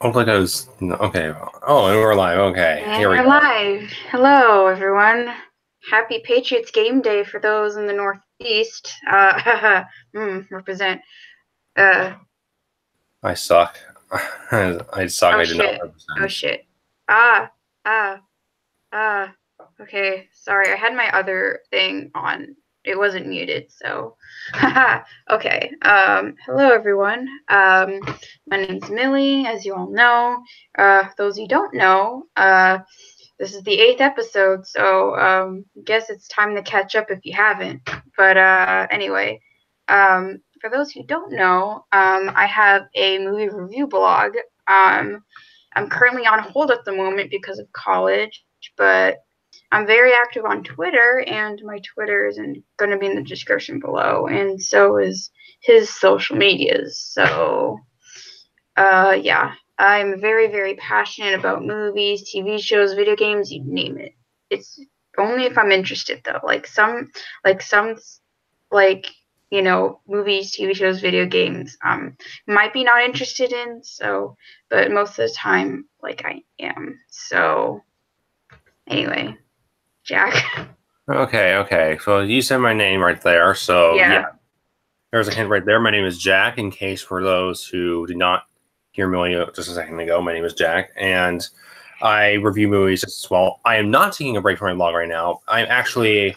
Looked like I was okay. Oh, and we're live. Okay, And here we we're go. live. Hello, everyone. Happy Patriots game day for those in the Northeast. Represent. Uh, I suck. I suck. oh I did not shit. Oh represent. shit. Ah, ah, ah. Okay, sorry. I had my other thing on. It wasn't muted, so. Okay. Hello, everyone. My name's Millie, as you all know. Those you don't know, this is the 8th episode, so I guess it's time to catch up if you haven't. But anyway, for those who don't know, I have a movie review blog. I'm currently on hold at the moment because of college, but I'm very active on Twitter, and my Twitter is going to be in the description below, and so is his social medias. So, yeah, I'm very, very passionate about movies, TV shows, video games, you name it. It's only if I'm interested, though. Like movies, TV shows, video games, might be not interested in. So, but most of the time, like I am. So, anyway, Jack. Okay. So you said my name right there. So yeah, Yeah. there's a hint right there. My name is Jack. In case for those who did not hear me just a second ago, my name is Jack, and I review movies as well. I am not taking a break from my blog right now. I'm actually.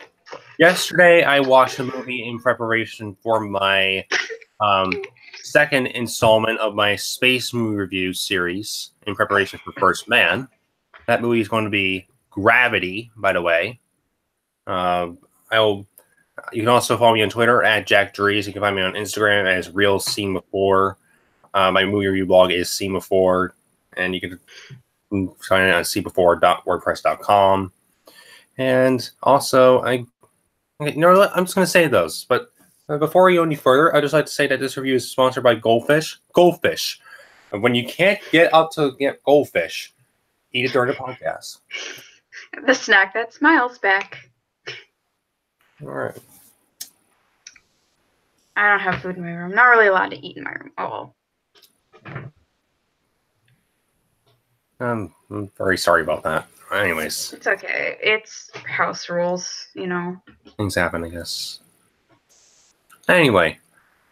Yesterday, I watched a movie in preparation for my second installment of my space movie review series in preparation for First Man. That movie is going to be Gravity, by the way. I'll. You can also follow me on Twitter at Jack Dries. You can find me on Instagram as Real Scene Before. My movie review blog is Scene Before, and you can find it on scenebefore.wordpress.com. And also, I'm just going to say those, but before we go any further, I'd just like to say that this review is sponsored by Goldfish. Goldfish. And when you can't get up to get goldfish, eat it during the podcast. The snack that smiles back. All right. I don't have food in my room. I'm not really allowed to eat in my room. Oh. I'm very sorry about that. Anyways. It's okay. It's house rules, Things happen, I guess. Anyway.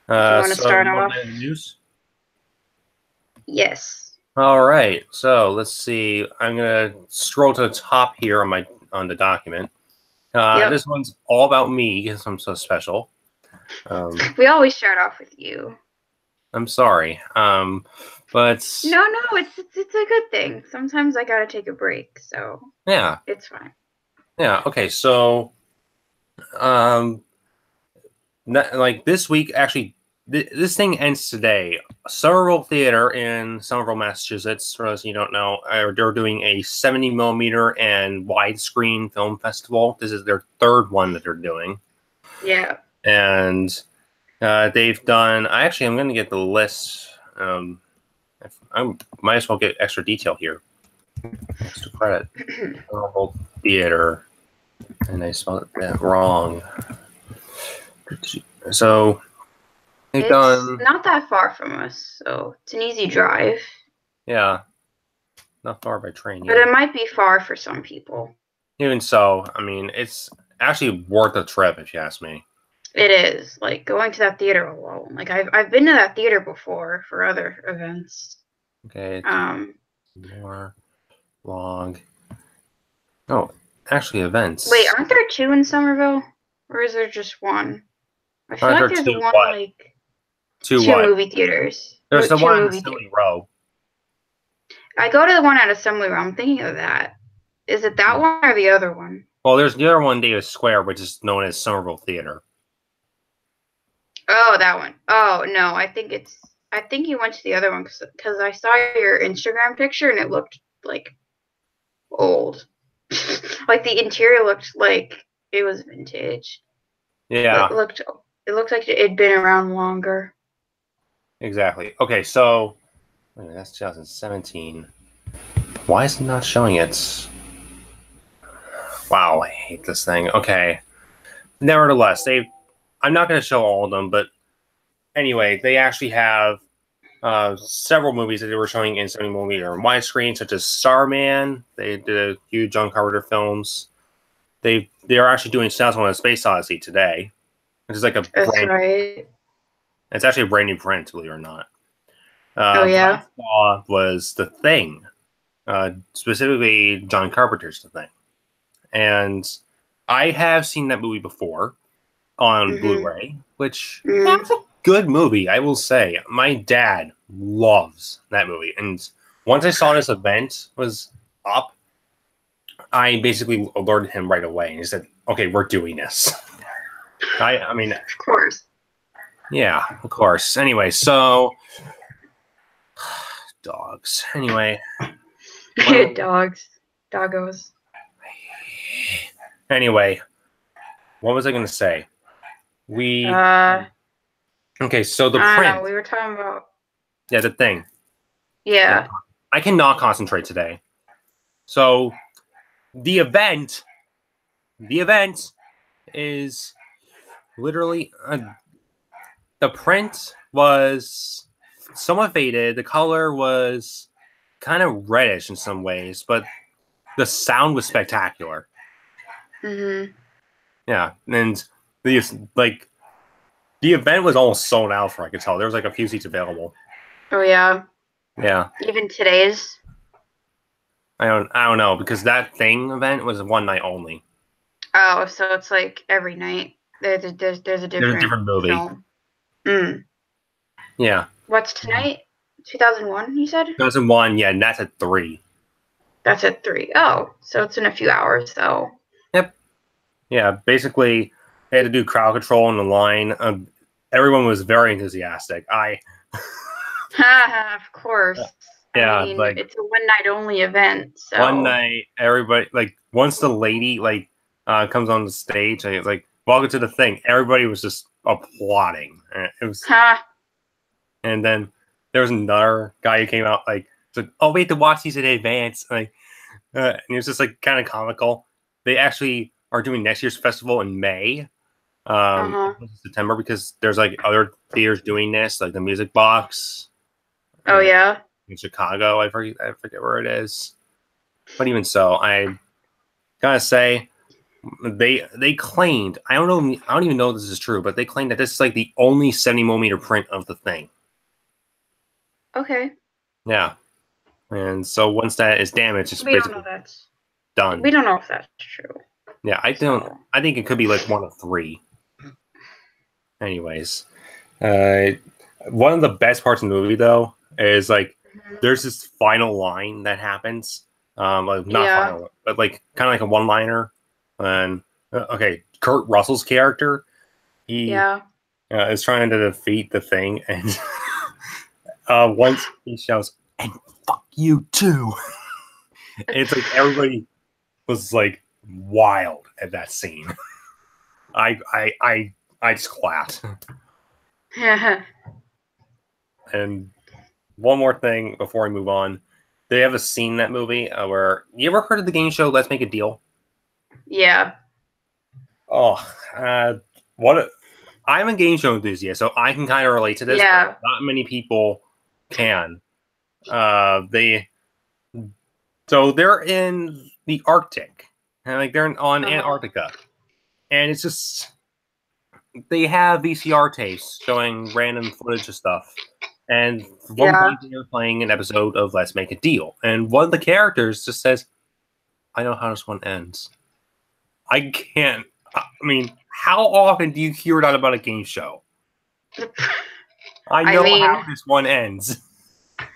Do you want to start you want off? to the news? Yes. All right. So let's see. I'm gonna scroll to the top here on the document. Yep. This one's all about me because I'm so special. We always start off with you. I'm sorry. But No, it's a good thing. Sometimes I gotta take a break, so yeah, it's fine. yeah. Okay, so like this week, actually, this thing ends today. Somerville Theater in Somerville, Massachusetts. For those you don't know, they're doing a 70 millimeter and widescreen film festival. This is their third one that they're doing. Yeah. And they've done. I'm going to get the list. I might as well get extra detail here. Extra credit. Somerville Theater, and I spelled that wrong. So they've done not that far from us, so it's an easy drive. Yeah, not far by train. But it might be far for some people. Even so, I mean, it's actually worth a trip if you ask me. It is, like, going to that theater alone. Like, I've been to that theater before for other events. Okay. More log. Oh, actually, events. Wait, aren't there two in Somerville, or is there just one? I feel like there's one like two movie theaters. There's the one in Assembly Row. I go to the one at Assembly Row. I'm thinking of that. Is it that one or the other one? Well, there's the other one, Davis Square, which is known as Somerville Theater. Oh, that one. Oh no, I think you went to the other one because I saw your Instagram picture and it looked like old. Like the interior looked like it was vintage. Yeah. It looked like it'd been around longer. Exactly. Okay, so that's 2017. Why is it not showing it? Wow, I hate this thing. Okay. Nevertheless, I'm not going to show all of them, but anyway, they actually have several movies that they were showing in 70mm and widescreen, such as Starman. They did a few John Carpenter films. They are actually doing Sounds on a Space Odyssey today, which is like a That's right. It's actually a brand new print, believe it or not. Oh yeah. What I saw was The Thing, specifically John Carpenter's The Thing, and I have seen that movie before on Blu-ray, which that's a good movie, I will say. My dad loves that movie, and once I saw this event was up, I basically alerted him right away, and he said, "Okay, we're doing this." I mean, of course. Yeah, of course. Anyway, so dogs. Anyway, Dogs, doggos. Anyway, what was I going to say? Okay, so the print. We were talking about. Yeah, The Thing. Yeah. I cannot concentrate today. So the event is literally the print was somewhat faded. The color was kind of reddish in some ways, but the sound was spectacular. Yeah, and the event was almost sold out for, I could tell. There was like a few seats available. Oh yeah. Yeah. Even today's. I don't know, because that Thing event was one night only. Oh, so it's like every night there's a different movie. Film. Yeah. What's tonight? 2001, you said? 2001, yeah, and that's at 3. That's at 3. Oh, so it's in a few hours, so. Yep. Yeah, basically, they had to do crowd control on the line. Everyone was very enthusiastic. Of course. Yeah, I mean, it's a one-night only event, so. One night, everybody, once the lady, comes on the stage, welcome to The Thing, everybody was just applauding. It was... And then there was another guy who came out, said, "Oh, wait to watch these in advance." And it was just, kind of comical. They actually are doing next year's festival in May, September, because there's, other theaters doing this, like the Music Box. Oh, yeah? In Chicago, I forget where it is. But even so, I gotta say, they claimed, I don't even know if this is true, but they claimed that this is the only 70mm print of The Thing. Okay. Yeah. And so once that is damaged, it's basically done. We don't know if that's true. Yeah, I think it could be 1 of 3. Anyways, one of the best parts of the movie, though, is there's this final line that happens. Final, but kind of like a one-liner. And Kurt Russell's character, he is trying to defeat The Thing, and once he shouts, "And fuck you too!" It's everybody was wild at that scene. I just clapped. And one more thing before I move on, they have a scene in that movie where, you ever heard of the game show Let's Make a Deal? Yeah. Oh, I'm a game show enthusiast, so I can kind of relate to this. Yeah. Not many people can. They're in the Arctic, and they're on Antarctica, and it's just they have VCR tapes showing random footage of stuff. And one point they're playing an episode of Let's Make a Deal, and one of the characters just says, "I know how this one ends." I can't. I mean, how often do you hear that about a game show? I know how this one ends. I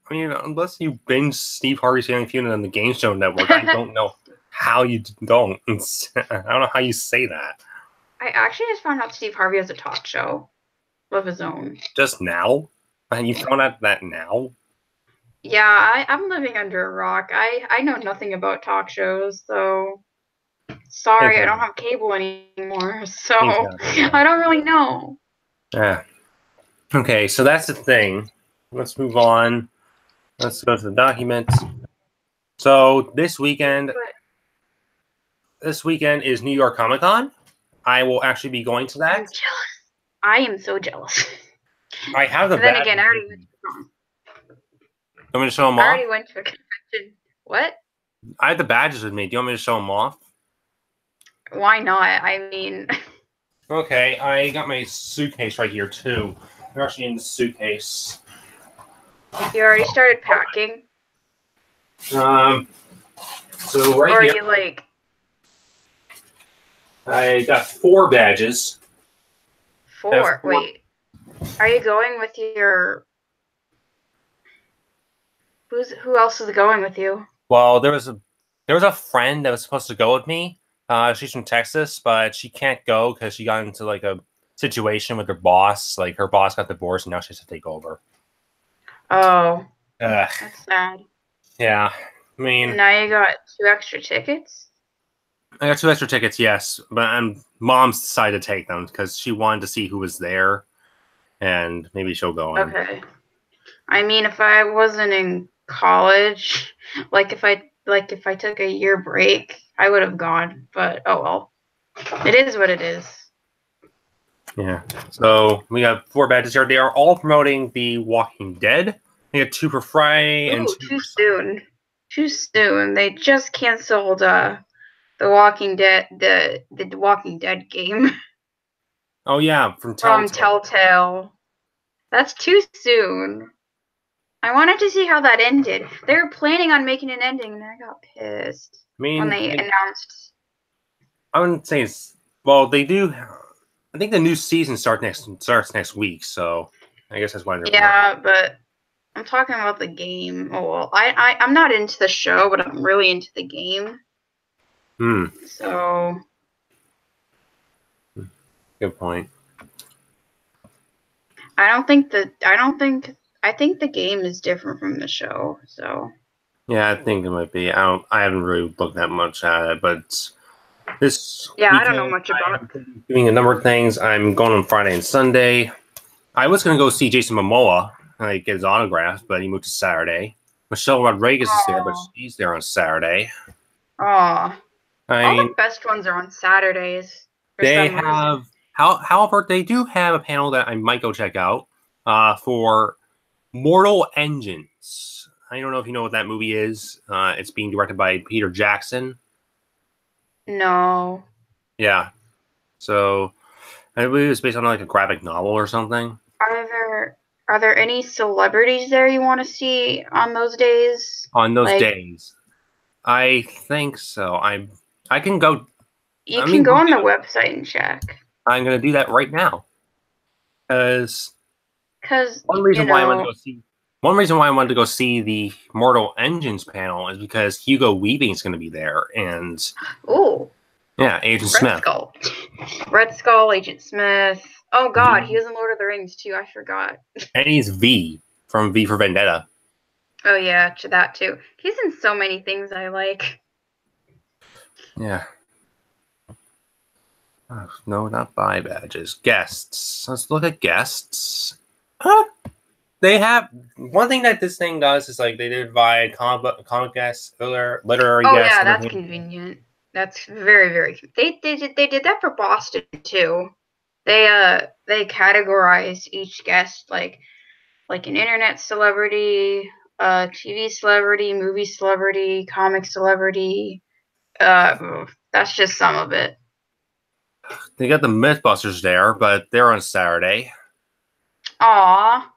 mean, unless you binge Steve Harvey's Family Feud on the Game Show Network, I don't know how you don't. I don't know how you say that. I actually just found out Steve Harvey has a talk show of his own. Just now? And you found out that now? Yeah, I'm living under a rock. I know nothing about talk shows, so sorry, I don't have cable anymore, so I don't really know. Yeah. Okay, so that's the thing. Let's move on. Let's go to the document. So this weekend is New York Comic Con. I will actually be going to that. I'm jealous. I am so jealous. I have the And then badges. again, I already went to a con. You want me to show them I off? already went to a convention. What? I have the badges with me. Do you want me to show them off? Why not? I mean, Okay, I got my suitcase right here too. They're actually in the suitcase. you already started packing? So Or right are here, you like I got 4 badges. 4? 4. Wait. Are you going with your... Who else is going with you? Well, there was a friend that was supposed to go with me. She's from Texas, but she can't go because she got into like a situation with her boss. Like her boss got divorced, and now she has to take over. Oh, Ugh. that's sad. Yeah, I mean, And now you got 2 extra tickets? I got 2 extra tickets, yes, but Mom's decided to take them because she wanted to see who was there, and maybe she'll go in. Okay. I mean, if I wasn't in college, like if I took a year break, I would have gone. But oh well, it is what it is. Yeah. So we got 4 badges here. They are all promoting The Walking Dead. We got 2 for Friday and Ooh, 2 too for soon. Too soon. They just canceled the Walking Dead the Walking Dead game Oh yeah, from from Telltale. Telltale. That's too soon. I wanted to see how that ended. They were planning on making an ending, and I got pissed I mean, when they announced. I wouldn't say it's well. They do. I think the new season starts next week, so I guess that's why they're Yeah, but I'm talking about the game. Oh well, I'm not into the show, but I'm really into the game. So Good point. I think the game is different from the show. So Yeah, I think it might be. I haven't really looked that much at it, but this yeah, I don't know weekend much about it. I'm doing a number of things. I'm going on Friday and Sunday. I was going to go see Jason Momoa and get his autograph, but he moved to Saturday. Michelle Rodriguez is there, but she's there on Saturday. Aw. I All mean, the best ones are on Saturdays. For they some reason. have, however, they do have a panel that I might go check out for Mortal Engines. I don't know if you know what that movie is. It's being directed by Peter Jackson. No. Yeah. So I believe it's based on like a graphic novel or something. Are there any celebrities there you want to see on those days? On those days, I think so. I can go. You can go on the website and check. I'm going to do that right now. Because one reason why I wanted to go see the Mortal Engines panel is because Hugo Weaving is going to be there, and yeah, Agent Smith. Red Skull, Agent Smith. Oh God, he was in Lord of the Rings too. I forgot. And he's V from V for Vendetta. Oh yeah, to that too. He's in so many things I like. Yeah. Oh, no, not buy badges. Guests. Let's look at guests. Huh? They have one thing that this thing does is like they divide comic guests, literary guests. Oh yeah, that's convenient. That's very very. They did that for Boston too. They categorize each guest like an internet celebrity, TV celebrity, movie celebrity, comic celebrity. That's just some of it. They got the Mythbusters there, but they're on Saturday. Aw.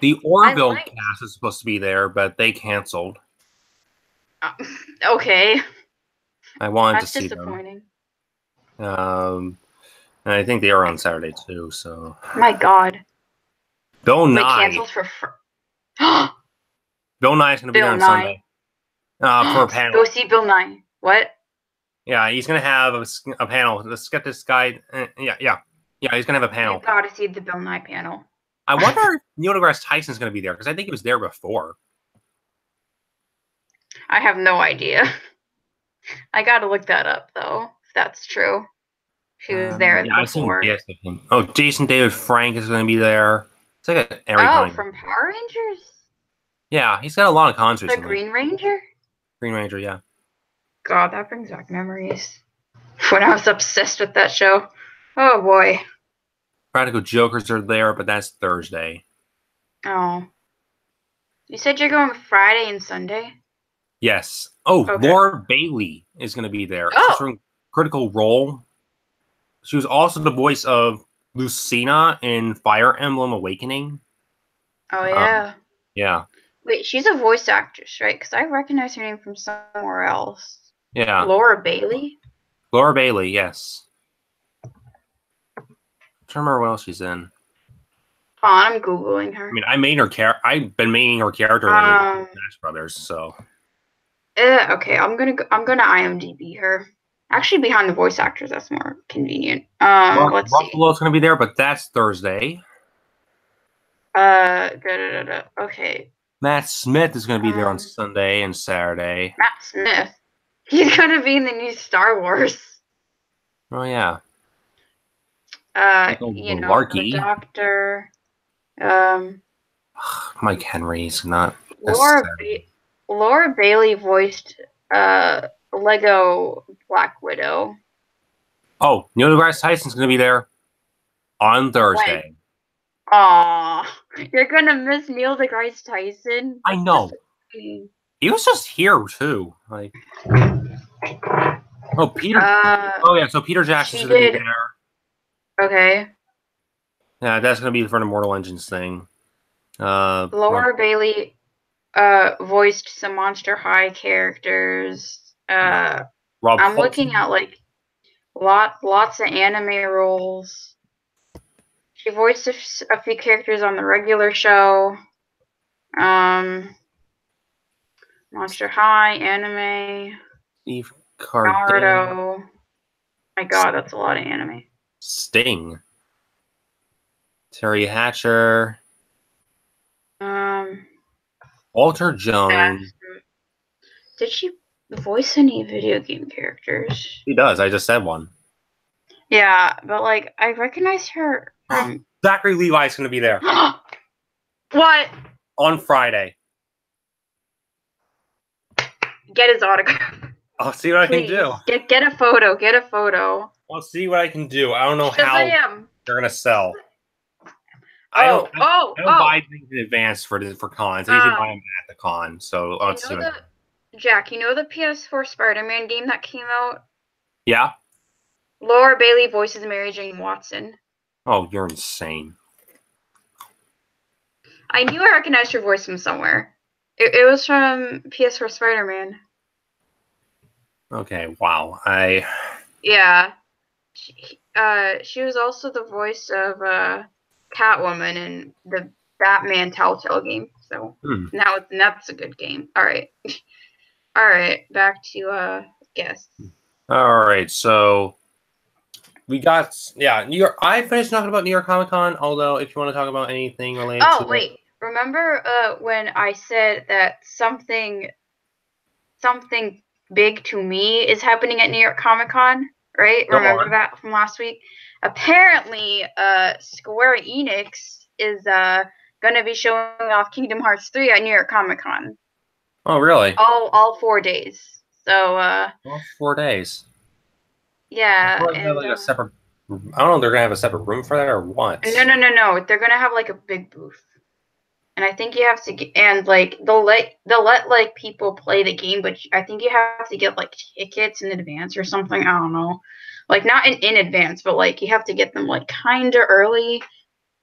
The Orville cast is supposed to be there, but they canceled. Okay. I wanted to see them. That's disappointing. And I think they are on Saturday too. So. My God. Bill Nye. Cancels for. Bill Nye is going to be there on Sunday. For a panel. Go see Bill Nye. What? Yeah, he's going to have a panel. Let's get this guy. Yeah, he's going to have a panel. You got to see the Bill Nye panel. I wonder if Neil deGrasse Tyson's going to be there because I think he was there before. I have no idea. I got to look that up though. If that's true. She was there before. Oh, Jason David Frank is going to be there. It's like from Power Rangers. Yeah, he's got a lot of concerts. The Green Ranger. Green Ranger, yeah. God, that brings back memories when I was obsessed with that show. Oh boy. Practical Jokers are there, but that's Thursday. Oh. You said you're going Friday and Sunday? Yes. Oh, Okay. Laura Bailey is going to be there. Oh. She's from Critical Role. She was also the voice of Lucina in Fire Emblem Awakening. Oh, yeah. Yeah. Wait, she's a voice actress, right? Because I recognize her name from somewhere else. Yeah. Laura Bailey? Laura Bailey, yes. I'm trying to remember what else she's in. I'm Googling her. I mean, I've been maining her character in Smash Brothers, so. Okay, I'm gonna IMDb her. Actually, behind the voice actors, that's more convenient. Let's see. Ruffalo's gonna be there, but that's Thursday. Okay. Matt Smith is gonna be there on Sunday and Saturday. Matt Smith. He's gonna be in the new Star Wars. Oh yeah. The Doctor. Mike Henry's not. Laura Bailey voiced Lego Black Widow. Oh, Neil deGrasse Tyson's gonna be there on Thursday. Aw, you're gonna miss Neil deGrasse Tyson. I know. He was just here too. Like, oh Peter. So Peter Jackson's gonna be there. Okay. Yeah, that's gonna be for the Mortal Engines thing. Laura Bailey voiced some Monster High characters. I'm looking at like lots of anime roles. She voiced a few characters on the regular show. Monster High, anime. Steve Naruto. My God, that's a lot of anime. Sting. Terry Hatcher. Walter Jones. Did she voice any video game characters? She does. I just said one. Yeah, but like I recognize her from Zachary Levi's going to be there. What? On Friday. Get his autograph. I'll see what I can do. Get a photo. Get a photo. I'll see what I can do. I don't know how they're going to sell. I don't buy things in advance for cons. I usually buy them at the con. So let's see. Jack, you know the PS4 Spider-Man game that came out? Yeah. Laura Bailey voices Mary Jane Watson. Oh, you're insane. I knew I recognized her voice from somewhere. It was from PS4 Spider-Man. Okay, wow. Yeah. She was also the voice of Catwoman in the Batman Telltale game. So now that's a good game. All right. All right, back to guests. All right, so we got New York. I finished talking about New York Comic Con. Although, if you want to talk about anything related, remember when I said that something big to me is happening at New York Comic Con? Right? Remember that from last week? Apparently, Square Enix is going to be showing off Kingdom Hearts 3 at New York Comic Con. Oh, really? All 4 days. So. All 4 days. Yeah. I don't know if they're gonna have a separate room for that or what. No. They're gonna have like a big booth, and I think you have to get, and like they'll let like people play the game, but I think you have to get like tickets in advance or something. I don't know, like not in advance, but like you have to get them like kind of early,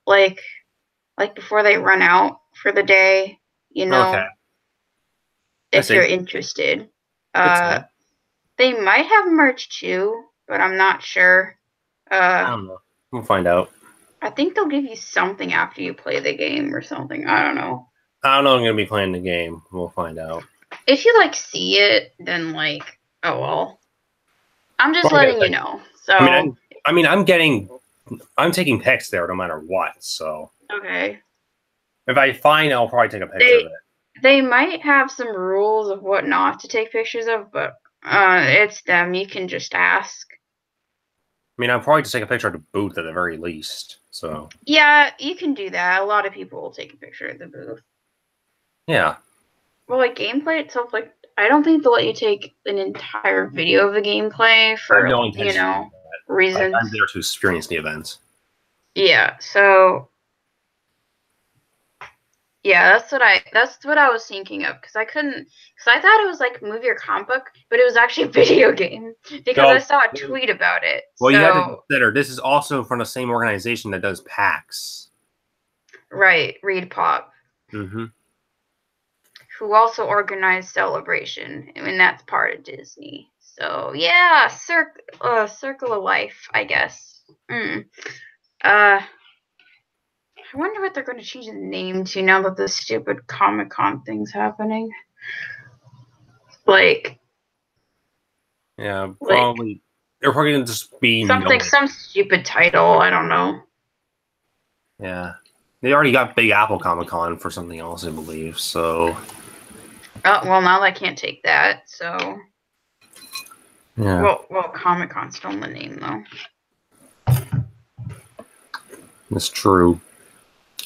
like before they run out for the day. You know. Okay. If you're interested. They might have merch too, but I'm not sure. I don't know. We'll find out. I think they'll give you something after you play the game or something. I don't know. I don't know. I'm going to be playing the game. We'll find out. If you like see it, then like, oh well. I'm just letting you know. So I'm taking pics there no matter what. So okay. If I find, I'll probably take a picture of it. They might have some rules of what not to take pictures of, but it's them. You can just ask. I mean, I'll probably just take a picture of the booth at the very least. So yeah, you can do that. A lot of people will take a picture of the booth. Yeah. Well, like gameplay itself, like I don't think they'll let you take an entire video of the gameplay for reasons. I'm there to experience the events. Yeah, so yeah, that's what I was thinking of because I thought it was like movie or comic book, but it was actually a video game because I So, saw a tweet about it. well, you have to So consider this is also from the same organization that does PAX. right, Reed Pop, Mm-hmm. who also organized Celebration, and that's part of Disney. So yeah, Circle of Life, I guess. I wonder what they're going to change the name to now that this stupid Comic-Con thing's happening. Like, Yeah, like probably. They're probably gonna just be something, known. some stupid title. I don't know. Yeah, they already got Big Apple Comic Con for something else, I believe. So Oh, well, now I can't take that. So, yeah, well, Comic Con's still in the name though. that's true.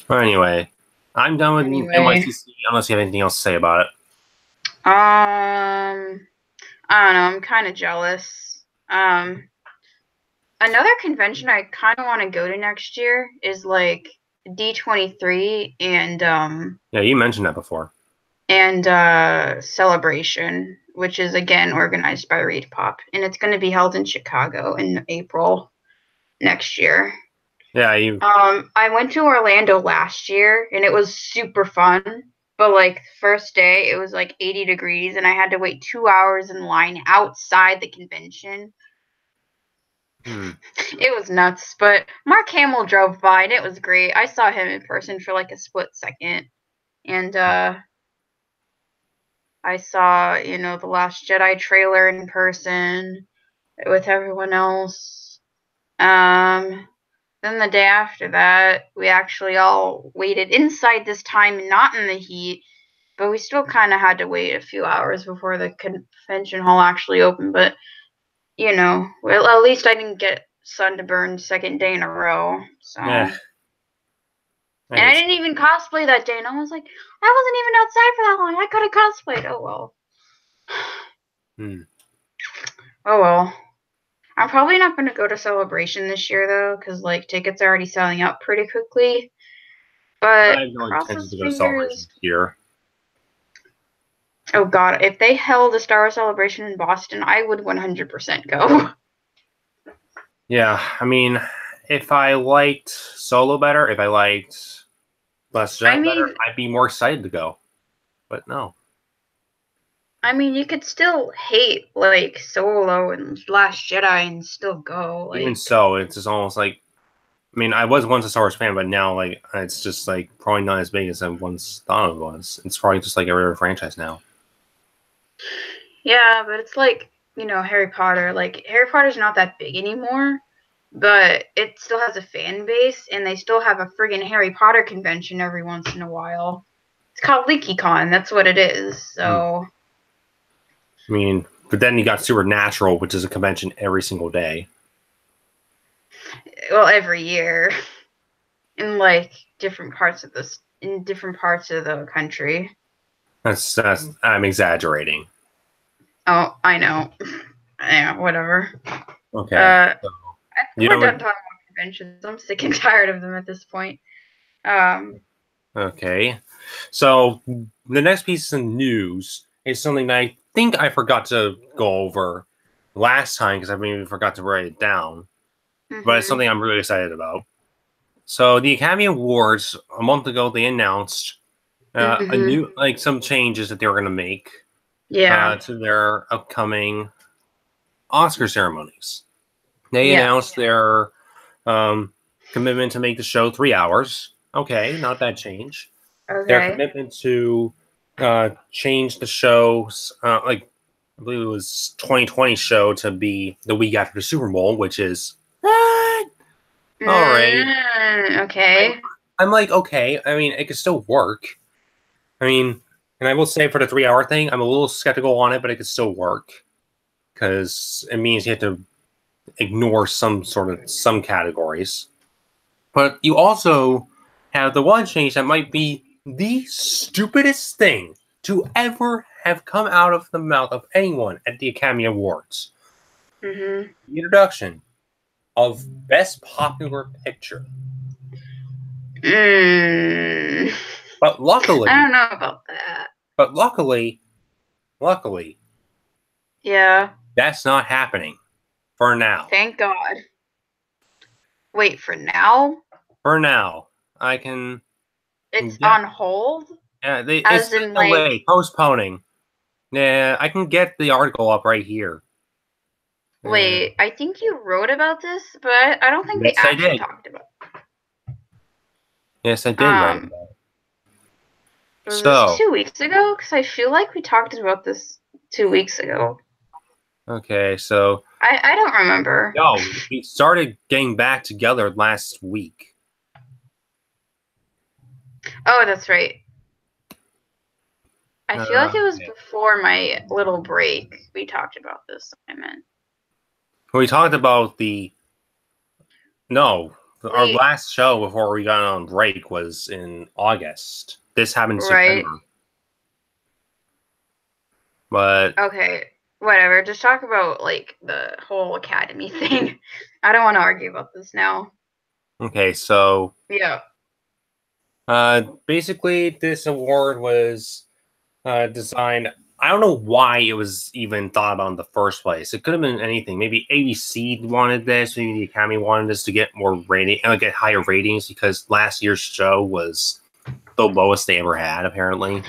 But anyway, I'm done with Anyway, NYCC unless you have anything else to say about it. I don't know. I'm kind of jealous. Another convention I kind of want to go to next year is like D23 Yeah, you mentioned that before. and Celebration, which is again organized by Reed Pop, and it's going to be held in Chicago in April next year. Yeah, you. I went to Orlando last year and it was super fun. But like first day, it was like 80 degrees and I had to wait 2 hours in line outside the convention. It was nuts. But Mark Hamill drove by and it was great. I saw him in person for like a split second. And I saw, the Last Jedi trailer in person with everyone else. Then the day after that, we actually all waited inside this time, not in the heat, but we still kind of had to wait a few hours before the convention hall actually opened. But, well, at least I didn't get sun to burn second day in a row. So, Yeah. and I didn't even cosplay that day. And I was like, I wasn't even outside for that long. I could have cosplayed. Oh, well. Oh, well. I'm probably not going to go to Celebration this year, though, because, like, tickets are already selling out pretty quickly. But I have no intention crosses to go to Celebration fingers. this year. Oh God, if they held a Star Wars Celebration in Boston, I would 100% go. Yeah, I mean, if I liked Solo better, if I liked Last Jet better, I'd be more excited to go. But no. I mean, you could still hate like Solo and Last Jedi and still go. Even so, it's just almost like, I mean, I was once a Star Wars fan, but now like it's just like probably not as big as I once thought it was. It's probably just like every other franchise now. Yeah, but it's like, Harry Potter. Like Harry Potter's not that big anymore, but it still has a fan base, and they still have a friggin' Harry Potter convention every once in a while. It's called LeakyCon. That's what it is. So. I mean, but then you got Supernatural, which is a convention every single day. Well, every year in like different parts of the country. That's I'm exaggerating. Oh, I know. Yeah, whatever. Okay. We're done talking about conventions. I'm sick and tired of them at this point. Okay. So the next piece of news is something that I think I forgot to go over last time because I maybe forgot to write it down. But it's something I'm really excited about. So the Academy Awards a month ago, they announced a new, like some changes that they were going to make to their upcoming Oscar ceremonies. They announced their commitment to make the show 3 hours. Okay, not a bad change. Okay. Their commitment to change the show's, like I believe it was 2020 show to be the week after the Super Bowl, which is all right. Okay. I'm like, okay. I mean, it could still work. I mean, and I will say for the 3 hour thing, I'm a little skeptical on it, but it could still work because it means you have to ignore some categories. But you also have the one change that might be the stupidest thing to ever have come out of the mouth of anyone at the Academy Awards. The introduction of Best Popular Picture. Mm, But luckily, I don't know about that. but luckily, Yeah, that's not happening for now. thank God. Wait, for now? For now, I can It's get. on hold? Yeah, it's As been in, like, delayed, postponing. Yeah, I can get the article up right here. wait, I think you wrote about this, but I don't think we Yes, I actually did. talked about Yes, I it. did write about it. Was this So, 2 weeks ago? Because I feel like we talked about this 2 weeks ago. okay, so I don't remember. no, we started getting back together last week. Oh, that's right. I feel like it was Yeah. before my little break we talked about this. I meant We talked about our we last show before we got on break was in August. This happened in right. September. But Okay, whatever. Just talk about like the whole academy thing. I don't want to argue about this now. okay, so Yeah. basically this award was designed. I don't know why it was even thought about in the first place. It could have been anything. Maybe ABC wanted this. Maybe the Academy wanted this to get more rating, get higher ratings because last year's show was the lowest they ever had, apparently.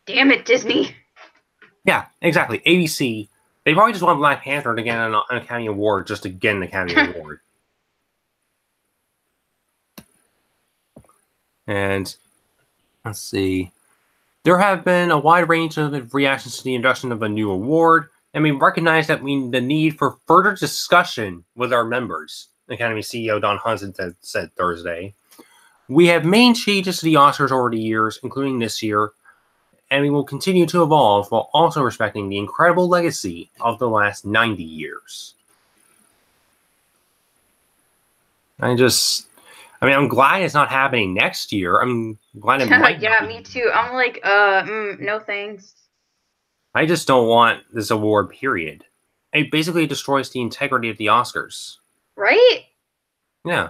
Damn it, Disney. Yeah, exactly. ABC. They probably just want Black Panther to get an Academy Award just to get an Academy Award. And let's see. There have been a wide range of reactions to the introduction of a new award, and we recognize that the need for further discussion with our members, Academy CEO Don Hudson said Thursday. We have made changes to the Oscars over the years, including this year, and we will continue to evolve while also respecting the incredible legacy of the last 90 years. I'm glad it's not happening next year. I'm glad it might. Yeah, me too. I'm like, no thanks. I just don't want this award, period. It basically destroys the integrity of the Oscars. Right? Yeah.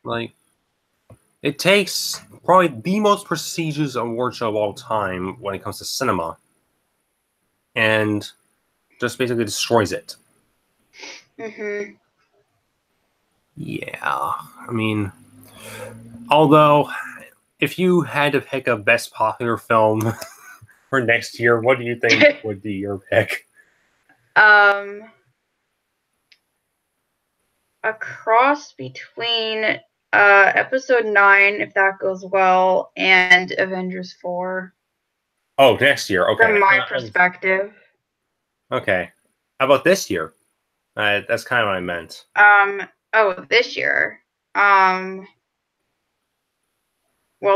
Like, it takes probably the most prestigious award show of all time when it comes to cinema and just basically destroys it. Mm-hmm. Yeah. I mean, although, if you had to pick a best popular film for next year, what do you think would be your pick? A cross between episode 9, if that goes well, and Avengers 4. Oh, next year. Okay. From my perspective. Okay. How about this year? That's kind of what I meant. This year. Well,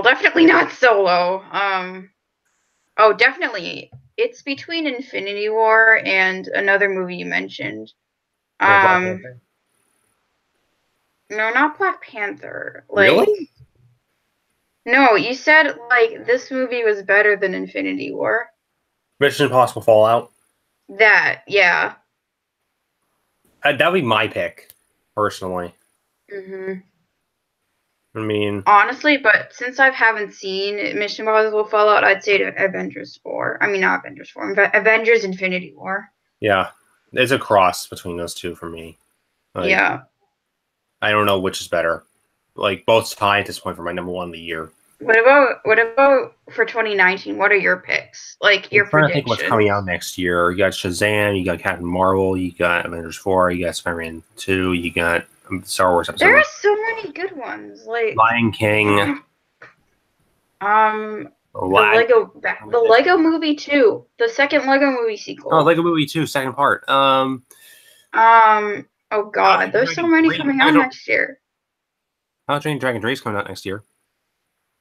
definitely not Solo. Definitely. It's between Infinity War and another movie you mentioned. No, not Black Panther. Like, really? no, you said like this movie was better than Infinity War. Mission Impossible Fallout. That, yeah. That'd be my pick, personally. Mm-hmm. I mean, honestly, but since I haven't seen Mission Impossible Fallout, I'd say Avengers 4. I mean, not Avengers 4, Avengers Infinity War. yeah, there's a cross between those two for me. Like, yeah. I don't know which is better. Like, both tie at this point for my number one of the year. What about for 2019? What are your picks? Like your predictions? I think what's coming out next year. You got Shazam, you got Captain Marvel, you got Avengers 4, you got Spider-Man 2, you got Star Wars episode. There are so many good ones. Like Lion King. the Lego Movie 2, the second Lego Movie sequel. Oh, Lego Movie 2, second part. Oh God, there's so many coming out next year. How to Train Your Dragon 3 is coming out next year.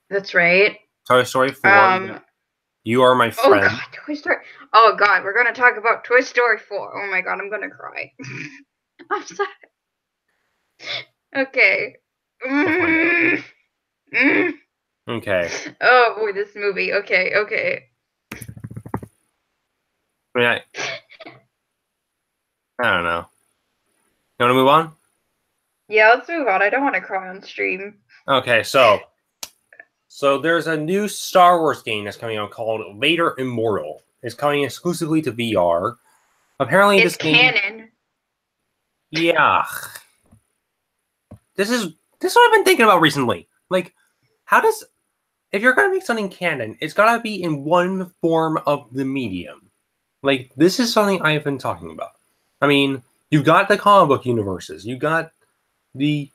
That's right. Toy Story 4. You Are My Friend. Oh God, Toy Story. Oh God, we're gonna talk about Toy Story 4. Oh my God, I'm gonna cry. I'm sorry. Okay. Okay. Oh boy, this movie. Okay. I mean, I don't know. You want to move on? Yeah, let's move on. I don't want to cry on stream. Okay, so there's a new Star Wars game that's coming out called Vader Immortal. It's coming exclusively to VR. Apparently, It's this game, canon. yeah, this is what I've been thinking about recently. Like, how does if you're gonna make something canon, it's gotta be in one form of the medium. Like, this is something I've been talking about. I mean, you've got the comic book universes, you got video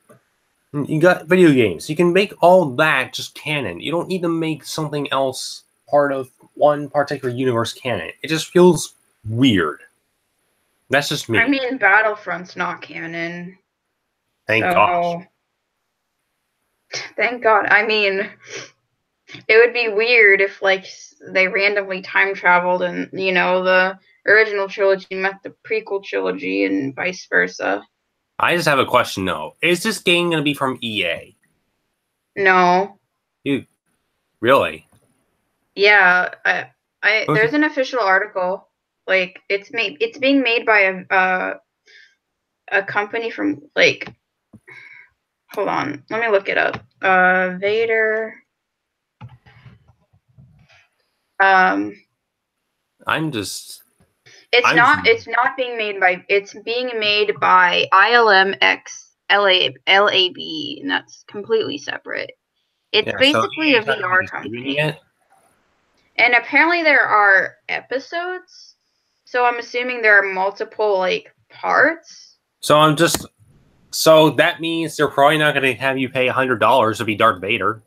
games. You can make all that just canon. You don't need to make something else part of one particular universe canon. It just feels weird. That's just me. I mean, Battlefront's not canon. Thank gosh. Thank God. I mean, it would be weird if, like, they randomly time traveled and, you know, the original trilogy met the prequel trilogy and vice versa. I just have a question, though. Is this game going to be from EA? No. Really? Yeah. There's an official article. Like, it's being made by a company from, like, hold on, let me look it up. Vader. It's not being made by. It's being made by ILMX LAB, and that's completely separate. It's basically a VR company. And apparently there are episodes, so I'm assuming there are multiple, like, parts. So that means they're probably not going to have you pay $100 to be Darth Vader.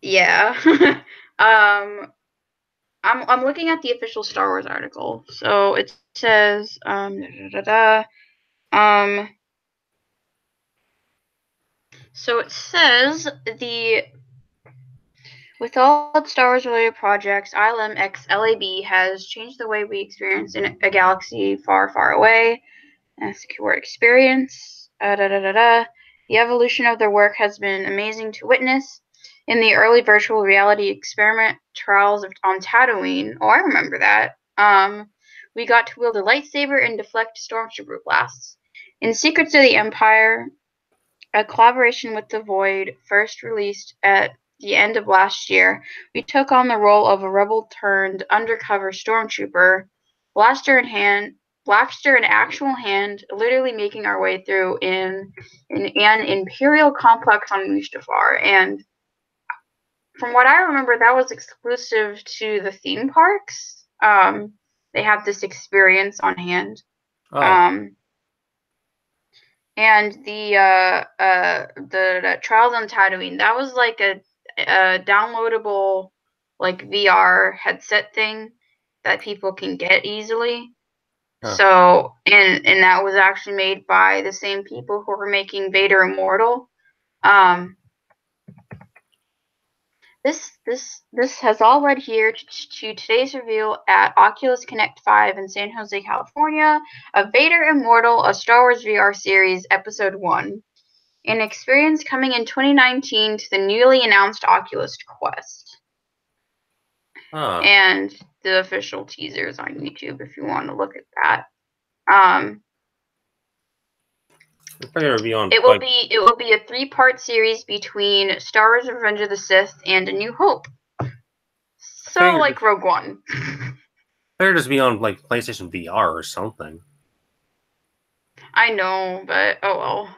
Yeah. I'm looking at the official Star Wars article. So it says so it says with all its Star Wars related projects, ILM-X LAB has changed the way we experience in a galaxy far, far away. That's the keyword experience. The evolution of their work has been amazing to witness. In the early virtual reality experiment trials on Tatooine, I remember that. We got to wield a lightsaber and deflect stormtrooper blasts. In Secrets of the Empire, a collaboration with The Void, first released at the end of last year, we took on the role of a rebel-turned-undercover stormtrooper, blaster in actual hand, literally making our way through in an Imperial complex on Mustafar. And from what I remember, that was exclusive to the theme parks. They have this experience on hand. And the Trials on Tatooine, that was like a downloadable, like, VR headset thing that people can get easily. So, and that was actually made by the same people who were making Vader Immortal. This has all led here to today's review at Oculus Connect 5 in San Jose, California, of Vader Immortal, a Star Wars VR series, Episode 1, an experience coming in 2019 to the newly announced Oculus Quest. And the official teaser is on YouTube if you want to look at that. It will be a 3-part series between Star Wars: Revenge of the Sith and A New Hope. So, like Rogue One. Better just be on, like, PlayStation VR or something. I know, but oh well.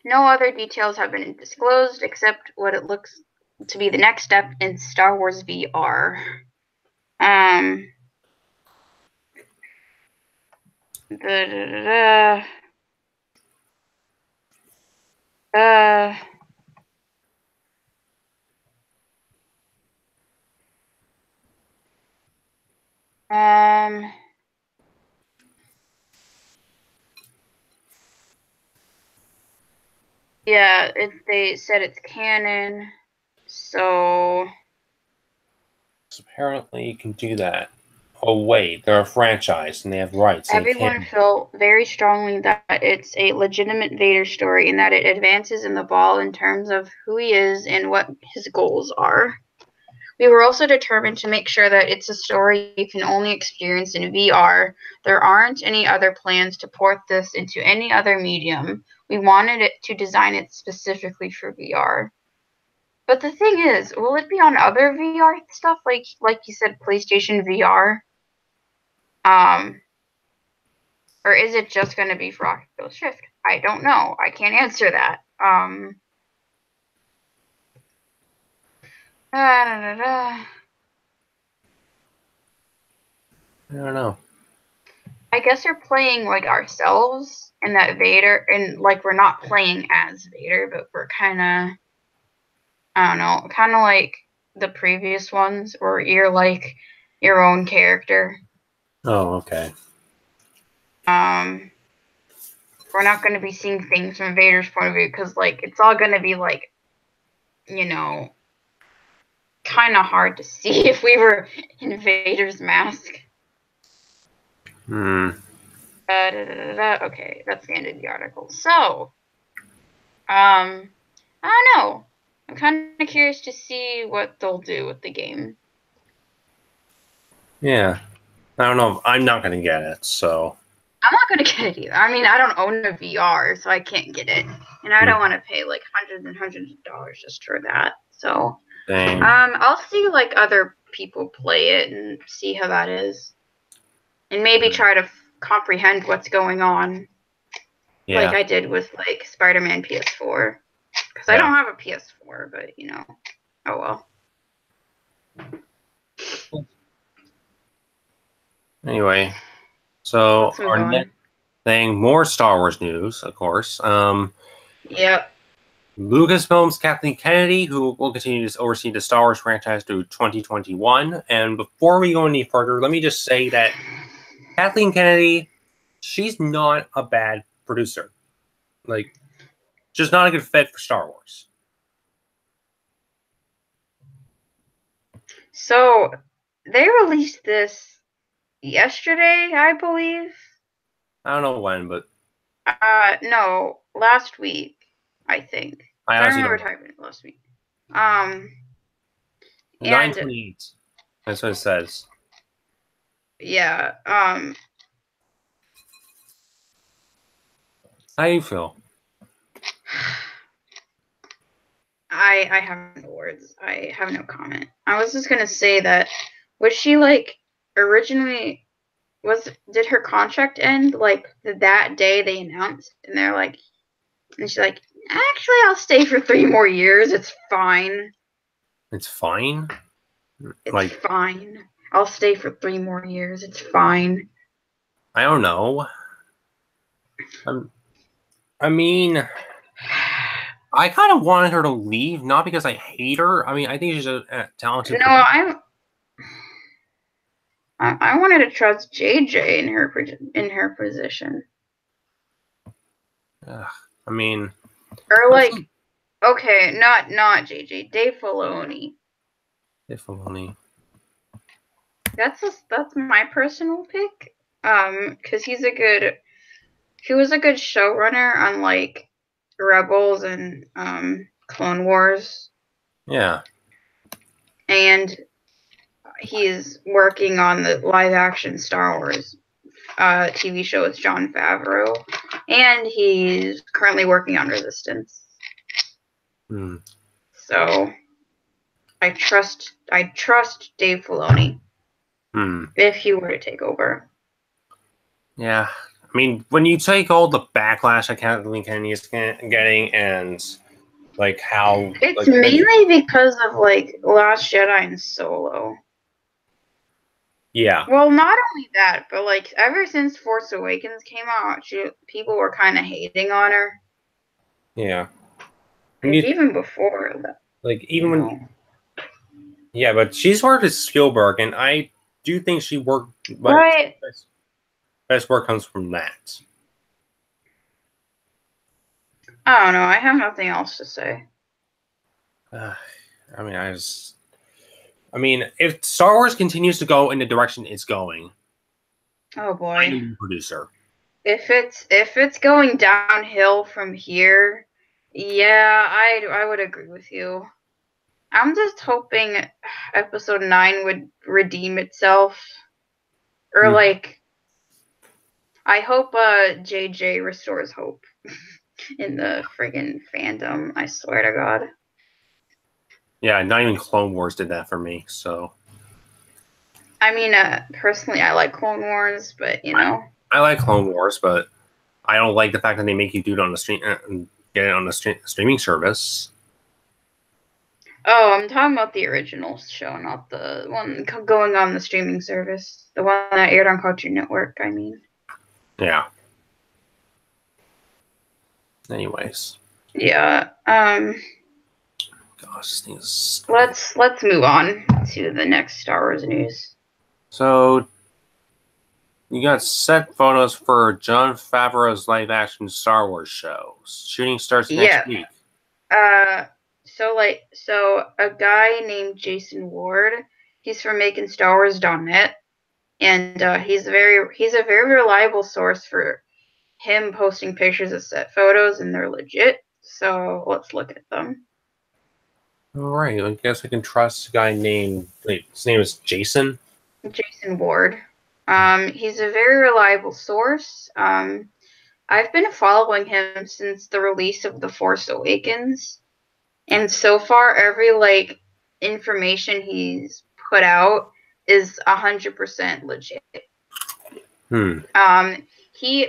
No other details have been disclosed except what it looks to be the next step in Star Wars VR. Yeah, they said it's canon, so apparently you can do that. Oh wait, they're a franchise and they have rights. Everyone felt very strongly that it's a legitimate Vader story and that it advances in the ball in terms of who he is and what his goals are. We were also determined to make sure that it's a story you can only experience in VR. There aren't any other plans to port this into any other medium. We wanted it to design it specifically for VR. But the thing is, will it be on other VR stuff, like you said, PlayStation VR? Or is it just going to be for Oculus Rift? I don't know. I can't answer that. I don't know. I guess we're playing like ourselves and that Vader, and like we're not playing as Vader, but we're kind of, I don't know, kind of like the previous ones where you're like your own character. Oh, okay. We're not going to be seeing things from Vader's point of view because like it's all going to be like, you know, kind of hard to see if we were in Vader's mask. Okay, that's the end of the article. So, I don't know. I'm kind of curious to see what they'll do with the game. Yeah. I don't know. I'm not going to get it, so. I'm not going to get it either. I mean, I don't own a VR, so I can't get it. And I don't want to pay like hundreds and hundreds of dollars just for that. So, Dang. I'll see like other people play it and see how that is. And maybe try to comprehend what's going on. Yeah. Like I did with like Spider-Man PS4. Because I don't have a PS4, but you know, oh well. Anyway, so our next thing, more Star Wars news, of course. Yep. Lucasfilm's Kathleen Kennedy, who will continue to oversee the Star Wars franchise through 2021. And before we go any further, let me just say that Kathleen Kennedy, she's not a bad producer. Like, just not a good fit for Star Wars. So, they released this yesterday, I believe. I don't know when, but... No, last week, I think. I remember typing it last week. 9/28. That's what it says. Yeah. How do you feel? I have no words. I have no comment. I was just gonna say that was she like originally did her contract end like that day they announced, and they're like, and she's like, actually I'll stay for 3 more years. It's fine. It's fine? It's fine. I'll stay for 3 more years. It's fine. I don't know. I mean, I kind of wanted her to leave, not because I hate her. I mean, I think she's a talented. No, I wanted to trust JJ in her position. I mean, or like, okay, not JJ, Dave Filoni. Dave Filoni. That's my personal pick. Because he was a good showrunner on like Rebels and Clone Wars. Yeah. And he's working on the live action Star Wars TV show with Jon Favreau, and he's currently working on Resistance. So I trust Dave Filoni if he were to take over. Yeah, I mean, when you take all the backlash that Kathleen Kennedy is getting, and like how it's mainly because of like Last Jedi and Solo. Yeah. Well, not only that, but like ever since Force Awakens came out, people were kind of hating on her. Yeah. Even before that. Like even when. Yeah, but she's worked with Spielberg, and I do think she worked. Right. Best work comes from that. I don't know. I have nothing else to say. I mean, if Star Wars continues to go in the direction it's going, oh boy, I'm a new producer. If it's going downhill from here, yeah, I would agree with you. I'm just hoping episode 9 would redeem itself. Or like, I hope JJ restores hope in the friggin' fandom. I swear to God. Yeah, not even Clone Wars did that for me. So I mean, personally, I like Clone Wars, but you know, I like Clone Wars, but I don't like the fact that they make you do it on the stream and get it on the streaming service. oh, I'm talking about the original show, not the one going on the streaming service. The one that aired on Cartoon Network, I mean. Yeah. Anyways. Yeah. Gosh, this thing is... Let's move on to the next Star Wars news. So you got set photos for Jon Favreau's live-action Star Wars show. Shooting starts next week. So a guy named Jason Ward, he's from MakingStarWars.net, and he's a very reliable source for him posting pictures of set photos, and they're legit. So let's look at them. All right, I guess I can trust a guy named... Wait, his name is Jason? Jason Ward. He's a very reliable source. I've been following him since the release of The Force Awakens, and so far every information he's put out is 100% legit. He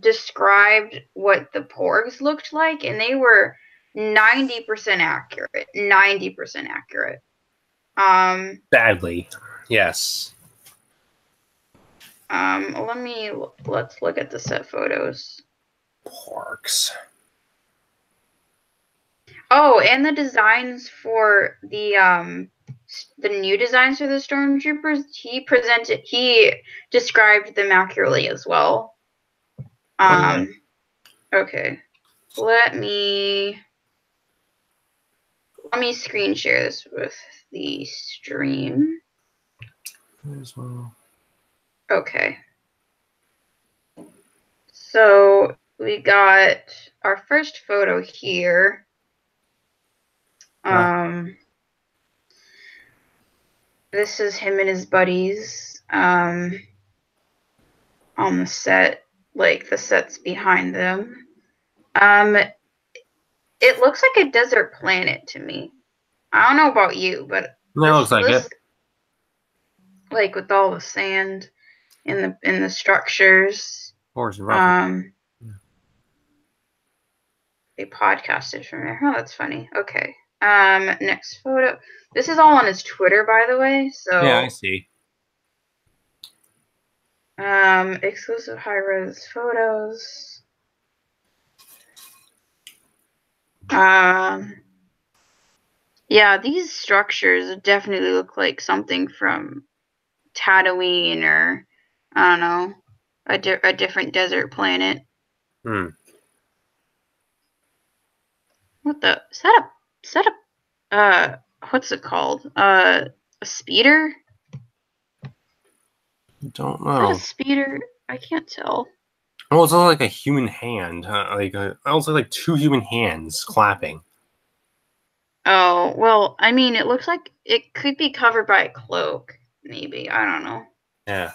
described what the Porgs looked like, and they were 90% accurate. 90% accurate. Badly, yes. Let's look at the set photos. Porgs. Oh, and the designs for the new designs for the stormtroopers, he described them accurately as well. Okay. Let me screen share this with the stream. As well. Okay. So we got our first photo here. This is him and his buddies on the set, like the set's behind them. It looks like a desert planet to me. I don't know about you, but it looks like it. Like with all the sand in the structures. They podcasted from there. Oh, that's funny. Okay. Next photo. This is all on his Twitter, by the way. So yeah, I see. Exclusive high-res photos. Yeah, these structures definitely look like something from Tatooine or, I don't know, a different desert planet. What the? Is that a what's it called? A speeder? I don't know. Is that a speeder? I can't tell. Oh, it's like a human hand. Also like two human hands clapping. Oh, well, I mean, it looks like it could be covered by a cloak, maybe. I don't know. Yeah.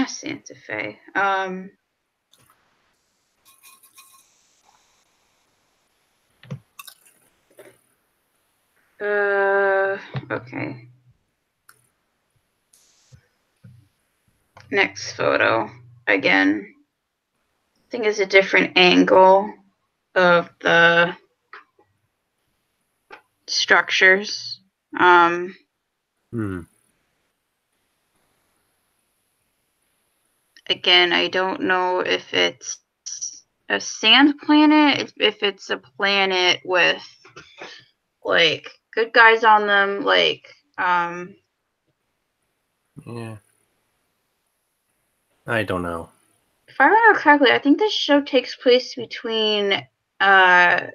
Santa Fe. Okay. Next photo. Again, I think it's a different angle of the structures. Again, I don't know if it's a sand planet, if it's a planet with like good guys on them, like yeah. I don't know. If I remember correctly, I think this show takes place between Return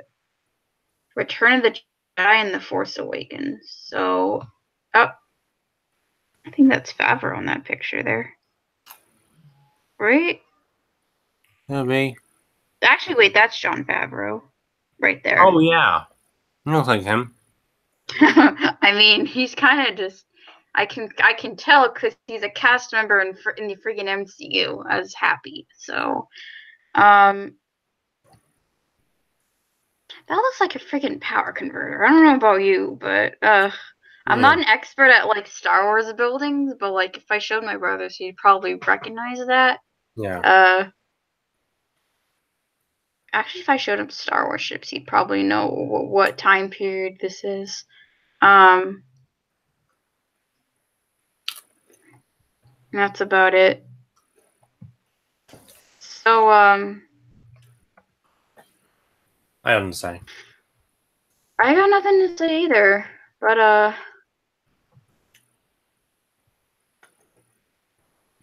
of the Jedi and The Force Awakens. So, I think that's Favreau in that picture there. Right? Yeah, me. Actually, wait, that's Jon Favreau right there. Oh, yeah. He looks like him. I mean, he's kind of just. I can tell because he's a cast member in the freaking MCU as Happy. So, that looks like a freaking power converter. I don't know about you, but I'm not an expert at like Star Wars buildings, but like if I showed my brothers, he'd probably recognize that. Yeah. Actually, if I showed him Star Wars ships, he'd probably know what time period this is. That's about it. So, I don't say. I got nothing to say either, but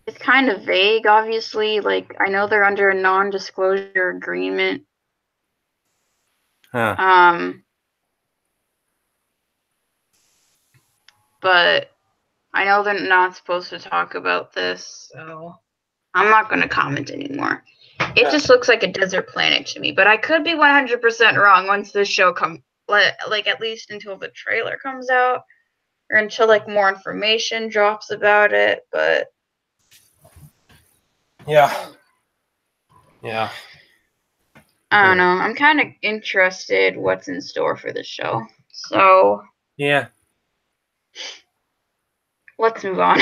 it's kind of vague, obviously. Like, I know they're under a non-disclosure agreement. Huh. But I know they're not supposed to talk about this, so I'm not going to comment anymore. It just looks like a desert planet to me, but I could be 100% wrong once this show comes, like at least until the trailer comes out or until like more information drops about it, but Yeah. I don't know. I'm kind of interested what's in store for this show. So, yeah. Let's move on.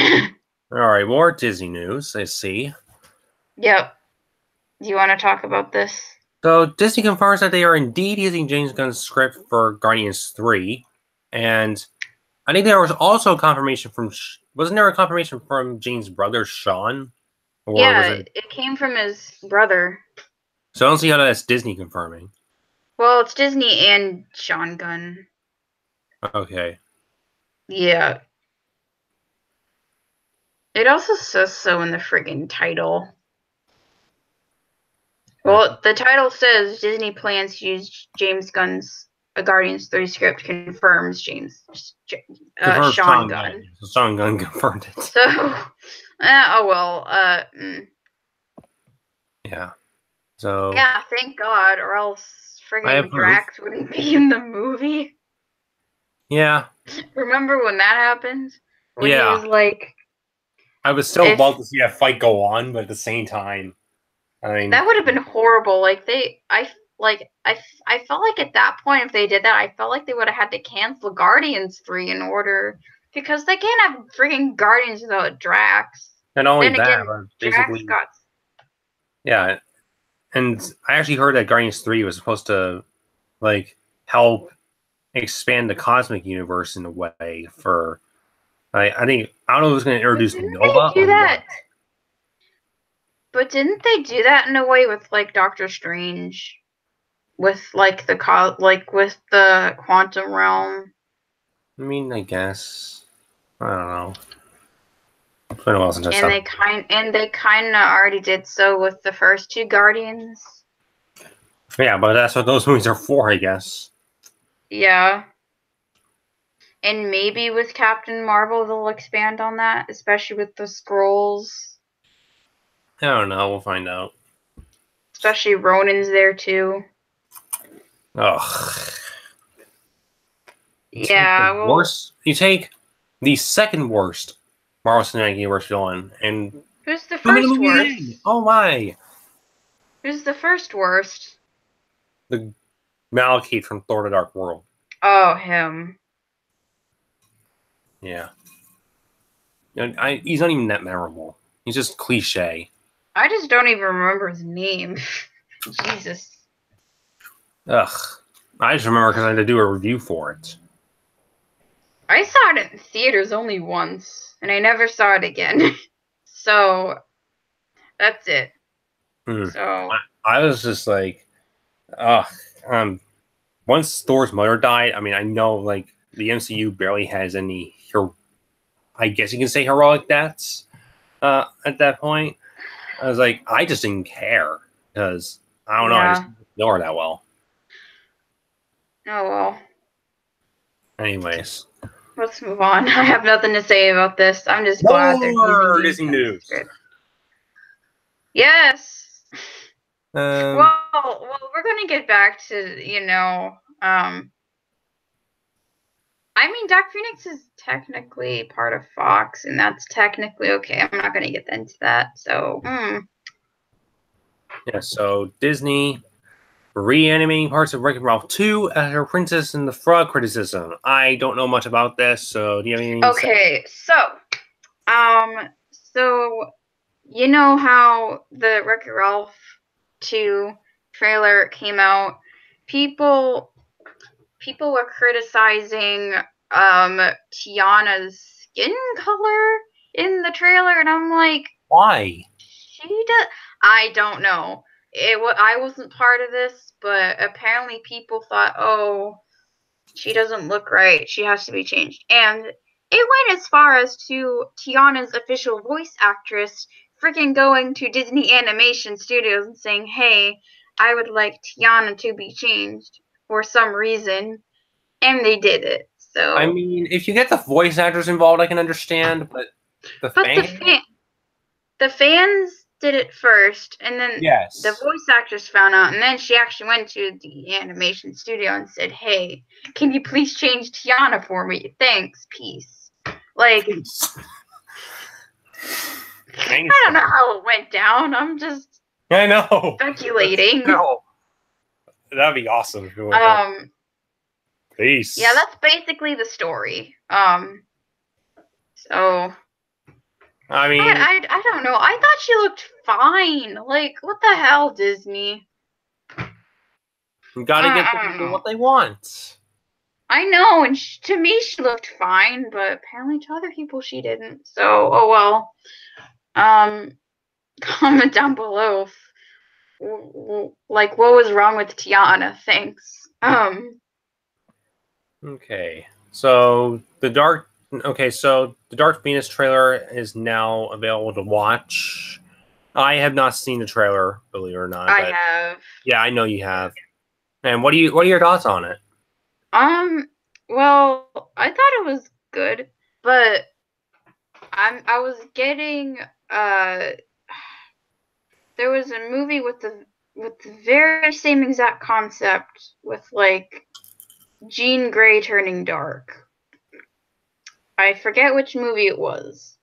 All right, more Disney news. I see. Yep. Do you want to talk about this? So Disney confirms that they are indeed using James Gunn's script for Guardians 3, and I think there was also confirmation from wasn't there a confirmation from James' brother Sean? Or yeah, it came from his brother. So I don't see how that's Disney confirming. Well, it's Disney and Sean Gunn. Okay. Yeah. It also says so in the friggin' title. Well, the title says Disney plans to use James Gunn's Guardians 3 script confirms Sean Gunn. So Sean Gunn confirmed it. So, oh well. Yeah. So. Yeah, thank God, or else friggin' Drax wouldn't be in the movie. Yeah. Remember when that happened? When yeah. He was like. I was still love to see that fight go on, but at the same time, I mean, that would have been horrible. Like I felt like at that point, if they did that, I felt like they would have had to cancel Guardians 3 in order, because they can't have freaking Guardians without Drax. And not only that, but basically, Drax got. Yeah, and I actually heard that Guardians 3 was supposed to like help expand the cosmic universe in a way for. I don't know if it was going to introduce Nova. Do that? But didn't they do that in a way with like Doctor Strange, with like with the quantum realm? I mean, I guess I don't know. It's been a while since I saw. And they kind of already did so with the first two Guardians. Yeah, but that's what those movies are for, I guess. Yeah. And maybe with Captain Marvel, they'll expand on that, especially with the Skrulls. I don't know. We'll find out. Especially Ronan's there, too. Ugh. Yeah, well... Worst? You take the second worst Marvel Cinematic Universe villain, and... Who's the first worst? Oh, my! Who's the first worst? The Malekith from Thor: The Dark World. Oh, him. Yeah. He's not even that memorable. He's just cliche. I just don't even remember his name. Jesus. Ugh. I just remember because I had to do a review for it. I saw it in theaters only once, and I never saw it again. So, that's it. So I was just like, once Thor's mother died, I mean, I know, like, the MCU barely has any, I guess you can say heroic deaths at that point. I was like, I just didn't care because, I don't know, I just didn't know her that well. Oh, well. Anyways. Let's move on. I have nothing to say about this. I'm just glad they're using Disney news. Yes. Well, we're gonna get back to I mean, Dark Phoenix is technically part of Fox, and that's technically okay. I'm not going to get into that. So, Yeah, so Disney reanimating parts of Wreck-It Ralph 2 after Princess and the Frog criticism. I don't know much about this, so do you have anything to say? okay, so you know how the Wreck-It Ralph 2 trailer came out? People were criticizing Tiana's skin color in the trailer, and I'm like, Why? I don't know. I wasn't part of this, but apparently people thought, oh, she doesn't look right. She has to be changed. And it went as far as to Tiana's official voice actress freaking going to Disney Animation Studios and saying, hey, I would like Tiana to be changed for some reason. And they did it. So I mean, if you get the voice actors involved, I can understand, but the fans did it first, and then yes, the voice actress found out, and then she actually went to the animation studio and said, hey, can you please change Tiana for me? Thanks, peace. Like, I don't know how it went down. I'm just I know speculating. No, that'd be awesome if it went peace. Yeah, that's basically the story. So I mean, I don't know. I thought she looked fine. Like, what the hell, Disney? you gotta get the people what they want. I know, and to me she looked fine, but apparently to other people she didn't. So, oh well. Comment down below. Like, what was wrong with Tiana? Thanks. Okay, so the Dark Phoenix trailer is now available to watch. I have not seen the trailer, believe it or not. I have. Yeah, I know you have. And what are your thoughts on it? Well, I thought it was good, but I was getting there was a movie with the very same exact concept with like Jean Grey turning dark. I forget which movie it was.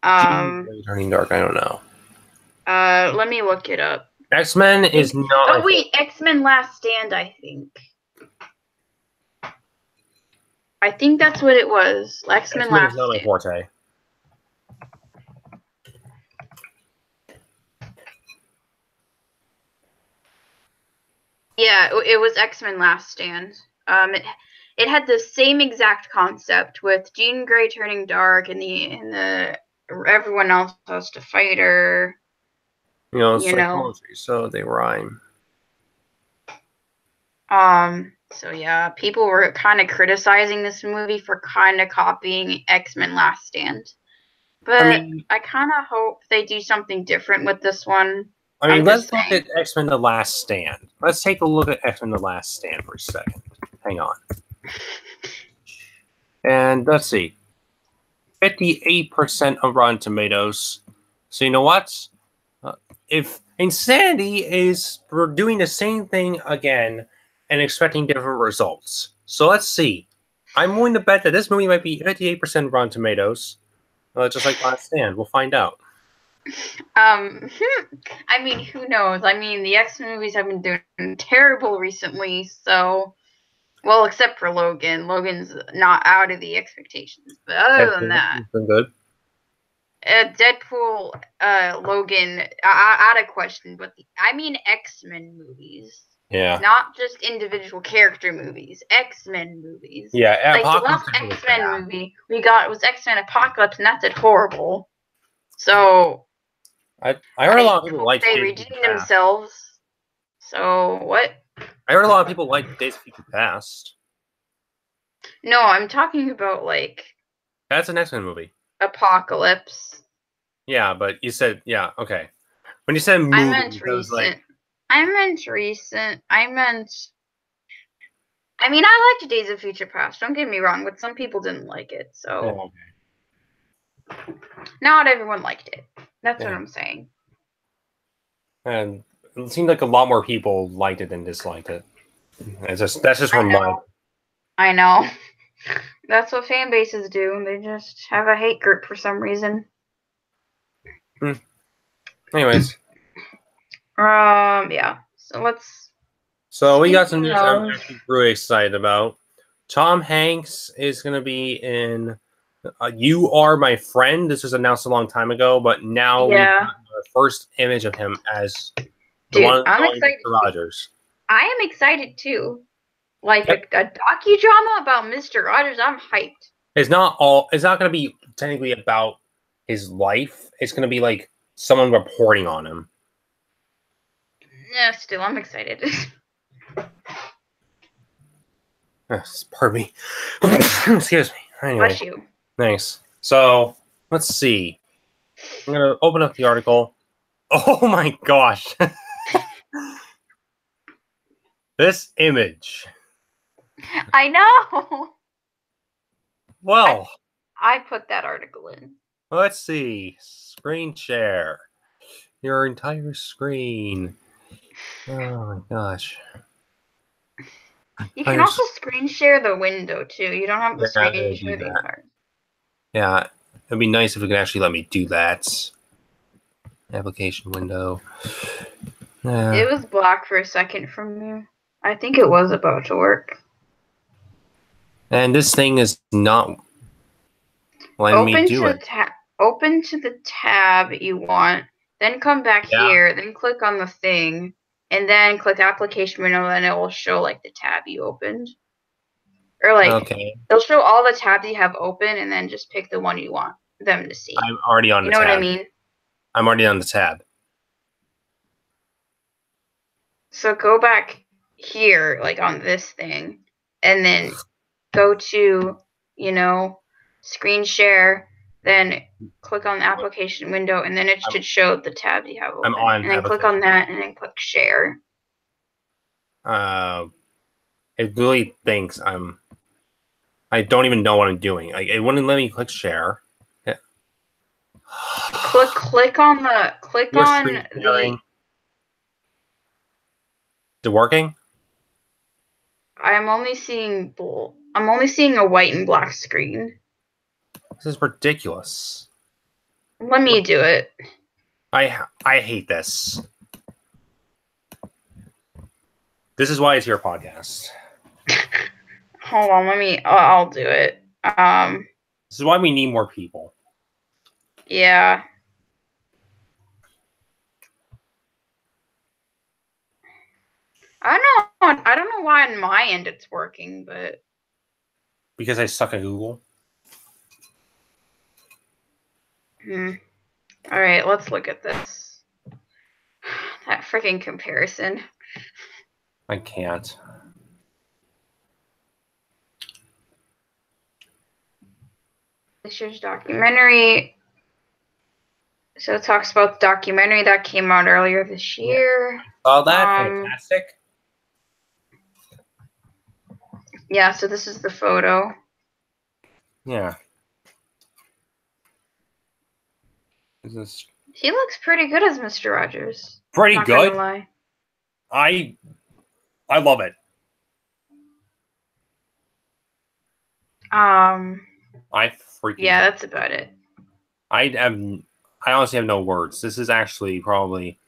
Jean Grey turning dark, I don't know. Let me look it up. X-Men is not. Oh wait, X-Men Last Stand, I think. I think that's what it was. X-Men Last is not my forte. Yeah, it was X-Men Last Stand. It had the same exact concept with Jean Grey turning dark and the everyone else has to fight her. You know, so they rhyme. So yeah, people were kind of criticizing this movie for kind of copying X-Men Last Stand. But I kind of hope they do something different with this one. I mean, let's look at X-Men The Last Stand. Let's take a look at X-Men The Last Stand for a second. Hang on. And let's see. 58% of Rotten Tomatoes. So you know what? If Insanity is we're doing the same thing again and expecting different results. So let's see. I'm willing to bet that this movie might be 58% Rotten Tomatoes. Just like Last Stand. We'll find out. I mean, who knows? I mean, the X-Men movies have been doing terrible recently, so... Well, except for Logan. Logan's not out of the expectations. But other than that... It's been good. Deadpool, Logan, out of question. But I mean X-Men movies. Yeah. Not just individual character movies. X-Men movies. Yeah, like the last X-Men movie we got was X-Men Apocalypse, and that did horrible. So... I heard a lot of people like they redeemed themselves. So what? I heard a lot of people like Days of Future Past. No, I'm talking about like. That's an X-Men movie. Apocalypse. Yeah, but you said okay. When you said movie, I meant recent. I meant recent. I mean, I liked Days of Future Past. Don't get me wrong, but some people didn't like it. So. Okay. Not everyone liked it. That's what I'm saying. And it seemed like a lot more people liked it than disliked it. That's just from my. I know. That's what fan bases do. They just have a hate group for some reason. Anyways. Yeah. So we got some news I'm actually really excited about. Tom Hanks is going to be in You Are My Friend. This was announced a long time ago, but now we have the first image of him as the one I'm excited. Mr. Rogers. I am excited too. Like a docudrama about Mr. Rogers, I'm hyped. It's not going to be technically about his life. It's going to be like someone reporting on him. Yeah, still, I'm excited. Pardon me. Excuse me. Anyway. Bless you. Thanks. So, let's see. I'm going to open up the article. Oh my gosh. This image. I know. Well. I put that article in. Let's see. Screen share. Your entire screen. Oh my gosh. You can also screen share the window too. You don't have to screen share the entire. Yeah, it'd be nice if it could actually let me do that. Application window. It was black for a second from you. I think it was about to work. And this thing is not letting me do it. Open to the tab you want, then come back here, then click on the thing, and then click application window, and it will show like the tab you opened. Or like it'll show all the tabs you have open, and then just pick the one you want them to see. I'm already on the tab. You know what I mean? I'm already on the tab. So go back here, like on this thing, and then go to, screen share, then click on the application window, and then it should show the tabs you have open. And then click on that, and then click share. It really thinks I don't even know what I'm doing. Like, it wouldn't let me click share. Yeah. Click on the. Is it working? I'm only seeing a white and black screen. This is ridiculous. Let me do it. I hate this. This is why it's your podcast. Hold on, I'll do it. This is why we need more people. Yeah. I don't know why on my end it's working, but because I suck at Google. All right, let's look at this. That freaking comparison. I can't. This year's documentary. So it talks about the documentary that came out earlier this year. Oh, that's fantastic. Yeah, so this is the photo. Yeah. He looks pretty good as Mr. Rogers. Pretty good. I love it. Yeah, that's about it. I honestly have no words. This is actually probably.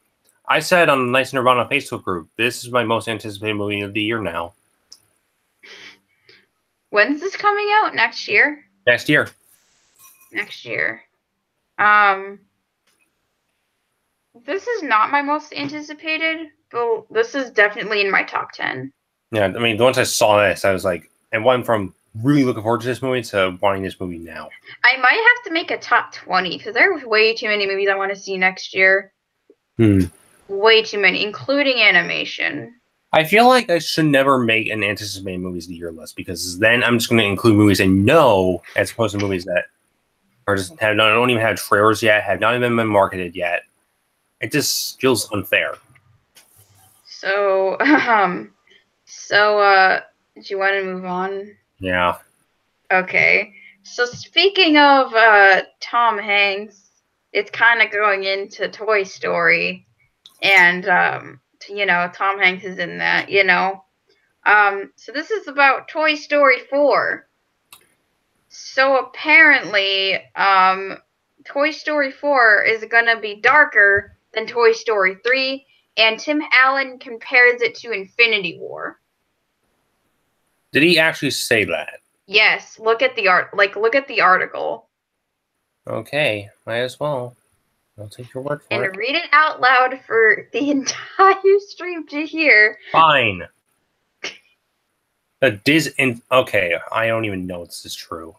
I said on the Nice Nirvana Facebook group, this is my most anticipated movie of the year now. When's this coming out? Next year? Next year. Next year. This is not my most anticipated, but this is definitely in my top 10. Yeah, I mean, once I saw this, I was like, and went from really looking forward to this movie to wanting this movie now. I might have to make a top 20 because there are way too many movies I want to see next year. Way too many, including animation. I feel like I should never make an anticipated movies of the year list because then I'm just going to include movies I know as opposed to movies that are just don't even have trailers yet, have not even been marketed yet. It just feels unfair. So, do you want to move on? Yeah. Okay. So speaking of Tom Hanks, it's kind of going into Toy Story, and Tom Hanks is in that. So this is about Toy Story 4. So apparently, Toy Story 4 is gonna be darker than Toy Story 3, and Tim Allen compares it to Infinity War. Did he actually say that? Yes, look at the look at the article. Okay, might as well. I'll take your word for And it. read it out loud for the entire stream to hear. Fine. Okay, I don't even know if this is true.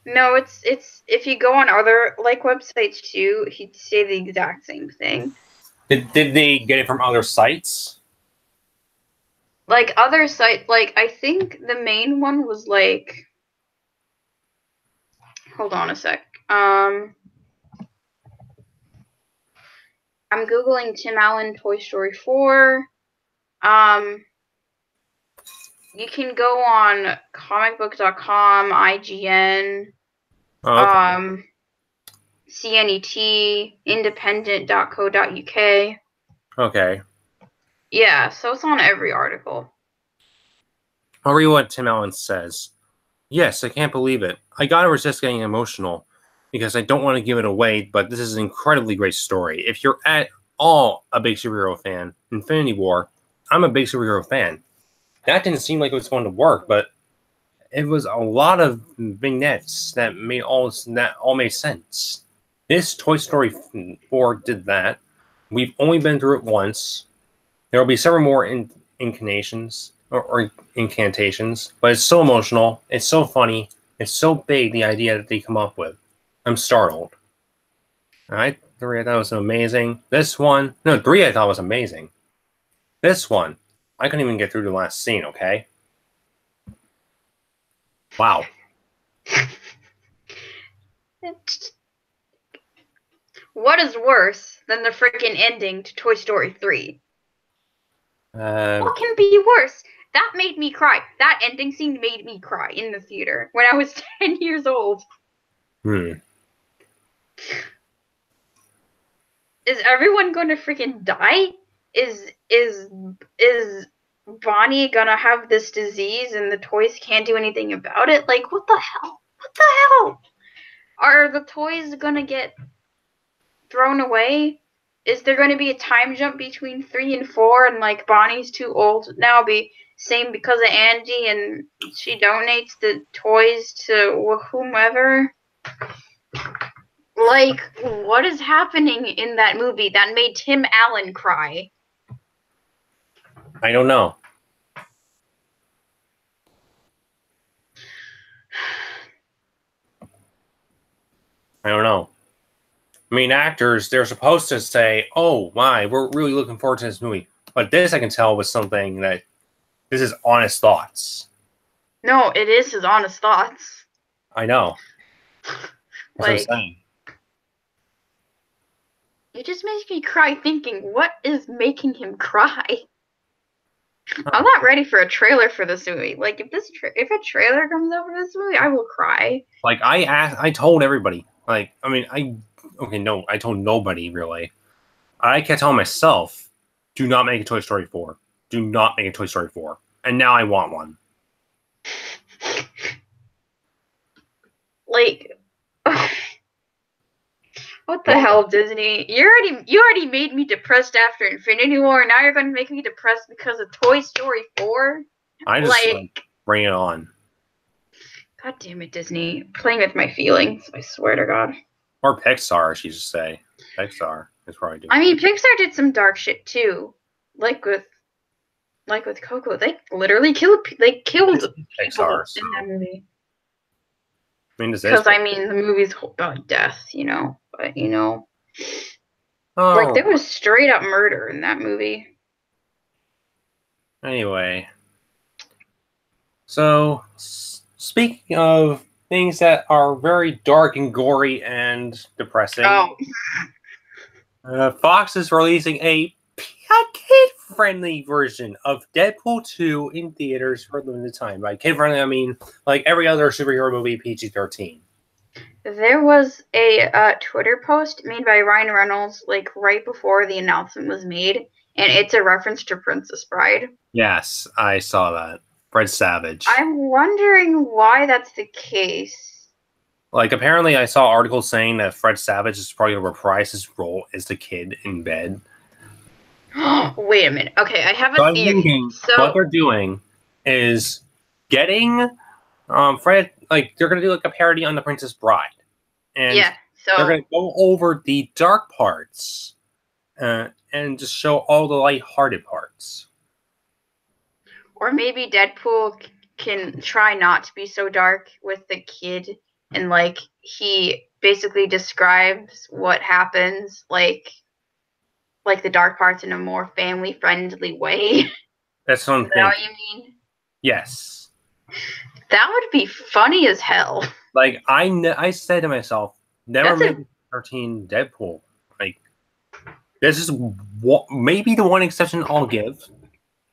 No, it's if you go on other websites too, he'd say the exact same thing. Did they get it from other sites? Like other sites, I think the main one was hold on a sec. I'm Googling Tim Allen Toy Story 4. You can go on comicbook.com, IGN, Okay. CNET, independent.co.uk. Okay. Yeah, so it's on every article. I'll read what Tim Allen says. Yes, I can't believe it. I gotta resist getting emotional because I don't want to give it away, but this is an incredibly great story. If you're at all a big superhero fan, Infinity War, I'm a big superhero fan. That didn't seem like it was going to work, but it was a lot of vignettes that all made sense. This Toy Story 4 did that. We've only been through it once. There will be several more incantations or incantations, but it's so emotional. It's so funny. It's so big, the idea that they come up with. I'm startled. All right, 3 I thought was amazing. This one, no, 3 I thought was amazing. This one, I couldn't even get through the last scene, okay? Wow. What is worse than the freaking ending to Toy Story 3? What can be worse? That made me cry. That ending scene made me cry in the theater when I was 10 years old. Is everyone going to freaking die? Is Bonnie gonna have this disease and the toys can't do anything about it? Like, what the hell? What the hell? Are the toys gonna get thrown away? Is there going to be a time jump between 3 and 4 and Bonnie's too old now be same because of Andy and she donates the toys to whomever? What is happening in that movie that made Tim Allen cry? I don't know. I don't know. I mean, actors, they're supposed to say, oh, my, we're really looking forward to this movie. But this, I can tell, was something that this is honest thoughts. No, it is his honest thoughts. I know. That's what I'm saying. It just makes me cry thinking, what is making him cry? I'm not ready for a trailer for this movie. If a trailer comes out for this movie, I will cry. I told everybody. I told nobody really. I kept telling myself, do not make a Toy Story 4. Do not make a Toy Story 4. And now I want one. What the hell, Disney? You already made me depressed after Infinity War, and now you're gonna make me depressed because of Toy Story 4? I just bring it on. God damn it, Disney. Playing with my feelings, I swear to God. Or Pixar, she should say. Pixar is probably doing. I mean, Pixar did some dark shit too. Like with Coco. They literally killed Pixar in that movie. I mean, because the movie's about death, but there was straight up murder in that movie. Anyway, so speaking of things that are very dark and gory and depressing, Fox is releasing a kid-friendly version of Deadpool 2 in theaters for a limited time. By kid-friendly, I mean like every other superhero movie, PG-13. There was a Twitter post made by Ryan Reynolds right before the announcement was made, and it's a reference to Princess Bride. Yes, I saw that. Fred Savage. I'm wondering why that's the case. Like, apparently I saw articles saying that Fred Savage is probably going to reprise his role as the kid in bed. Wait a minute. Okay, I have So a I'm theory. thinking So what they're doing is getting Fred, like, they're going to do like a parody on The Princess Bride. And yeah, they're so going to go over the dark parts and just show all the lighthearted parts. or maybe Deadpool can try not to be so dark with the kid, and like he basically describes what happens, like the dark parts in a more family friendly way. That's what I'm Is that what thinking. you mean? Yes. That would be funny as hell. Like, I said to myself, never That's a- make 13 Deadpool. Like, this is maybe the one exception I'll give.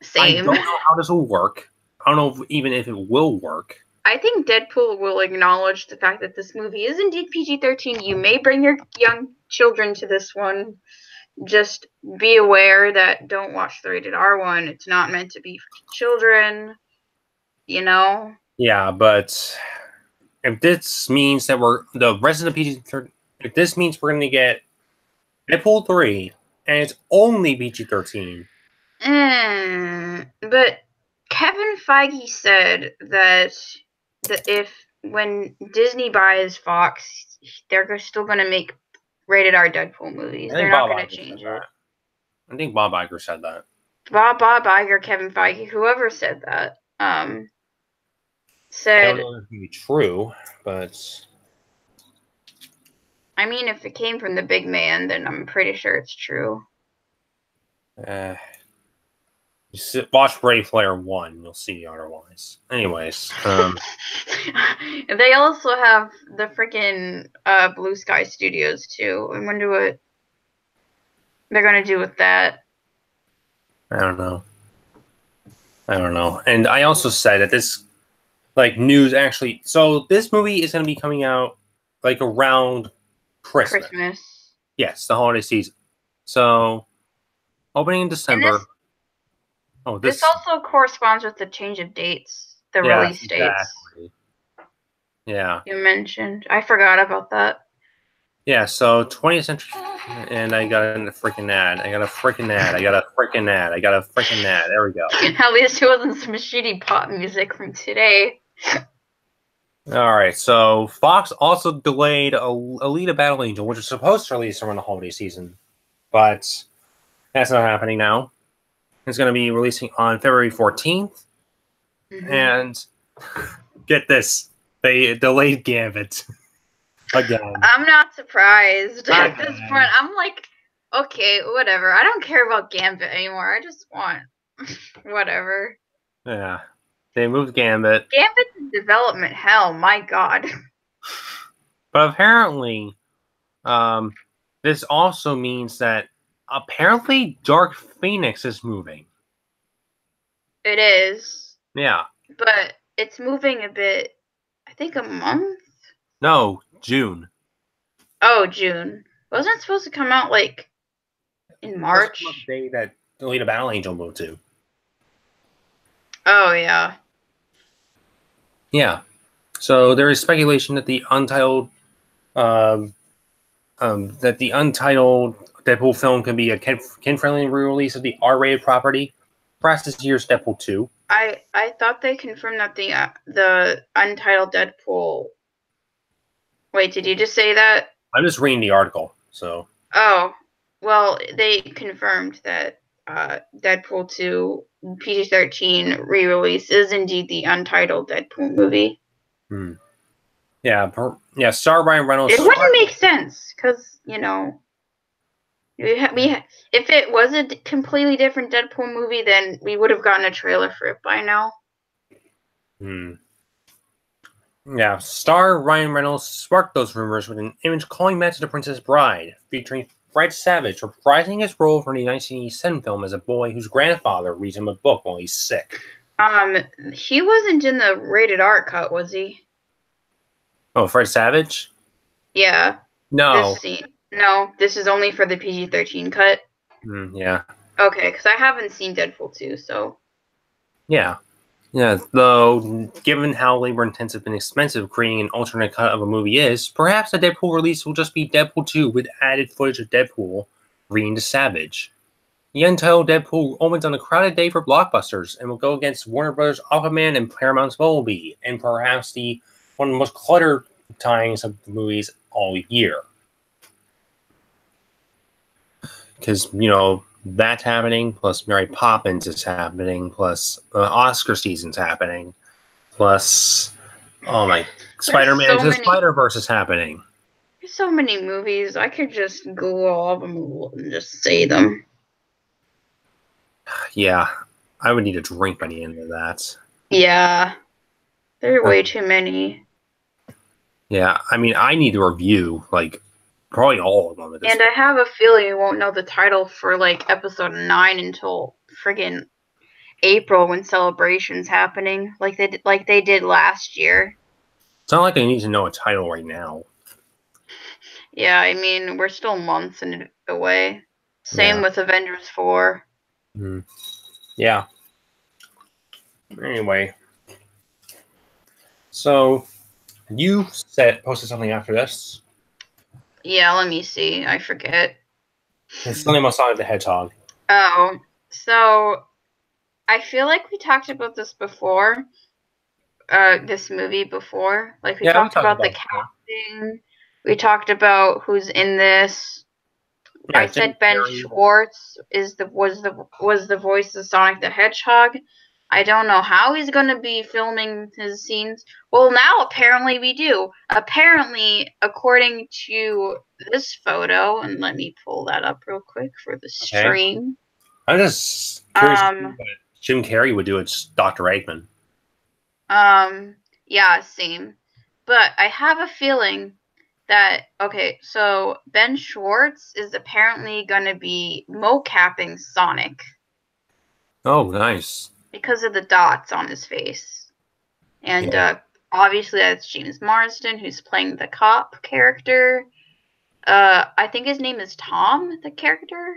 I Same. don't know how this will work. I don't know even if it will work. I think Deadpool will acknowledge the fact that this movie is indeed PG-13. You may bring your young children to this one. Just be aware that don't watch the rated R one. It's not meant to be for children. You know? Yeah, but if this means that we're the rest of the PG-13, if this means we're going to get Deadpool 3 and it's only PG-13. But Kevin Feige said that if when Disney buys Fox, they're still going to make rated R Deadpool movies. They're not going to change it. I think Bob Iger said that. Bob Iger, Kevin Feige, whoever said that, said. I don't know if it's going to be true, but I mean, if it came from the big man, then I'm pretty sure it's true. watch Brave Player 1, you'll see otherwise. Anyways, they also have the freaking Blue Sky Studios too. I wonder what they're gonna do with that. I don't know. And I also said that this, like, news actually. So this movie is going to be coming out like around Christmas. Yes, the holiday season. So opening in December. This also corresponds with the change of dates, the release dates. Exactly. Yeah. You mentioned. I forgot about that. Yeah, so 20th century, and I got a freaking ad. I got a freaking ad. There we go. At least it wasn't some shitty pop music from today. All right, so Fox also delayed Alita Battle Angel, which was supposed to release around the holiday season, but that's not happening now. It's going to be releasing on February 14th, and get this, they delayed Gambit. Again. I'm not surprised at this point. I'm like, okay, whatever. I don't care about Gambit anymore. I just want whatever. Yeah. They moved Gambit. Gambit's in development hell, my god. But apparently, this also means that apparently Dark Phoenix is moving. It is. Yeah. But it's moving a bit, I think a month? No, June. Oh, June. Wasn't it supposed to come out like in March? That's the day that Alita Battle Angel moved to. Oh yeah. Yeah. So there is speculation that the untitled Deadpool film can be a kid-friendly re-release of the R-rated property. Perhaps this year's Deadpool 2. I thought they confirmed that the untitled Deadpool. Wait, did you just say that? I'm just reading the article, so. Oh, well, they confirmed that Deadpool 2 PG-13 re-release is indeed the untitled Deadpool movie. Yeah, star Ryan Reynolds. It wouldn't make sense because, you know, if it was a completely different Deadpool movie, then we would have gotten a trailer for it by now. Yeah, star Ryan Reynolds sparked those rumors with an image calling back to The Princess Bride, featuring Fred Savage reprising his role from the 1987 film as a boy whose grandfather reads him a book while he's sick. He wasn't in the rated R cut, was he? Oh, Fred Savage? Yeah. No. No, this is only for the PG-13 cut. Yeah. Okay, because I haven't seen Deadpool 2, so. Yeah. Yeah, though, given how labor-intensive and expensive creating an alternate cut of a movie is, perhaps the Deadpool release will just be Deadpool 2 with added footage of Deadpool reading to Savage. The untitled Deadpool opens on a crowded day for blockbusters and will go against Warner Bros. Aquaman and Paramount's Bumblebee, and perhaps one of the most cluttered times of the movies all year. Because, that's happening, plus Mary Poppins is happening, plus Oscar season's happening, plus, Spider-Man Into the Spider-Verse is happening. There's so many movies. I could just Google all of them and just say them. Yeah, I would need a drink by the end of that. Yeah, there are way too many. Yeah, I mean, I need to review, probably all of them. And I have a feeling you won't know the title for, episode 9 until friggin' April when Celebration's happening, like they did last year. It's not like I need to know a title right now. Yeah, I mean, we're still months away. Same with Avengers 4. Mm-hmm. Yeah. Anyway. So, you posted something after this. Yeah, let me see. I forget. It's something about Sonic the Hedgehog. Oh, so I feel like we talked about this before. This movie before. Like, we talked about the casting. We talked about who's in this. Yeah, I said Ben Schwartz was the voice of Sonic the Hedgehog. I don't know how he's going to be filming his scenes. Well, now apparently we do. Apparently, according to this photo, and let me pull that up real quick for the stream. I'm just curious what Jim Carrey would do as Dr. Eggman. Yeah, same. But I have a feeling that, so Ben Schwartz is apparently going to be mocapping Sonic. Oh, nice. Because of the dots on his face. And obviously that's James Marsden, who's playing the cop character. I think his name is Tom, the character.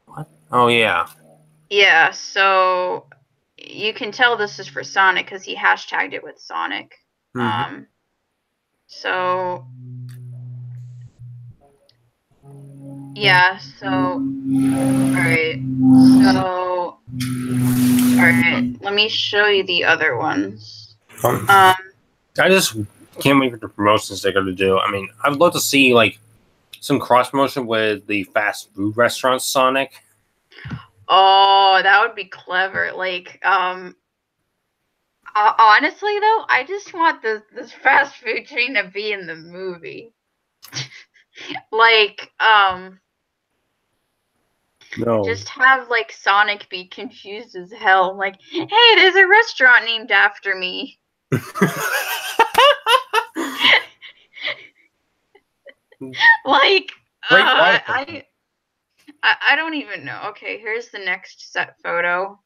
What? Oh, yeah. Yeah, so you can tell this is for Sonic because he hashtagged it with Sonic. Mm-hmm. So yeah, alright, let me show you the other ones. I just can't wait for the promotions they're going to do. I mean, I'd love to see, some cross-promotion with the fast food restaurant Sonic. Oh, that would be clever. Honestly, though, I just want this fast food chain to be in the movie. No. Just have, Sonic be confused as hell. Hey, there's a restaurant named after me. I don't even know. Okay, here's the next set photo.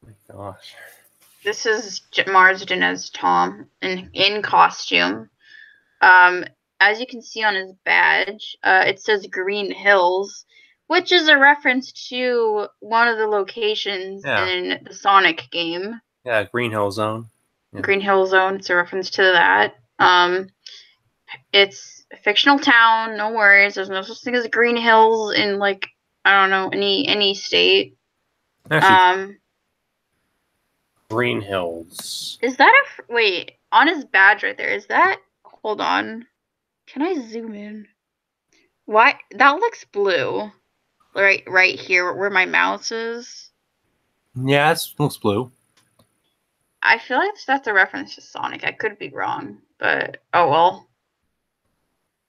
Oh my gosh. This is Marsden as Tom in costume. As you can see on his badge, it says Green Hills, which is a reference to one of the locations in the Sonic game. Yeah, Green Hill Zone. Yeah. Green Hill Zone, it's a reference to that. It's a fictional town, no worries. There's no such thing as Green Hills in, I don't know, any state. Actually, Green Hills. Is that wait, on his badge right there, is that, hold on. Can I zoom in? Why? That looks blue. Right here where my mouse is. Yeah, it looks blue. I feel like that's a reference to Sonic. I could be wrong, but oh well.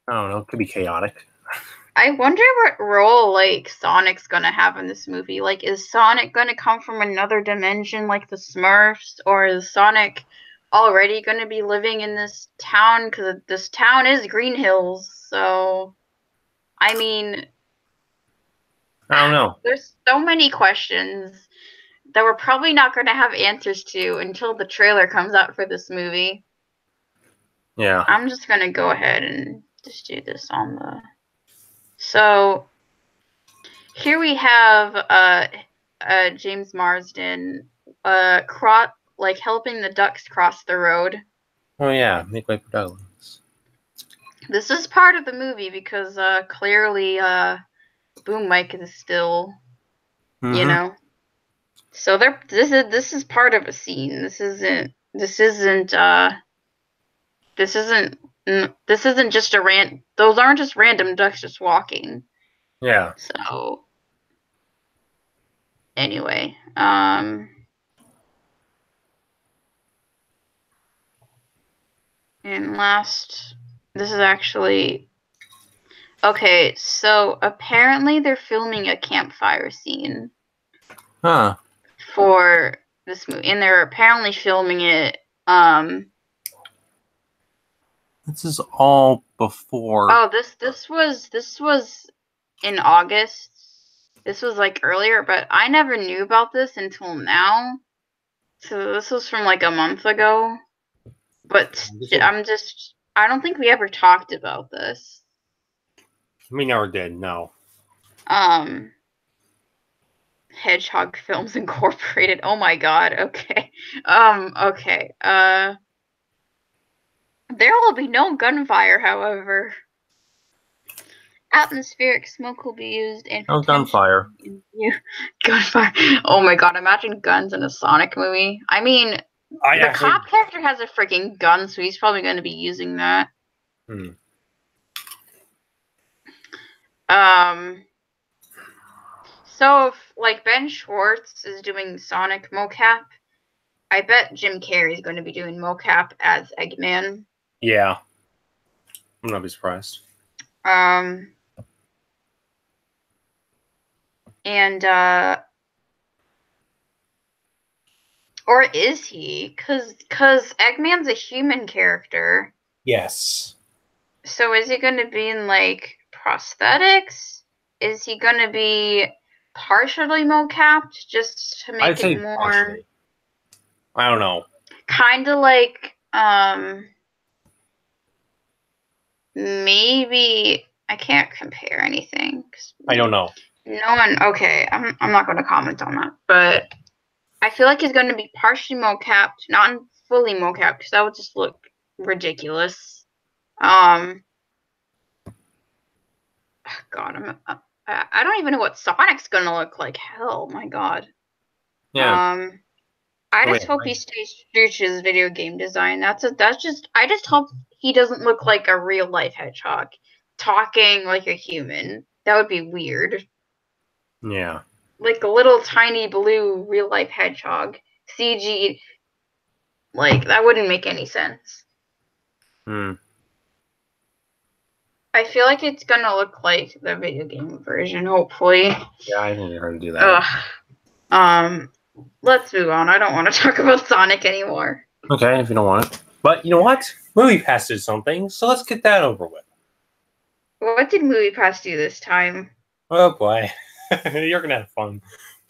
I don't know. It could be chaotic. I wonder what role Sonic's gonna have in this movie. Is Sonic gonna come from another dimension like the Smurfs, or is Sonic already gonna be living in this town? Because this town is Green Hills, so I mean, I don't know. There's so many questions that we're probably not going to have answers to until the trailer comes out for this movie. Yeah. I'm just going to go ahead and just do this on the So here we have James Marsden helping the ducks cross the road. Oh yeah, make way for ducklings. This is part of the movie because clearly Boom Mike is still, you know. So this is part of a scene. This isn't just a those aren't just random ducks just walking. Yeah. So anyway, and last, this is actually okay. So apparently they're filming a campfire scene. Huh. For this movie, and they're apparently filming it. This is all before. Oh, this was in August. This was like earlier, but I never knew about this until now. So this was from like a month ago. But I don't think we ever talked about this. We never did, no. Hedgehog Films Incorporated. Oh my god, okay. Okay. There will be no gunfire, however. Atmospheric smoke will be used in gunfire. Gunfire. Oh my god, imagine guns in a Sonic movie. I mean, the cop character has a freaking gun, so he's probably going to be using that. So if like Ben Schwartz is doing Sonic mocap, I bet Jim Carrey is going to be doing mocap as Eggman. Yeah. I'm not be surprised. And or is he? Cause Eggman's a human character. Yes. So is he going to be in like prosthetics? Is he going to be partially mocapped just to make it more? Partially. I don't know. Kind of like maybe I can't compare anything. I don't know. No one. Okay, I'm not going to comment on that, but I feel like he's going to be partially mocapped, not fully mocapped, because that would just look ridiculous. God, I don't even know what Sonic's going to look like. Hell, my God. Yeah. I just hope he stays true to his video game design. I just hope he doesn't look like a real life hedgehog, talking like a human. That would be weird. Yeah. Like a little tiny blue real life hedgehog. CG. Like, that wouldn't make any sense. I feel like it's gonna look like the video game version, hopefully. Yeah, I think they're gonna do that. Let's move on. I don't want to talk about Sonic anymore. Okay, if you don't want it. But you know what? MoviePass did something, so let's get that over with. What did MoviePass do this time? Oh boy. You're gonna have fun.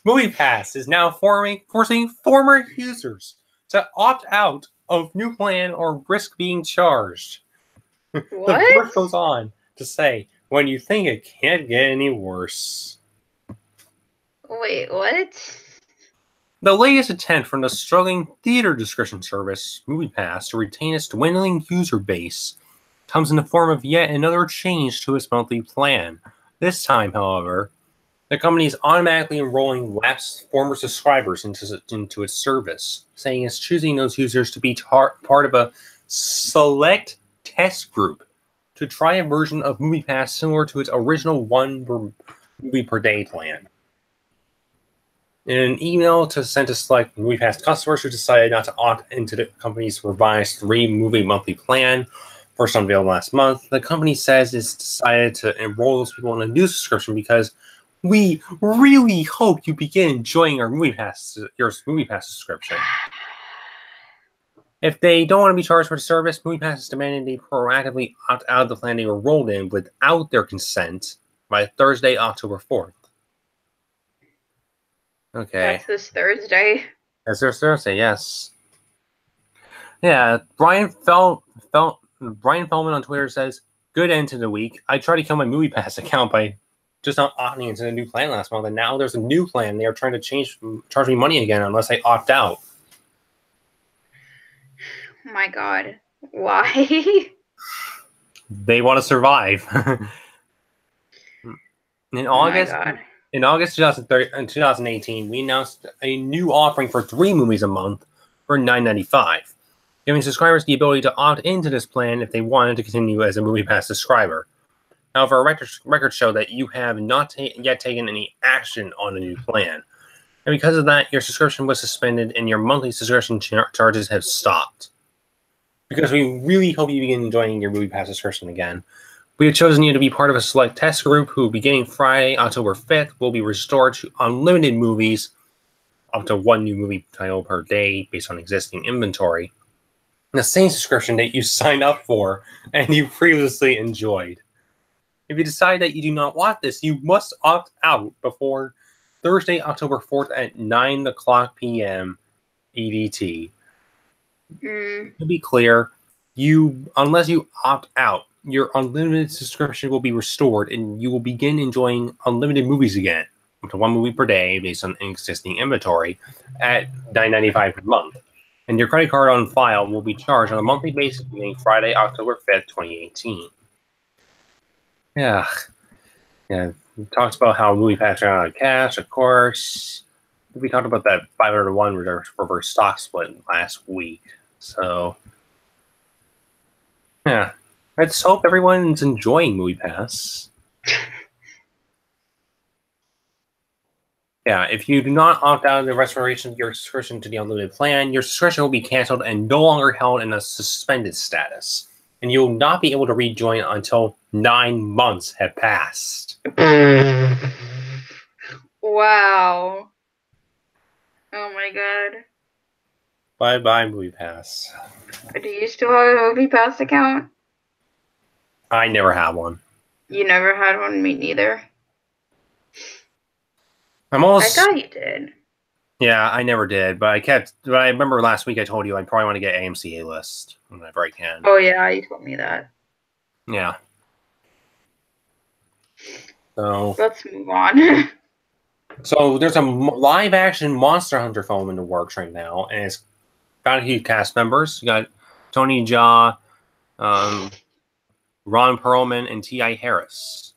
MoviePass is now forcing former users to opt out of new plan or risk being charged. What? The report goes on to say, when you think it can't get any worse. Wait, what? The latest attempt from the struggling theater subscription service, MoviePass, to retain its dwindling user base comes in the form of yet another change to its monthly plan. This time, however, the company is automatically enrolling lapsed former subscribers into its service, saying it's choosing those users to be part of a select test group to try a version of MoviePass similar to its original one movie per day plan. In an email sent to select MoviePass customers who decided not to opt into the company's revised 3-movie monthly plan, first unveiled last month, the company says it's decided to enroll those people in a new subscription because we really hope you begin enjoying your MoviePass subscription. If they don't want to be charged for the service, MoviePass is demanding they proactively opt out of the plan they were enrolled in without their consent by Thursday, October 4th. Okay. That's this Thursday. That's this Thursday, yes. Yeah, Brian Feldman on Twitter says, good end to the week. I tried to kill my MoviePass account by just not opting into the new plan last month, and now there's a new plan. They are trying to charge me money again unless I opt out. Oh my God. Why? They want to survive. In August 2018, we announced a new offering for 3 movies a month for $9.95, giving subscribers the ability to opt into this plan if they wanted to continue as a MoviePass subscriber. However, records show that you have not yet taken any action on the new plan, and because of that, your subscription was suspended and your monthly subscription charges have stopped. Because we really hope you begin enjoying your MoviePass subscription again, we have chosen you to be part of a select test group who, beginning Friday, October 5th, will be restored to unlimited movies, up to 1 new movie title per day based on existing inventory. The same subscription that you signed up for and you previously enjoyed. If you decide that you do not want this, you must opt out before Thursday, October 4th at 9 o'clock p.m. EDT. To be clear, unless you opt out, your unlimited subscription will be restored and you will begin enjoying unlimited movies again, up to 1 movie per day based on existing inventory at $9.95 per month. And your credit card on file will be charged on a monthly basis beginning Friday, October 5th, 2018. Yeah. We talked about how MoviePass ran out of cash, of course. We talked about that 501 reverse stock split last week. So, yeah. Let's hope everyone's enjoying MoviePass. Yeah, if you do not opt out of the restoration of your subscription to the unlimited plan, your subscription will be canceled and no longer held in a suspended status. And you will not be able to rejoin until 9 months have passed. Wow. Oh my God. Bye-bye, MoviePass. Do you still have a MoviePass account? I never had one. You never had one? Me neither. I thought you did. Yeah, I never did, but I remember last week I told you I probably want to get AMC A-List whenever I can. Oh yeah, you told me that. Yeah. So let's move on. So there's a live-action Monster Hunter film in the works right now, and it's got a few cast members. You got Tony Jaa, Ron Perlman, and T.I. Harris.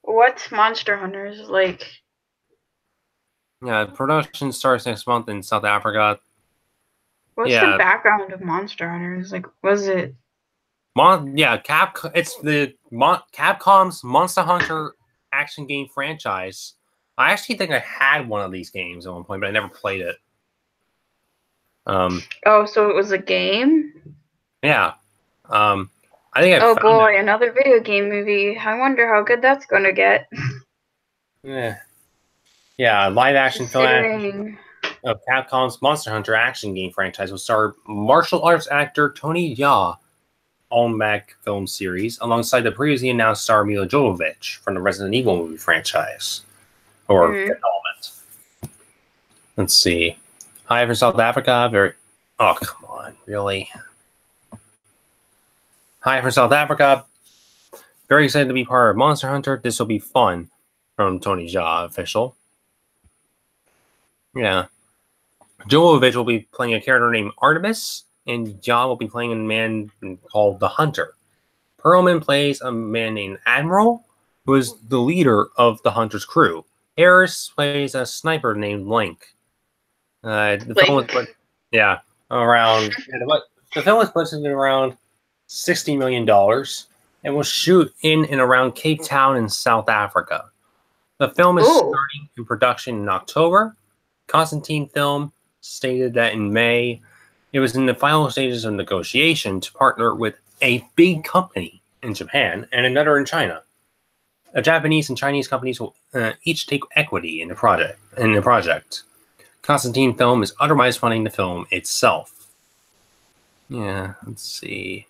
What's Monster Hunters like? Yeah, production starts next month in South Africa. What's the background of Monster Hunters? Like, was it? It's the Capcom's Monster Hunter action game franchise. I actually think I had one of these games at one point, but I never played it. Oh, so it was a game? Yeah. I think Oh boy, another video game movie. I wonder how good that's gonna get. Yeah, live action film of Capcom's Monster Hunter action game franchise will star martial arts actor Tony Jaa on Mac film series, alongside the previously announced star Milla Jovovich from the Resident Evil movie franchise. Or development. Let's see. Hi from South Africa. Oh, come on. Really? Hi from South Africa. Very excited to be part of Monster Hunter. This will be fun. From Tony Jaa, official. Yeah. Jovovich will be playing a character named Artemis, and Jaa will be playing a man called the Hunter. Perlman plays a man named Admiral, who is the leader of the Hunter's crew. Harris plays a sniper named Link. The film was budgeted around $60 million and will shoot in and around Cape Town in South Africa. The film is starting in production in October. Constantine Film stated that in May, it was in the final stages of negotiation to partner with a big company in Japan and another in China. The Japanese and Chinese companies will each take equity in the project. Constantine Film is otherwise funding the film itself. Yeah, let's see.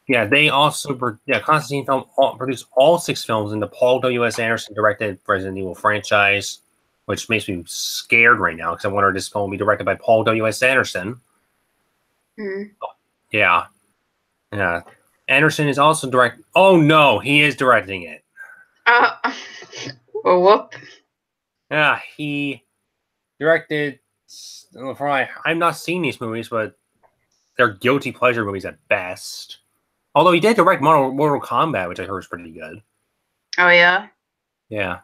Yeah, they also Constantine Film produced all 6 films in the Paul W.S. Anderson directed Resident Evil franchise, which makes me scared right now because I wonder if this film will be directed by Paul W.S. Anderson. Yeah. Anderson is also directing. Oh no, he is directing it. Well, whoop. Yeah, he directed. I've not seen these movies, but they're guilty pleasure movies at best. Although he did direct Mortal Kombat, which I heard is pretty good. Oh yeah. Yeah.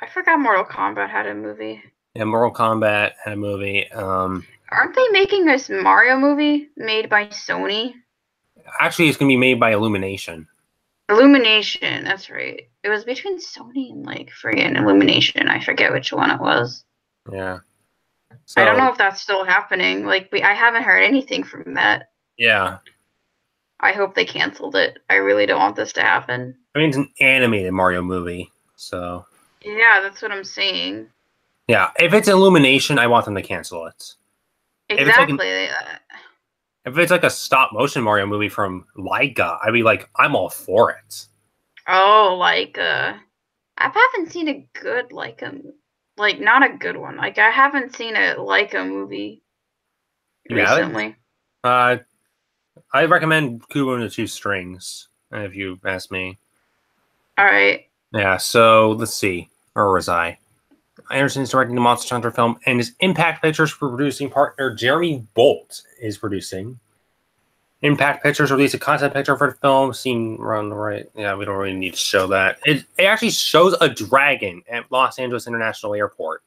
I forgot Mortal Kombat had a movie. Yeah, Mortal Kombat had a movie. Aren't they making this Mario movie made by Sony? Actually, it's gonna be made by Illumination. Illumination, that's right. It was between Sony and like friggin' Illumination. I forget which one it was. Yeah. So, I don't know if that's still happening. Like I haven't heard anything from that. Yeah. I hope they canceled it. I really don't want this to happen. I mean, it's an animated Mario movie, so. Yeah, that's what I'm saying. Yeah, if it's Illumination, I want them to cancel it. Exactly. If it's like a stop motion Mario movie from Laika, I'd be like, I'm all for it. Oh, I haven't seen a good not a good one. Like I haven't seen a Laika movie recently. I recommend Kubo and the Two Strings, if you ask me. All right. Yeah, so let's see. Where was I? Anderson's directing the Monster Hunter film, and his Impact Pictures producing partner Jeremy Bolt is producing. Impact Pictures released a concept picture for the film, seen around the right. Yeah, we don't really need to show that. It actually shows a dragon at Los Angeles International Airport.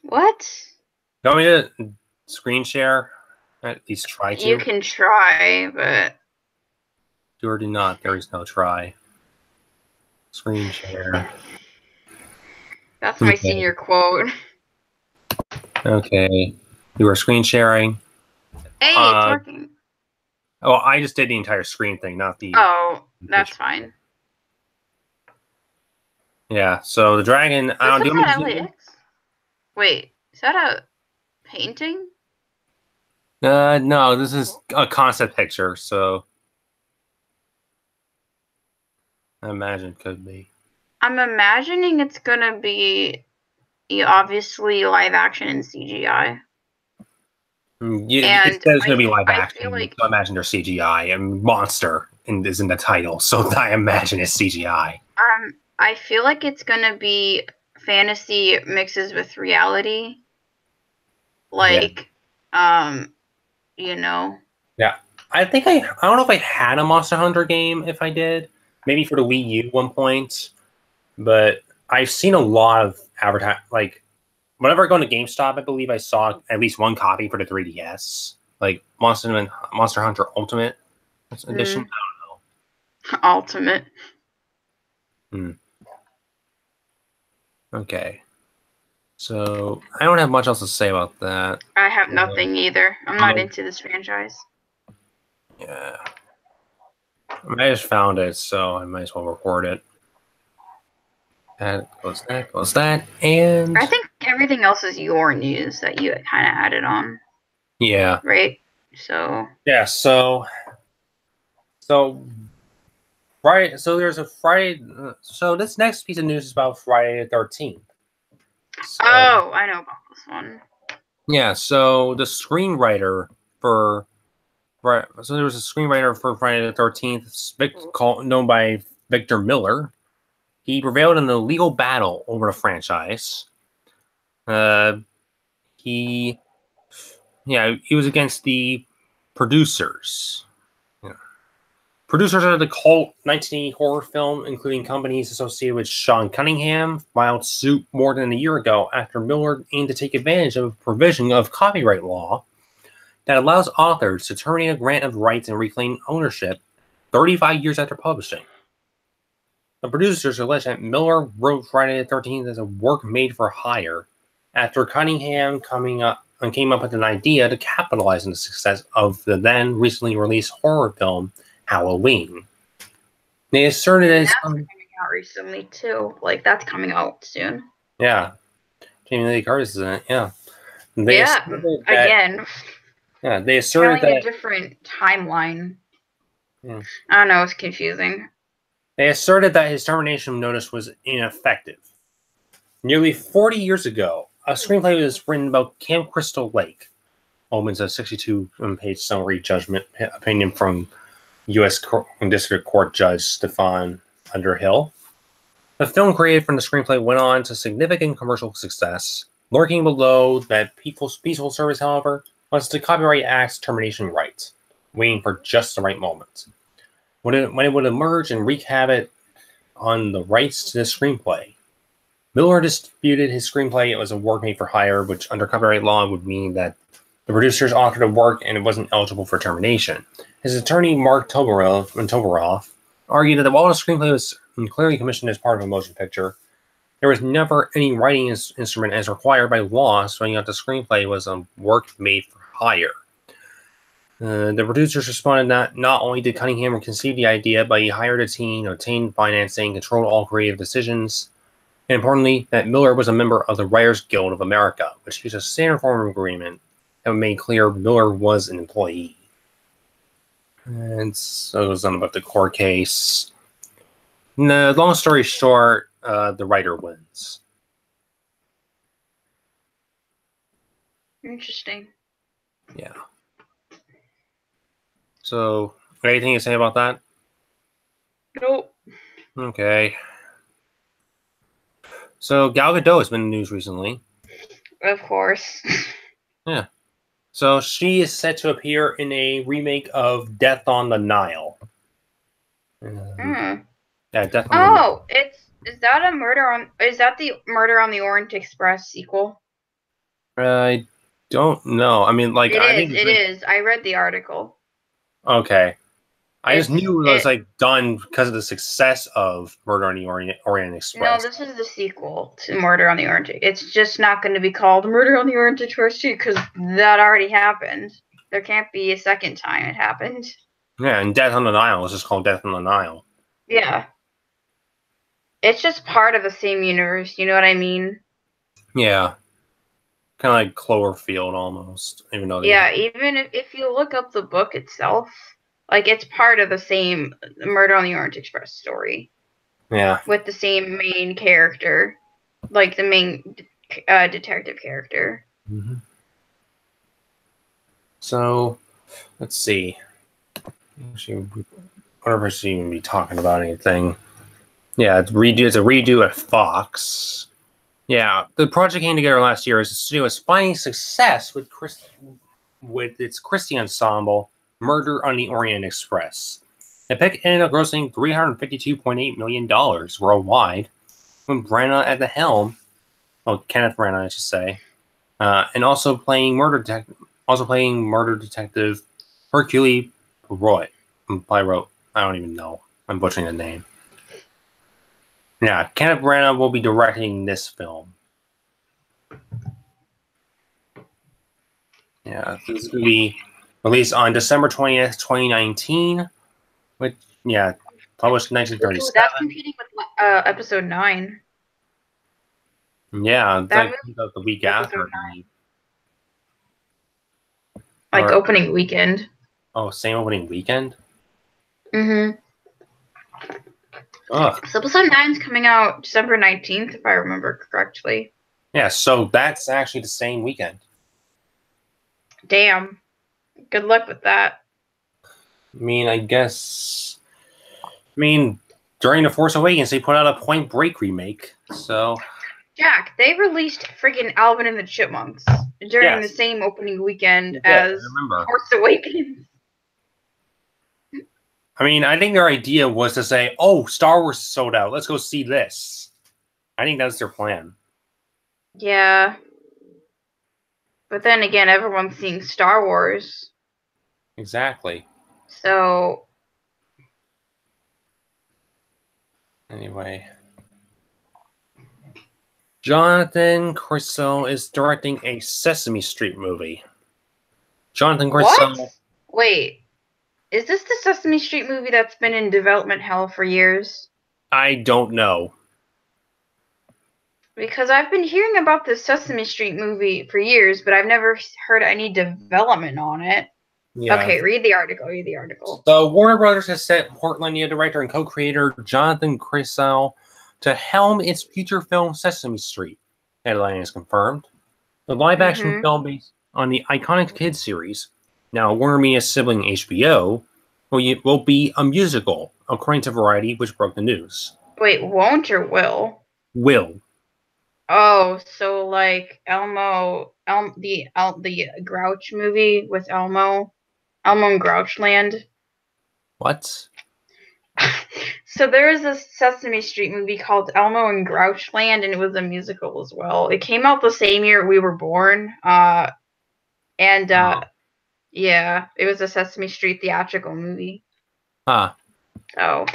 What? You want me to screen share? At least try to. You can try, but do or do not. There is no try. Screen share. That's my senior quote. Okay. You are screen sharing. Hey, it's working. Oh, I just did the entire screen thing, not the... Oh, that's fine. Yeah, so the dragon... Wait, is that a painting? No, this is a concept picture, so... I imagine it could be. I'm imagining it's gonna be obviously live action and CGI. Yeah, it says it's gonna be live action. So I imagine there's CGI and monster is in the title, so I imagine it's CGI. I feel like it's gonna be fantasy mixes with reality. You know. Yeah, I think I don't know if I had a Monster Hunter game. If I did, maybe for the Wii U at one point. But I've seen a lot of like, whenever I go into GameStop, I believe I saw at least one copy for the 3DS, like Monster Hunter Ultimate Edition. I don't know. Ultimate. Okay. So I don't have much else to say about that. I have nothing either. I'm not into this franchise. Yeah. I just found it, so I might as well record it. That goes that, and... I think everything else is your news that you kind of added on. Yeah. Right? So... Yeah, so Friday, so there's a Friday... So this next piece of news is about Friday the 13th. So, oh, I know about this one. Yeah, so the screenwriter for... So there was a screenwriter for Friday the 13th, known by Victor Miller. He prevailed in the legal battle over the franchise. He was against the producers. Yeah. Producers of the cult 1980 horror film, including companies associated with Sean Cunningham, filed suit more than a year ago after Miller aimed to take advantage of a provision of copyright law that allows authors to terminate a grant of rights and reclaim ownership 35 years after publishing. The producers allege that Miller wrote Friday the 13th as a work made for hire after Cunningham came up with an idea to capitalize on the success of the then recently released horror film Halloween. They asserted that that's coming out recently too. Like that's coming out soon. Yeah, Jamie Lee Curtis is in it. Yeah. Again. Yeah, they asserted that a different timeline. Yeah. I don't know. It's confusing. They asserted that his termination notice was ineffective. Nearly 40 years ago, a screenplay was written about Camp Crystal Lake, opens a 62-page summary judgment opinion from U.S. District Court Judge Stefan Underhill. The film created from the screenplay went on to significant commercial success. Lurking below that peaceful service, however, was the Copyright Act's termination rights, waiting for just the right moment. When it would emerge and wreak havoc on the rights to the screenplay. Miller disputed his screenplay. It was a work made for hire, which under copyright law would mean that the producers authored a work and it wasn't eligible for termination. His attorney, Mark Tovaroff, argued that while the screenplay was clearly commissioned as part of a motion picture, there was never any writing instrument as required by law, showing that the screenplay was a work made for hire. The producers responded that not only did Cunningham conceive the idea, but he hired a team, obtained financing, controlled all creative decisions, and importantly, that Miller was a member of the Writers Guild of America, which used a standard form of agreement that made clear Miller was an employee. And so it was on about the court case. No, long story short, the writer wins. Interesting. Yeah. So, anything to say about that? Nope. Okay. So, Gal Gadot has been in the news recently. Of course. Yeah. So, she is set to appear in a remake of Death on the Nile. Yeah, Death on the Nile. Is that the Murder on the Orient Express sequel? I don't know. I mean, like, it is. I read the article. Okay. I just knew it was like done because of the success of Murder on the Orient Express. No, this is the sequel to Murder on the Orient. It's just not going to be called Murder on the Orient Express 2 because that already happened. There can't be a second time it happened. Yeah, and Death on the Nile is just called Death on the Nile. Yeah. It's just part of the same universe, you know what I mean? Yeah. Kind of like Cloverfield almost, even though even if you look up the book itself, like it's part of the same Murder on the Orient Express story. Yeah. With the same main character, like the main detective character. Mm-hmm. So, let's see. Actually, whatever she even be talking about anything. Yeah, it's a redo at Fox. Yeah, the project came together last year as the studio was finding success with its Christie ensemble, Murder on the Orient Express. The pick ended up grossing $352.8 million worldwide, with Branagh at the helm. Well, Kenneth Branagh, I should say, and also playing murder detective Hercule Poirot. I don't even know. I'm butchering the name. Yeah, Kenneth Branagh will be directing this film. Yeah, this is going to be released on December 20th, 2019. Which, yeah, published in 1937. Ooh, that's competing with episode 9. Yeah, that comes out the week after. Like opening weekend. Oh, same opening weekend? Mm-hmm. Ugh. So episode 9 is coming out December 19th, if I remember correctly. Yeah, so that's actually the same weekend. Damn. Good luck with that. I mean, during The Force Awakens, they put out a Point Break remake, so... Jack, they released freaking Alvin and the Chipmunks during the same opening weekend as Force Awakens. I mean, I think their idea was to say, oh, Star Wars is sold out. Let's go see this. I think that's their plan. Yeah. But then again, everyone's seeing Star Wars. Exactly. So... Anyway. Jonathan Corso is directing a Sesame Street movie. Jonathan Corso... What? Wait. Is this the Sesame Street movie that's been in development hell for years? I don't know. Because I've been hearing about the Sesame Street movie for years, but I've never heard any development on it. Yeah. Okay, read the article. So Warner Brothers has set Portlandia director and co-creator Jonathan Corso to helm its future film Sesame Street. Headline is confirmed. The live-action film on the iconic kids series, now Warner Media's sibling HBO, will be a musical, according to Variety, which broke the news. Wait, won't or will? Will. Oh, so like the Grouch movie with Elmo and Grouchland. What? So there is a Sesame Street movie called Elmo and Grouchland, and it was a musical as well. It came out the same year we were born. Yeah, it was a Sesame Street theatrical movie. Huh. So,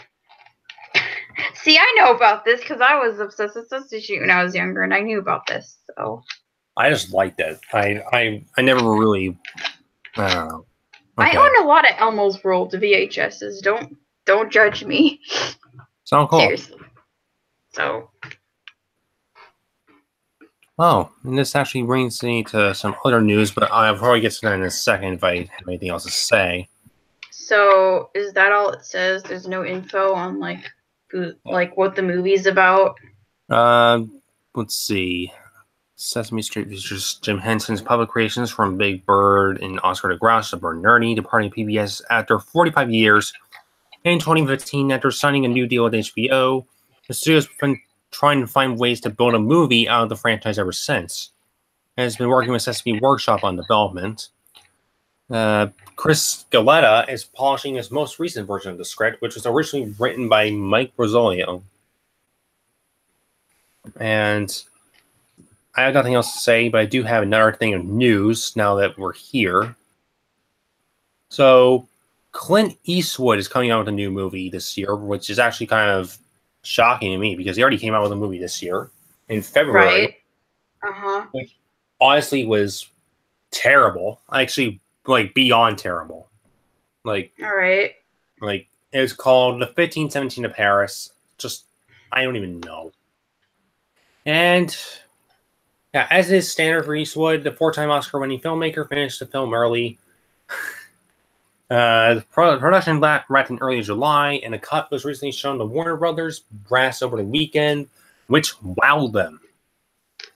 see, I know about this because I was obsessed with Sesame Street when I was younger, and I knew about this. So I just liked it. I never really. I don't know. Okay. I own a lot of Elmo's World VHSs. Don't judge me. Sound cool. Seriously. So. Oh, and this actually brings me to some other news, but I'll probably get to that in a second if I have anything else to say. So, is that all it says? There's no info on like what the movie's about? Let's see. Sesame Street features Jim Henson's public creations from Big Bird and Oscar the Grouch to Bert and Ernie, departing PBS after 45 years. In 2015, after signing a new deal with HBO, the studio's been trying to find ways to build a movie out of the franchise ever since. It has been working with Sesame Workshop on development. Chris Galletta is polishing his most recent version of the script, which was originally written by Mike Rosolio. And I have nothing else to say, but I do have another thing of news now that we're here. So, Clint Eastwood is coming out with a new movie this year, which is actually kind of shocking to me because he already came out with a movie this year in February. Right. Which honestly was terrible. Actually, like beyond terrible. Like, all right. Like, it was called The 1517 of Paris. Just, I don't even know. And yeah, as is standard for Eastwood, the four-time Oscar-winning filmmaker finished the film early. The production wrapped in early July, and a cut was recently shown to Warner Brothers brass over the weekend, which wowed them.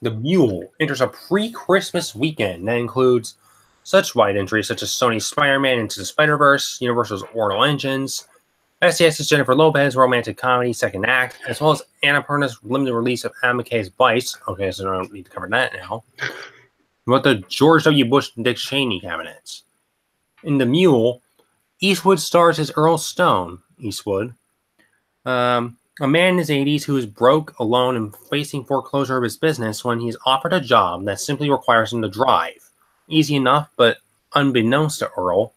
The Mule enters a pre-Christmas weekend that includes such wide entries such as Sony's Spider-Man Into the Spider-Verse, Universal's Mortal Engines, SCS's Jennifer Lopez romantic comedy Second Act, as well as Annapurna's limited release of Adam McKay's Vice. Okay, so I don't need to cover that now. But the George W. Bush and Dick Cheney cabinets. In The Mule, Eastwood stars as Earl Stone, a man in his 80s who is broke, alone, and facing foreclosure of his business when he's offered a job that simply requires him to drive. Easy enough, but unbeknownst to Earl,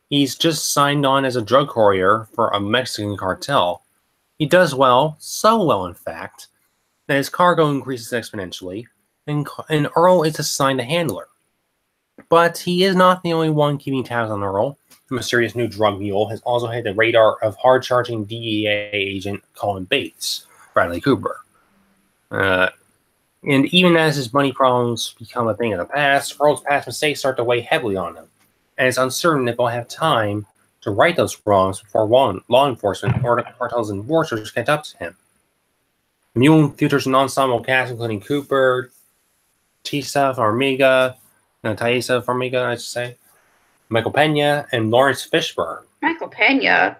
he's just signed on as a drug courier for a Mexican cartel. He does well, so well in fact, that his cargo increases exponentially, and Earl is assigned a handler. But he is not the only one keeping tabs on Earl. The mysterious new drug mule has also hit the radar of hard-charging DEA agent Colin Bates, Bradley Cooper. And even as his money problems become a thing of the past, Earl's past mistakes start to weigh heavily on him, and it's uncertain if he'll have time to right those wrongs before law enforcement or the cartel's enforcers catch up to him. The Mule features an ensemble cast including Cooper, Taissa Farmiga, I should say, Michael Pena, and Lawrence Fishburne. Michael Pena?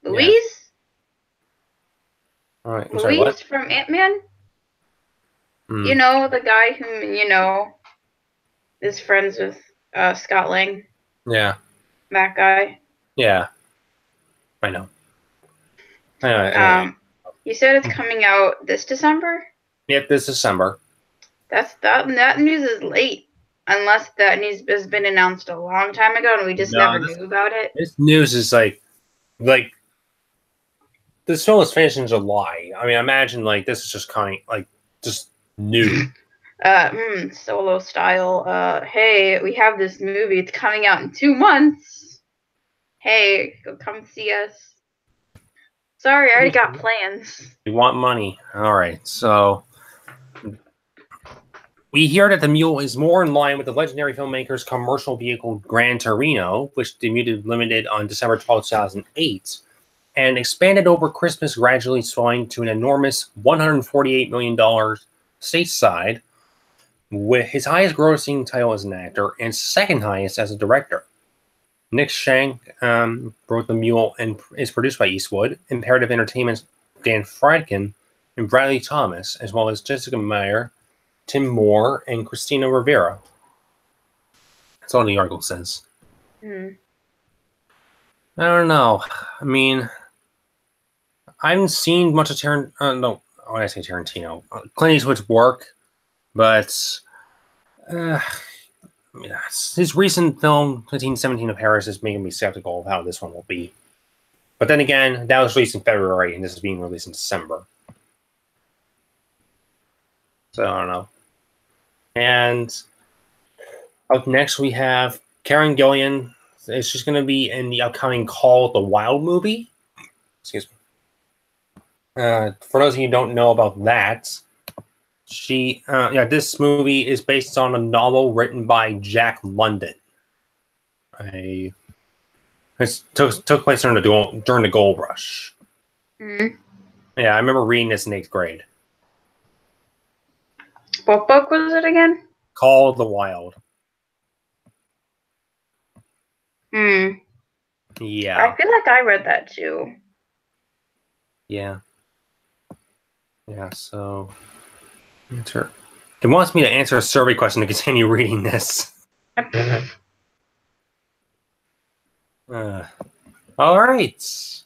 Louise? Yeah. All right. Louise from Ant-Man? You know, the guy whom, is friends with Scott Lang? Yeah. That guy? Yeah. I know. You said it's coming out this December? Yep, this December. That news is late. Unless that news has been announced a long time ago and we just never knew about it. This news is like this film was finished in July. I mean, imagine this is just kind of just new. Solo style. Hey, we have this movie. It's coming out in 2 months. Hey, go come see us. Sorry, I already got plans. You want money. All right, so we hear that The Mule is more in line with the legendary filmmaker's commercial vehicle Gran Torino, which debuted limited on December 12, 2008, and expanded over Christmas, gradually swelling to an enormous $148 million stateside. with his highest grossing title as an actor and second highest as a director. Nick Shank wrote The Mule and is produced by Eastwood. Imperative Entertainment's Dan Friedkin and Bradley Thomas, as well as Jessica Meyer, Tim Moore, and Christina Rivera. That's all the article says. I don't know. I mean, I haven't seen much of Tarantino. When I say Tarantino, Clint Eastwood's work, but his recent film 1917 of Paris is making me skeptical of how this one will be. But then again, that was released in February, and this is being released in December. So I don't know. And up next we have Karen Gillan. She's going to be in the upcoming Call of the Wild movie. Excuse me. For those of you who don't know about that, this movie is based on a novel written by Jack London. It took place during the gold rush. Yeah, I remember reading this in 8th grade. What book was it again? Call of the Wild. Yeah. I feel like I read that too. Yeah. Yeah, so it wants me to answer a survey question to continue reading this. All right.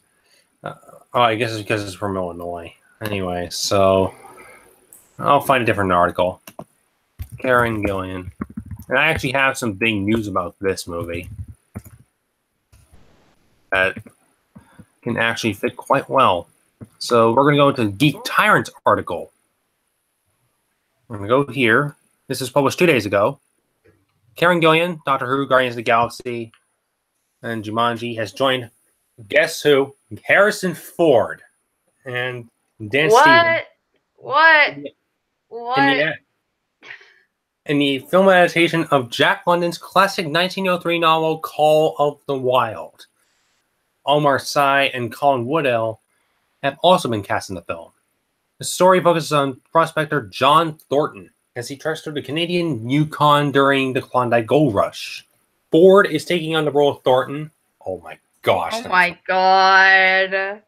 I guess it's because it's from Illinois. Anyway, so I'll find a different article. Karen Gillan. And I actually have some big news about this movie that can actually fit quite well. So we're going to go into the Geek Tyrant article. We're going to go here. This is published 2 days ago. Karen Gillan, Doctor Who, Guardians of the Galaxy, and Jumanji has joined, guess who? Harrison Ford and Dan Stevens. What? In the film adaptation of Jack London's classic 1903 novel Call of the Wild. Omar Sy and Colin Woodell have also been cast in the film. The story focuses on prospector John Thornton as he treks through the Canadian Yukon during the Klondike Gold Rush. Ford is taking on the role of Thornton. Oh my gosh. Oh my god.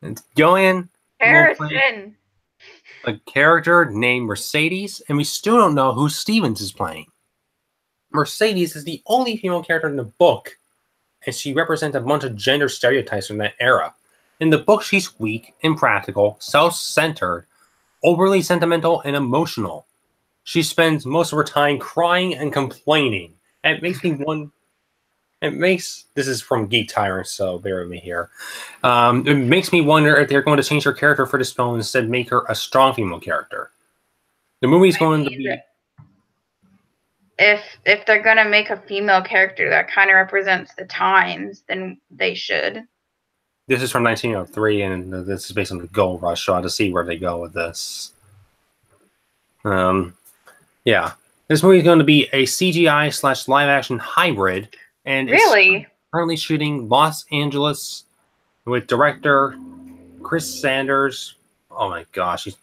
It's Gillian. Harrison. A character named Mercedes, and we still don't know who Stevens is playing. Mercedes is the only female character in the book, and she represents a bunch of gender stereotypes from that era. In the book, she's weak, impractical, self-centered, overly sentimental, and emotional. She spends most of her time crying and complaining. And it makes me wonder. This is from Geek Tyrant, so bear with me here. It makes me wonder if they're going to change her character for this film and instead make her a strong female character. The movie's going to be. If they're gonna make a female character that kind of represents the times, then they should. This is from 1903, and this is based on the Gold Rush, so I'll have to see where they go with this. Yeah. This movie is going to be a CGI/live-action hybrid, and really? It's currently shooting Los Angeles with director Chris Sanders. Oh my gosh, he's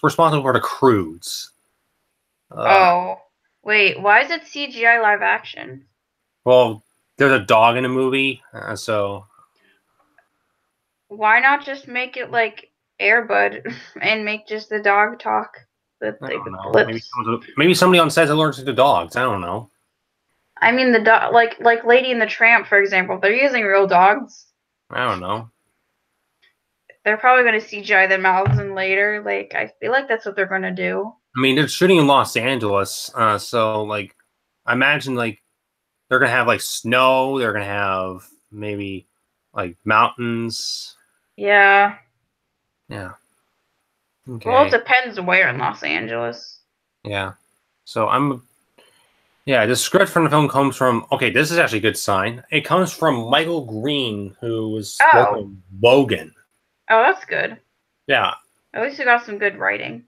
responsible for The Croods. Wait, why is it CGI live action? Well, there's a dog in the movie, so... Why not just make it like Air Bud and make just the dog talk? With maybe somebody on set is allergic to dogs. I don't know. I mean, the dog, like Lady and the Tramp, for example. They're using real dogs. I don't know. They're probably going to CGI their mouths in later. Like, I feel like that's what they're going to do. I mean, they're shooting in Los Angeles, so like, I imagine like they're gonna have like snow. They're gonna have maybe like mountains. Yeah. Yeah. Okay. Well, it depends where in Los Angeles. Yeah. So the script from the film comes from. Okay, this is actually a good sign. It comes from Michael Green, who was Logan. Oh, that's good. Yeah. At least we got some good writing.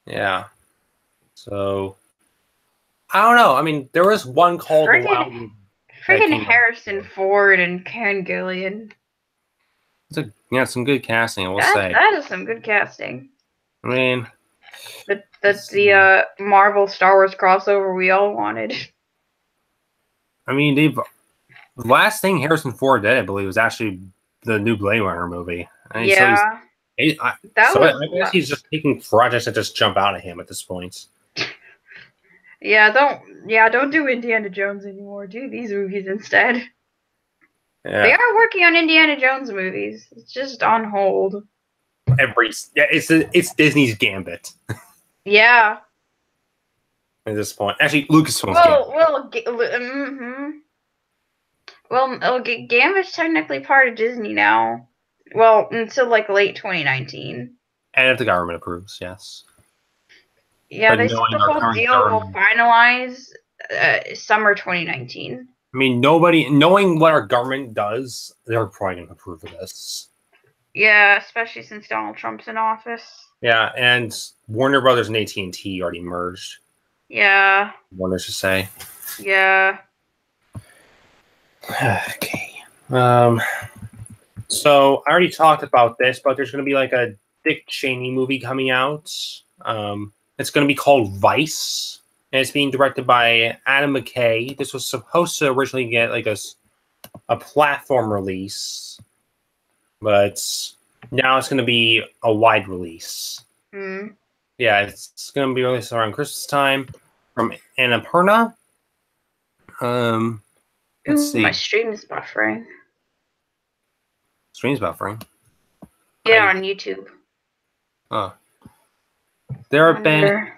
Yeah. So, I don't know. I mean, there was one called The Wild. Freaking Harrison Ford and Karen Gillan. Some good casting, I will say. That is some good casting. I mean, The Marvel Star Wars crossover we all wanted. I mean, the last thing Harrison Ford did, I believe, was actually the new Blade Runner movie. Yeah. I guess he's just taking projects that just jump out at him at this point. Don't do Indiana Jones anymore. Do these movies instead. Yeah. They are working on Indiana Jones movies. It's just on hold. It's Disney's Gambit. Yeah. At this point, actually, Lucasfilm's Gambit. Gambit's technically part of Disney now. Well, until like late 2019. And if the government approves, yes. Yeah, but they said the whole deal will finalize summer 2019. I mean, knowing what our government does, they're probably going to approve of this. Yeah, especially since Donald Trump's in office. Yeah, and Warner Brothers and AT&T already merged. Yeah. Warner should say. Yeah. Okay. So I already talked about this, but there's going to be like a Dick Cheney movie coming out. It's going to be called Vice, and it's being directed by Adam McKay. This was supposed to originally get like a platform release, but now it's going to be a wide release. Mm. Yeah, it's going to be released around Christmas time from Annapurna. Let's see. My stream is buffering. Stream's buffering? Yeah, on YouTube. Oh. There have been...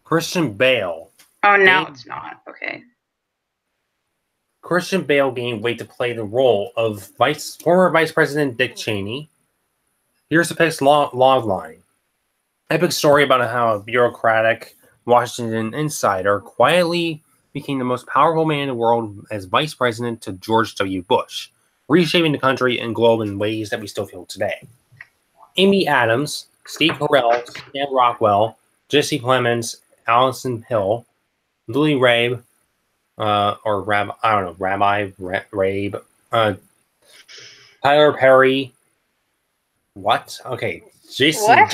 Christian Bale. Oh, now it's not. Okay. Christian Bale gained weight to play the role of former Vice President Dick Cheney. Here's the pick's log line. Epic story about how a bureaucratic Washington insider quietly became the most powerful man in the world as vice president to George W. Bush, reshaping the country and globe in ways that we still feel today. Amy Adams, Steve Carell, Sam Rockwell, Jesse Plemons, Allison Hill, Lily Rabe, Rabbi Rabe, Tyler Perry. What? Okay, Jason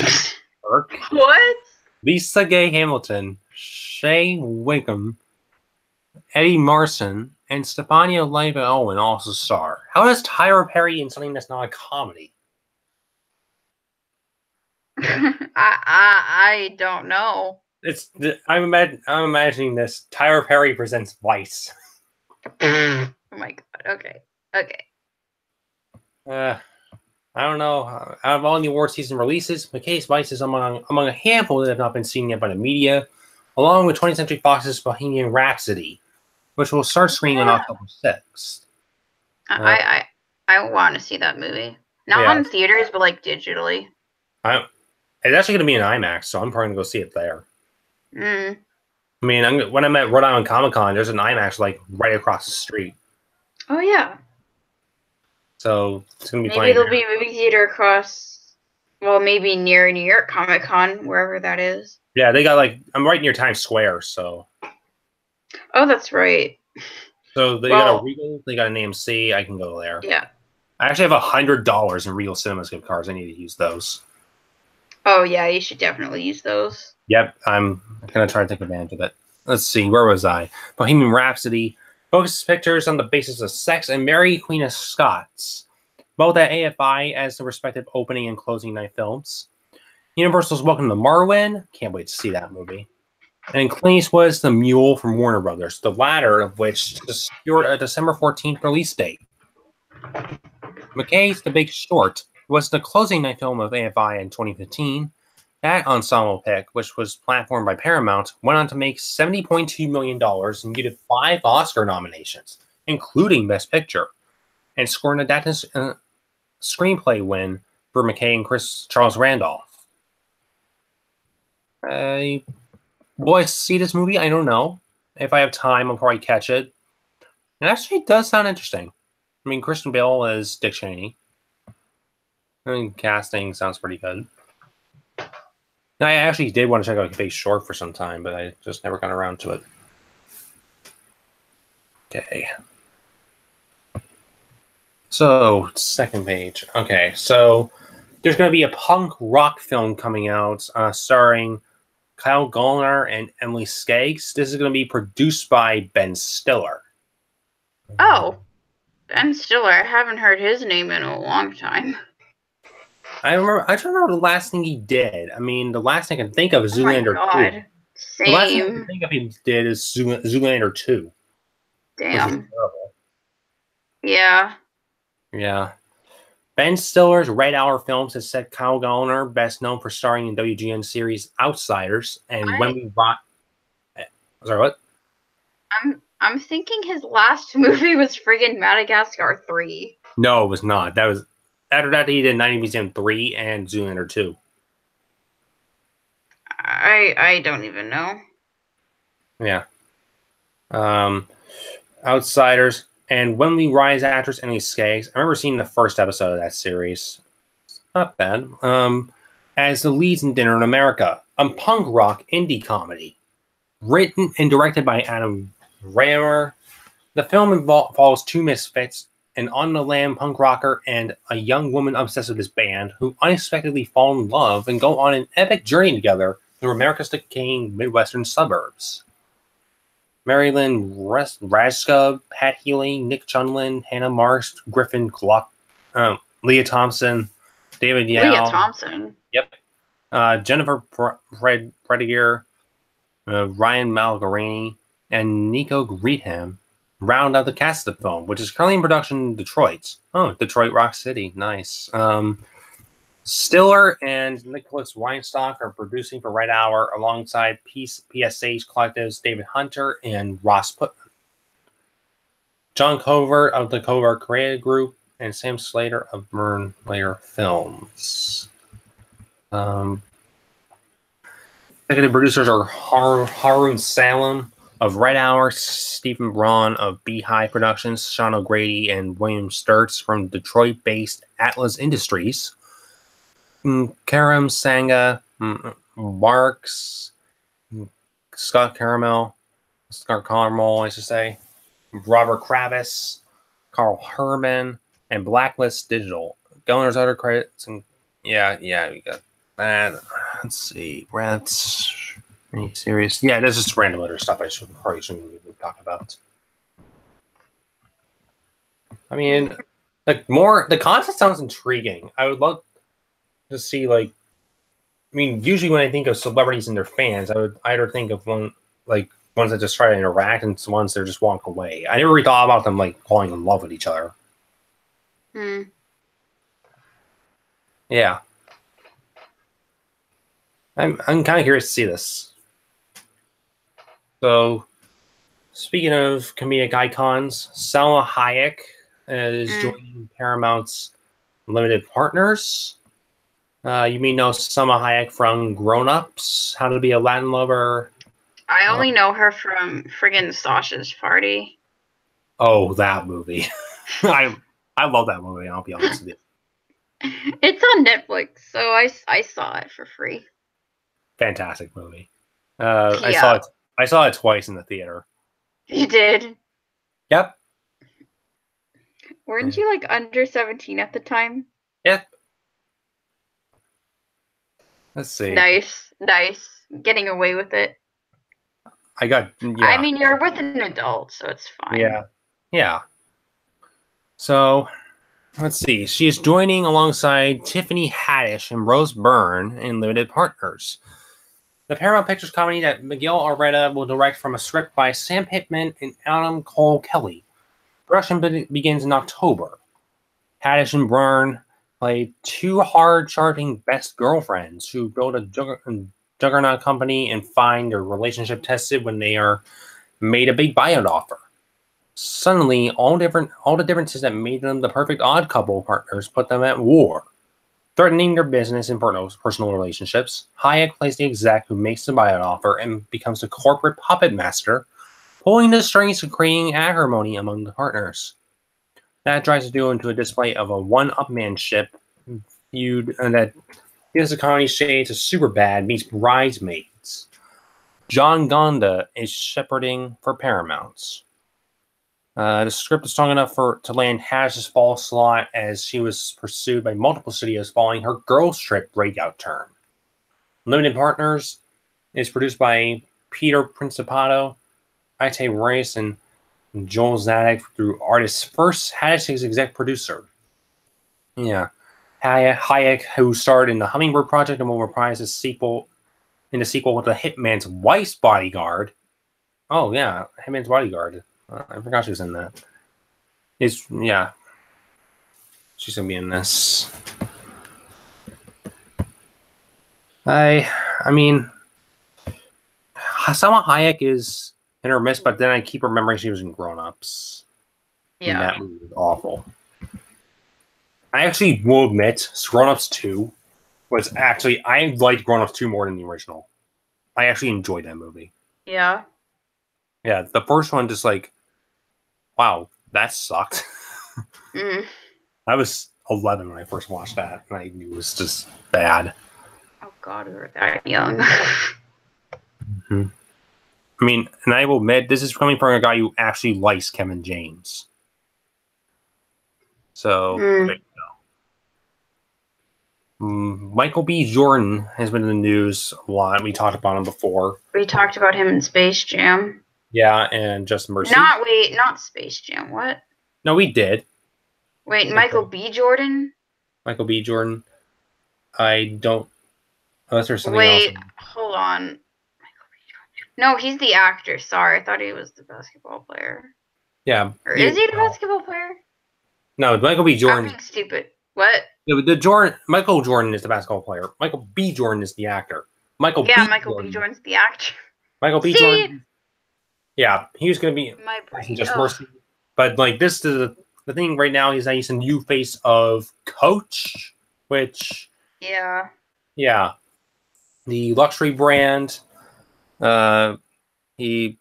Burke. What? Lisa Gay Hamilton, Shea Wickham, Eddie Marson, and Stefania Leiva Owen also star. How does Tyler Perry in something that's not a comedy? I don't know. I'm imagining this. Tyler Perry presents Vice. Oh my god. Okay. I don't know. Out of all the award season releases, McKay's Vice is among a handful that have not been seen yet by the media, along with 20th Century Fox's Bohemian Rhapsody, which will start screening on October 6th. I want to see that movie. Not on theaters, but like digitally. It's actually going to be in IMAX, so I'm probably going to go see it there. Mm. I mean, when I'm at Rhode Island Comic Con, there's an IMAX like right across the street. Oh yeah. So it's going to be maybe there'll be a movie theater across. Well, maybe near New York Comic Con, wherever that is. Yeah, they got I'm right near Times Square, so. Oh, that's right. So they got a Regal, they got an AMC. I can go there. Yeah. I actually have $100 in Regal Cinemas gift cards. I need to use those. Oh yeah, you should definitely use those. Yep, I'm gonna try to take advantage of it. Let's see, where was I? Bohemian Rhapsody focuses pictures on the basis of sex and Mary Queen of Scots, both at AFI as the respective opening and closing night films. Universal's Welcome to Marwen. Can't wait to see that movie. And Clint Eastwood's The Mule from Warner Brothers, the latter of which secured a December 14th release date. McKay's The Big Short was the closing night film of AFI in 2015. That ensemble pick, which was platformed by Paramount, went on to make $70.2 million and get 5 Oscar nominations, including Best Picture, and scored an adapted screenplay win for McKay and Charles Randolph. Will I see this movie? I don't know. If I have time, I'll probably catch it. It actually does sound interesting. I mean, Christian Bale as Dick Cheney. I mean, casting sounds pretty good. I actually did want to check out Big Short for some time, but I just never got around to it. Okay. So, second page. Okay, so there's going to be a punk rock film coming out starring Kyle Gallner and Emily Skaggs. This is going to be produced by Ben Stiller. Oh, Ben Stiller. I haven't heard his name in a long time. I don't remember the last thing he did. I mean, the last thing I can think of is Zoolander 2. Same. The last thing I can think of he did is Zoolander 2. Damn. Yeah. Yeah. Ben Stiller's Red Hour Films has set Kyle Gallner, best known for starring in WGN series Outsiders, and When We Rot. Sorry, what? I'm thinking his last movie was friggin' Madagascar 3. No, it was not. That was after that he did 90 Museum 3 and Zoolander 2. I don't even know. Yeah. Outsiders and When We Rise actress Emily Skaggs. I remember seeing the first episode of that series. It's not bad. As the leads in Dinner in America, a punk rock indie comedy. Written and directed by Adam Rammer. The film follows two misfits, an on-the-lam punk rocker and a young woman obsessed with his band, who unexpectedly fall in love and go on an epic journey together through America's decaying Midwestern suburbs. Marilyn Rajskub, Pat Healy, Nick Chunlin, Hannah Marsh, Griffin Glock, Leah Thompson, David Yao. Leah Thompson. Yep. Jennifer Prediger, Ryan Malgarini, and Nico Greetham round out the cast of the film, which is currently in production in Detroit. Oh, Detroit Rock City. Nice. Stiller and Nicholas Weinstock are producing for Red Hour alongside PSH Collective's David Hunter and Ross Putman. John Covert of the Covert Creative Group and Sam Slater of Mern Layer Films. Executive producers are Harun Salem of Red Hour, Stephen Braun of Beehive Productions, Sean O'Grady and William Sturts from Detroit-based Atlas Industries. Karam Sanga, Marks, Scott Carmel, I should say, Robert Kravis, Carl Herman, and Blacklist Digital. Gallner's other credits, and yeah, we got that. Let's see, Rats. Any serious? Yeah, this is random other stuff I probably shouldn't even talk about. I mean, the concept sounds intriguing. I would love to see, like, I mean, usually when I think of celebrities and their fans, I would either think of ones that just try to interact and ones that just walk away. I never really thought about them like falling in love with each other. Yeah. I'm kind of curious to see this. So, speaking of comedic icons, Salma Hayek is joining Paramount's limited partners. You may know Salma Hayek from Grown Ups, How to Be a Latin Lover. I only know her from friggin' Sasha's Party. Oh, that movie. I love that movie, I'll be honest with you. It's on Netflix, so I saw it for free. Fantastic movie. Yeah. I saw it twice in the theater. You did? Yep. Weren't you like under 17 at the time? Yep. Let's see. Nice. Getting away with it. Yeah. I mean, you're with an adult, so it's fine. Yeah. So, let's see. She is joining alongside Tiffany Haddish and Rose Byrne in Limited Partners. The Paramount Pictures comedy that Miguel Arreta will direct from a script by Sam Pittman and Adam Cole Kelly. Production begins in October. Haddish and Byrne play two hard-charging best girlfriends who build a juggernaut company and find their relationship tested when they are made a big buyout offer. Suddenly, all the differences that made them the perfect odd couple partners put them at war. Threatening their business and personal relationships, Hayek plays the exec who makes the buyout offer and becomes the corporate puppet master, pulling the strings and creating acrimony among the partners. That drives the duo into a display of a one-upmanship feud that gives the comedy shades of Superbad meets Bridesmaids. John Gonda is shepherding for Paramount. The script is strong enough to land Hash's fall slot as she was pursued by multiple studios following her Girls Trip breakout term. Limited Partners is produced by Peter Principato, Ite Rice, and Joel Zanuck through artist first. Haddish is exec producer. Yeah. Hayek, who starred in the Hummingbird Project and will reprise his sequel with the Hitman's Wife's Bodyguard. Oh, yeah. Hitman's Bodyguard. I forgot she was in that. She's going to be in this. I mean, Salma Hayek is in her miss, but then I keep remembering she was in Grown Ups. Yeah. And that movie was awful. I actually will admit, Grown Ups 2 was actually, I liked Grown Ups 2 more than the original. I actually enjoyed that movie. Yeah. Yeah, the first one just like, wow, that sucked. I was 11 when I first watched that, and I knew it was just bad. Oh God, we were that young. I mean, and I will admit, this is coming from a guy who actually likes Kevin James. So, there you go. Michael B. Jordan has been in the news a lot. We talked about him before. We talked about him in Space Jam. Yeah, and Just Mercy. Not Space Jam. What? No, we did. Wait, Michael B. Jordan? Michael B. Jordan. I don't. Unless there's something else. Wait, hold on. No, he's the actor. Sorry, I thought he was the basketball player. Yeah. Or is he the basketball player? No, Michael B. Jordan. I'm being stupid. What? Michael Jordan is the basketball player. Michael B. Jordan is the actor. Michael B. Jordan's the actor. Michael B. Jordan. Yeah, he was going to be Just Mercy. But like this is the thing right now is that he's a new face of Coach, which yeah, the luxury brand. He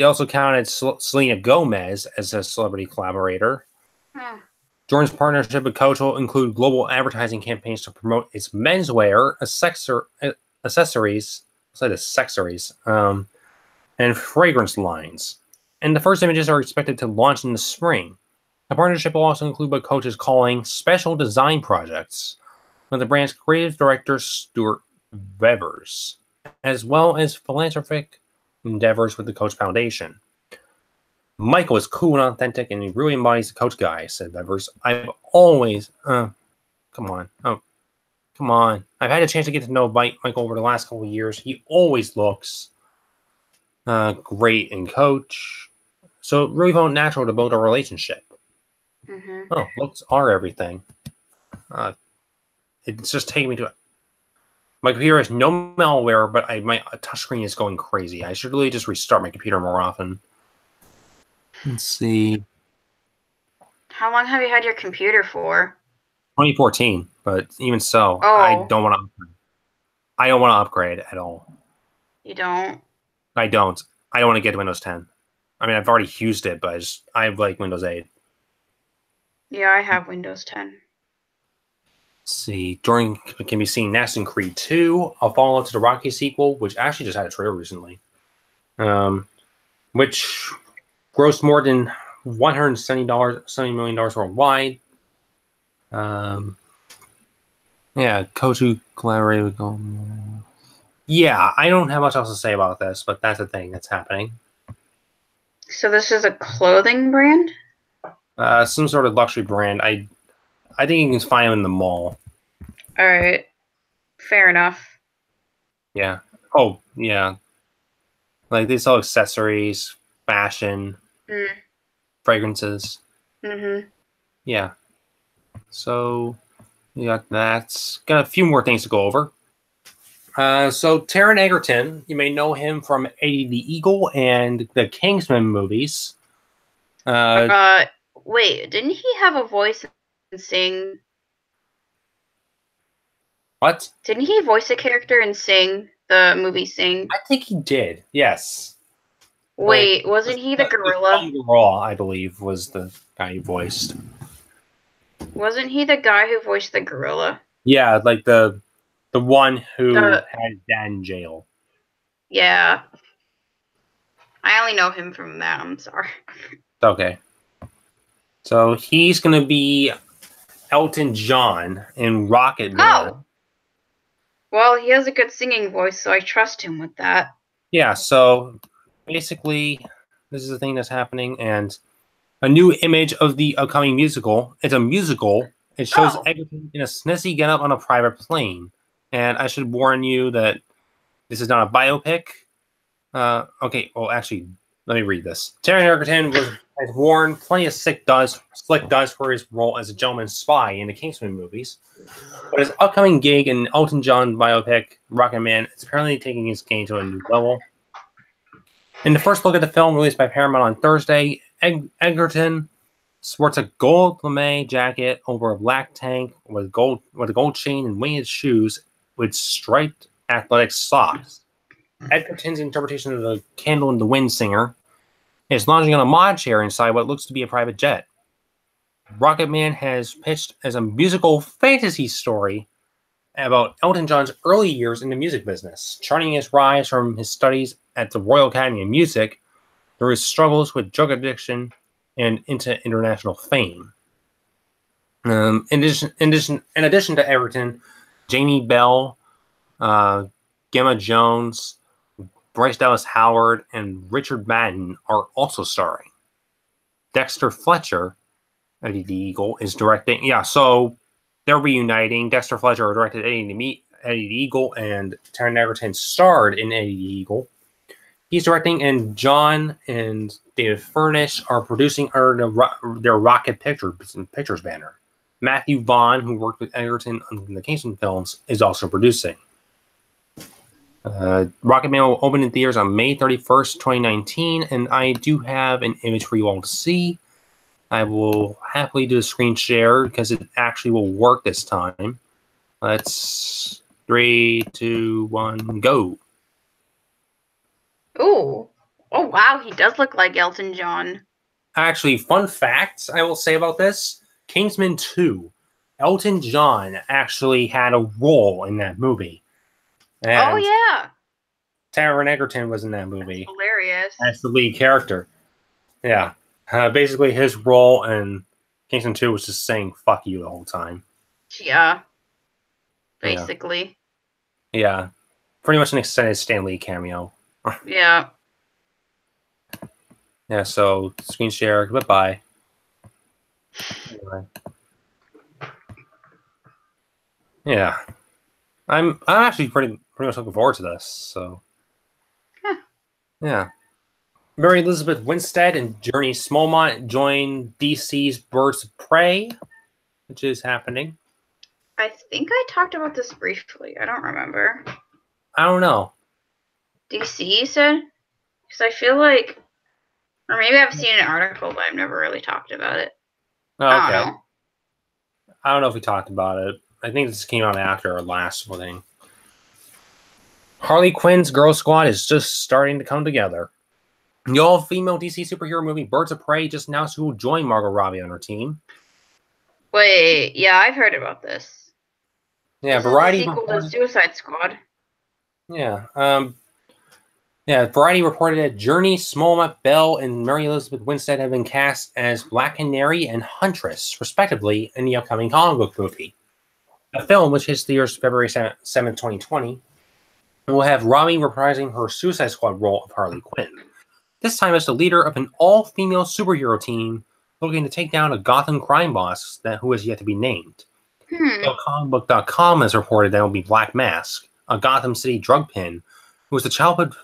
also counted Selena Gomez as a celebrity collaborator. Jordan's partnership with Coach will include global advertising campaigns to promote its menswear, accessories, and fragrance lines. And the first images are expected to launch in the spring. The partnership will also include what Coach is calling special design projects with the brand's creative director, Stuart Vevers, as well as philanthropic endeavors with the Coach Foundation. Michael is cool and authentic, and he really embodies the Coach guy, said Vevers. I've always... come on. I've had a chance to get to know Michael over the last couple of years. He always looks great in Coach. So it really felt natural to build a relationship. Oh, looks are everything. It's just taking me to it. My computer has no malware, but my touchscreen is going crazy. I should really just restart my computer more often. Let's see. How long have you had your computer for? 2014, but even so, I don't want to upgrade. I don't want to upgrade at all. You don't? I don't. I don't want to get to Windows 10. I mean, I've already used it, but I like Windows 8. Yeah, I have Windows 10. Let's see. Jordan can be seen in Assassin's Creed 2, a follow-up to the Rocky sequel, which actually just had a trailer recently, which grossed more than $70 million worldwide. Yeah, Coach who collaborated with Goldman. Yeah, I don't have much else to say about this, but that's a thing that's happening. So this is a clothing brand? Some sort of luxury brand. I think you can find them in the mall. All right. Fair enough. Yeah. Oh, yeah. Like, they sell accessories, fashion, fragrances. Yeah. So, you got that. Got a few more things to go over. So, Taron Egerton, you may know him from Eddie the Eagle and the Kingsman movies. Wait, didn't he have a voice and sing? What? Didn't he voice a character in Sing, the movie Sing? I think he did, yes. Wait, wasn't he the gorilla? The Raw, I believe, was the guy he voiced. Wasn't he the guy who voiced the gorilla? Yeah, like the one who had dad in jail. Yeah. I only know him from that, I'm sorry. Okay. So he's going to be Elton John in Rocket Man. Oh. Well, he has a good singing voice, so I trust him with that. Yeah, so basically, this is the thing that's happening, and a new image of the upcoming musical. It's a musical. It shows Egerton in a snazzy getup on a private plane. And I should warn you that this is not a biopic. Okay, well, actually, let me read this. Taron Egerton has worn plenty of slick duds for his role as a gentleman spy in the Kingsman movies. But his upcoming gig in Elton John biopic, Rocket Man, is apparently taking his game to a new level. In the first look at the film released by Paramount on Thursday, Egerton sports a gold lame jacket over a black tank with a gold chain and winged shoes with striped athletic socks. Egerton's interpretation of the Candle in the Wind singer is lounging on a mod chair inside what looks to be a private jet. Rocket Man has pitched as a musical fantasy story about Elton John's early years in the music business, charting his rise from his studies at the Royal Academy of Music through his struggles with drug addiction and into international fame. In addition to Egerton, Jamie Bell, Gemma Jones, Bryce Dallas Howard, and Richard Madden are also starring. Dexter Fletcher, Eddie the Eagle, is directing. Yeah, so they're reuniting. Dexter Fletcher directed Eddie the Eagle, and Taron Egerton starred in Eddie the Eagle. He's directing, and John and David Furnish are producing under their Rocket Pictures banner. Matthew Vaughn, who worked with Egerton on the Kingsman films, is also producing. Rocket Man will open in theaters on May 31st, 2019, and I do have an image for you all to see. I will happily do a screen share because it actually will work this time. Let's 3, 2, 1, go. Ooh. Oh, wow. He does look like Elton John. Actually, fun facts I will say about this. Kingsman 2. Elton John actually had a role in that movie. And oh, yeah. Taron Egerton was in that movie. That's hilarious. As the lead character. Yeah. Basically, his role in Kingsman 2 was just saying fuck you the whole time. Yeah. Basically. Yeah. Pretty much an extended Stan Lee cameo. Yeah. Yeah, so screen share. Goodbye. Anyway. Yeah. I'm actually pretty much looking forward to this. So, yeah. Mary Elizabeth Winstead and Journey Smallmont join DC's Birds of Prey, which is happening. I think I talked about this briefly. I don't remember. I don't know. DC, you said? Because I feel like, or maybe I've seen an article, but I've never really talked about it. Oh, okay. I don't know. I don't know if we talked about it. I think this came out after our last thing. Harley Quinn's Girl Squad is just starting to come together. The all-female DC superhero movie Birds of Prey just announced who will join Margot Robbie on her team. Wait, yeah, I've heard about this. Yeah, this Variety is the sequel to Suicide Squad. Yeah, Variety reported that Journey Smallmont Bell and Mary Elizabeth Winstead have been cast as Black Canary and Huntress, respectively, in the upcoming comic book movie. The film, which hits theaters February 7th, 2020, will have Robbie reprising her Suicide Squad role of Harley Quinn. This time as the leader of an all-female superhero team looking to take down a Gotham crime boss who has yet to be named. Comicbook.com has reported that it will be Black Mask, a Gotham City drug pin, who was a childhood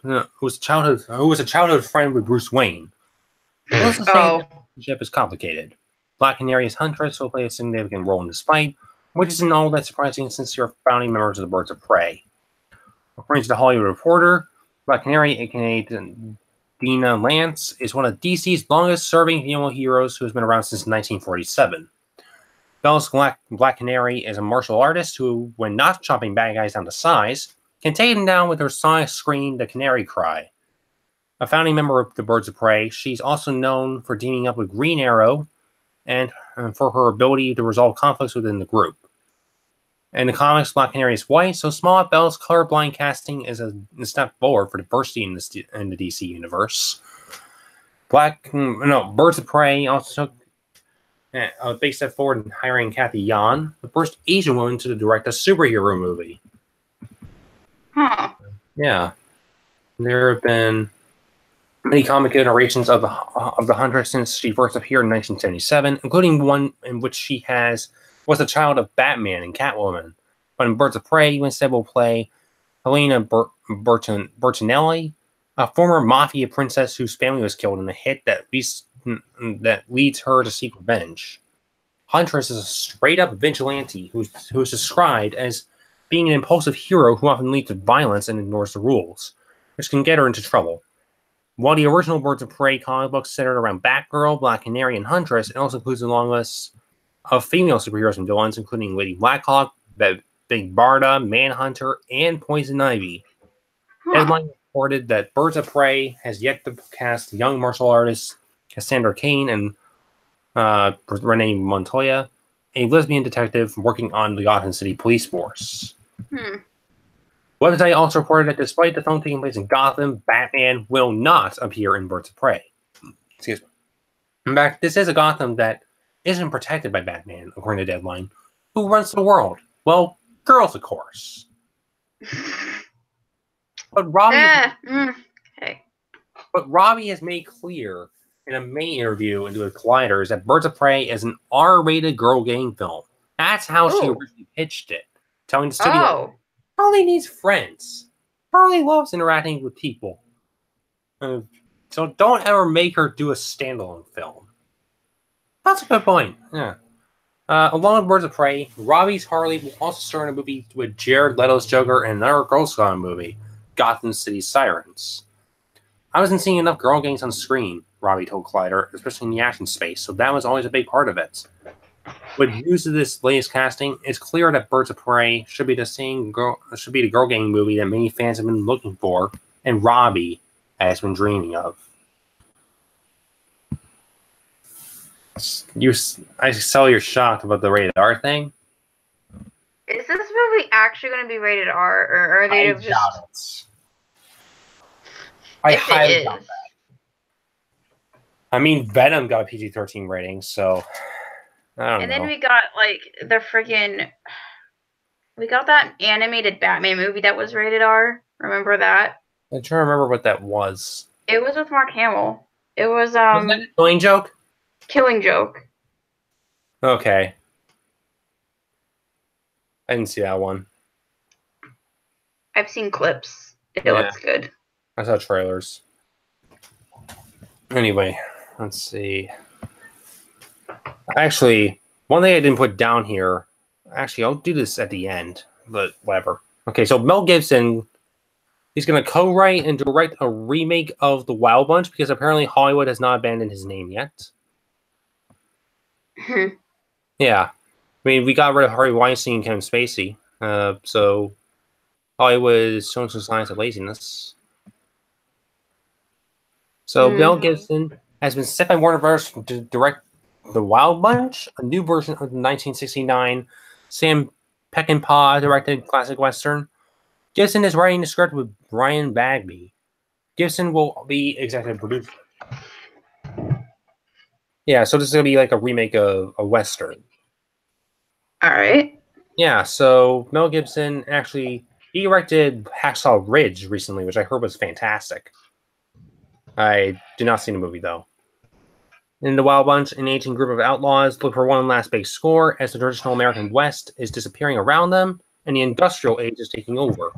friend with Bruce Wayne. The relationship is complicated. Black Canary as Huntress will play a significant role in this fight, which isn't all that surprising since you're founding members of the Birds of Prey. According to the Hollywood Reporter, Black Canary, aka Dina Lance, is one of DC's longest-serving female heroes who has been around since 1947. Bell's Black Canary is a martial artist who, when not chopping bad guys down to size, can take them down with her sonic scream, the Canary Cry. A founding member of the Birds of Prey, she's also known for teaming up with Green Arrow and for her ability to resolve conflicts within the group. In the comics, Black Canary is white, so Smallmont Bell's colorblind casting is a step forward for diversity in the DC universe. Birds of Prey also took a big step forward in hiring Kathy Yan, the first Asian woman to direct a superhero movie. Huh. Yeah. There have been many comic iterations of the Huntress since she first appeared in 1977, including one in which she was the child of Batman and Catwoman. But in Birds of Prey, you instead will play Helena Bertinelli, a former mafia princess whose family was killed in a hit that leads her to seek revenge. Huntress is a straight-up vigilante who is described as being an impulsive hero who often leads to violence and ignores the rules, which can get her into trouble. While the original Birds of Prey comic book centered around Batgirl, Black Canary, and Huntress, it also includes a long list of female superheroes and villains, including Lady Blackhawk, Big Barda, Manhunter, and Poison Ivy. Deadline reported that Birds of Prey has yet to cast young martial artist Cassandra Cain and Renee Montoya, a lesbian detective working on the Gotham City Police Force. Website also reported that despite the film taking place in Gotham, Batman will not appear in Birds of Prey. Excuse me. In fact, this is a Gotham that isn't protected by Batman, according to Deadline. Who runs the world? Well, girls, of course. But Robbie has made clear in a main interview into the Colliders that Birds of Prey is an R-rated girl gang film. That's how she originally pitched it, telling the studio Harley needs friends. Harley loves interacting with people. So don't ever make her do a standalone film. That's a good point. Yeah. Along with Birds of Prey, Robbie's Harley will also star in a movie with Jared Leto's Joker and another Girls Gone movie, Gotham City Sirens. I wasn't seeing enough girl gangs on screen, Robbie told Collider, especially in the action space, so that was always a big part of it. With news of this latest casting, it's clear that Birds of Prey should be the girl gang movie that many fans have been looking for, and Robbie has been dreaming of. I saw you're shocked about the rated R thing. Is this movie actually going to be rated R, or are they just? I highly doubt that. I mean, Venom got a PG-13 rating, so I don't know. And then we got we got that animated Batman movie that was rated R. Remember that? I'm trying to remember what that was. It was with Mark Hamill. It was Was that a Killing Joke? Killing Joke. Okay. I didn't see that one. I've seen clips. It looks good. I saw trailers. Anyway, let's see. Actually, one thing I didn't put down here. Actually, I'll do this at the end, but whatever. Okay, so Mel Gibson, he's going to co-write and direct a remake of The Wild Bunch because apparently Hollywood has not abandoned his name yet. Yeah. I mean, we got rid of Harvey Weinstein and Kevin Spacey. So Hollywood is showing some signs of laziness. So Mel Gibson has been set by Warner Bros. To direct The Wild Bunch, a new version of the 1969 Sam Peckinpah directed classic Western. Gibson is writing the script with Brian Bagby. Gibson will be executive producer. Yeah, so this is going to be like a remake of a Western. All right. Yeah, so Mel Gibson he directed Hacksaw Ridge recently, which I heard was fantastic. I did not see the movie, though. In The Wild Bunch, an aging group of outlaws look for one last big score as the traditional American West is disappearing around them and the industrial age is taking over.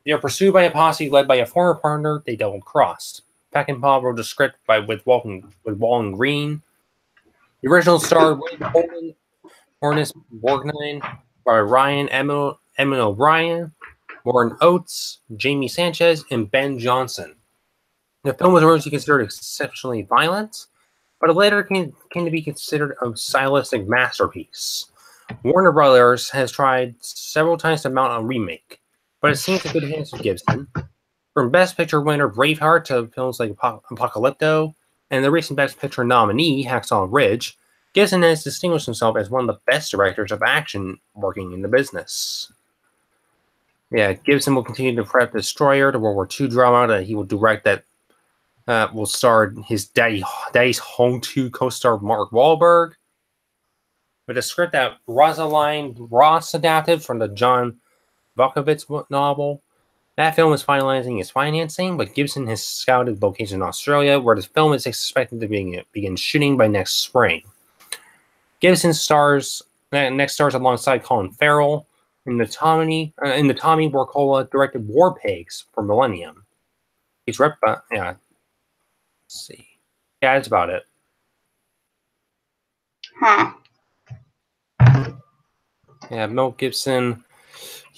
They are pursued by a posse led by a former partner they double-crossed. Peckinpah wrote the script with Wallen Green. The original starred William Holden, Ernest Borgnine, Ryan Emmett O'Brien, Warren Oates, Jamie Sanchez, and Ben Johnson. The film was originally considered exceptionally violent, but it later came to be considered a stylistic masterpiece. Warner Brothers has tried several times to mount a remake, but it seems in good hands with Gibson. From Best Picture winner Braveheart to films like Apocalypto and the recent Best Picture nominee Hacksaw Ridge, Gibson has distinguished himself as one of the best directors of action working in the business. Yeah, Gibson will continue to prep Destroyer, the World War II drama that he will direct that will star his Daddy's Home 2 co-star Mark Wahlberg. with a script that Rosalind Ross adapted from the John Vukovitz novel. That film is finalizing its financing, but Gibson has scouted locations in Australia, where the film is expected to begin shooting by next spring. Gibson next stars alongside Colin Farrell in the Tommy Wirkola directed War Pigs for Millennium. He's yeah. Let's see. Yeah, that's about it. Huh. Yeah, Mel Gibson.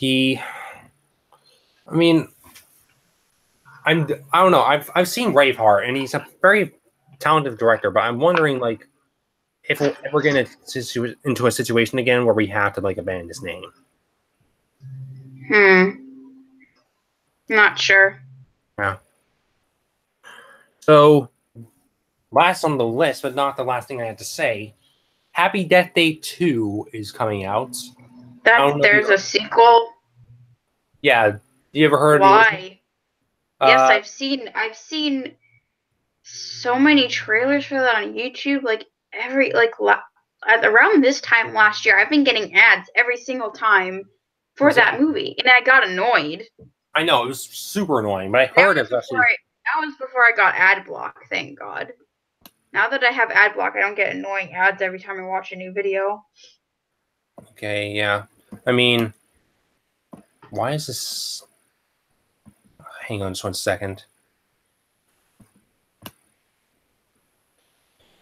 I don't know. I've seen Braveheart, and he's a very talented director. But I'm wondering, like, if we're getting into a situation again where we have to like abandon his name. Not sure. Yeah. So, last on the list, but not the last thing I had to say, Happy Death Day 2 is coming out. There's a sequel? Yeah. You ever heard Why? of it? Yes, I've seen so many trailers for that on YouTube. Like around this time last year, I've been getting ads every single time for that movie, and I got annoyed. I know, it was super annoying, but I heard it actually. That was before I got ad block, thank God. Now that I have ad block, I don't get annoying ads every time I watch a new video. Okay, yeah. I mean, why is this... Hang on just one second.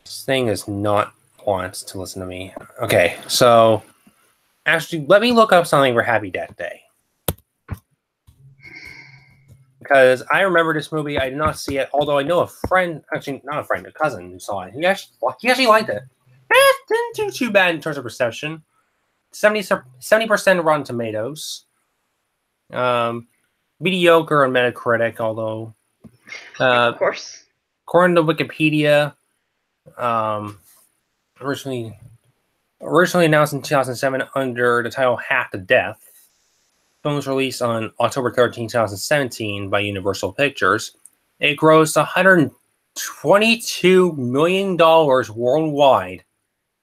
This thing does not want to listen to me. Okay, so... Actually, let me look up something for Happy Death Day. Because I remember this movie, I did not see it, although I know a friend, actually not a friend, a cousin who saw it. He actually liked it. It didn't do too bad in terms of reception. 70% Rotten Tomatoes. Mediocre on Metacritic, although of course. According to Wikipedia, originally announced in 2007 under the title Half to Death. Film was released on October 13, 2017 by Universal Pictures. It grossed $122 million worldwide.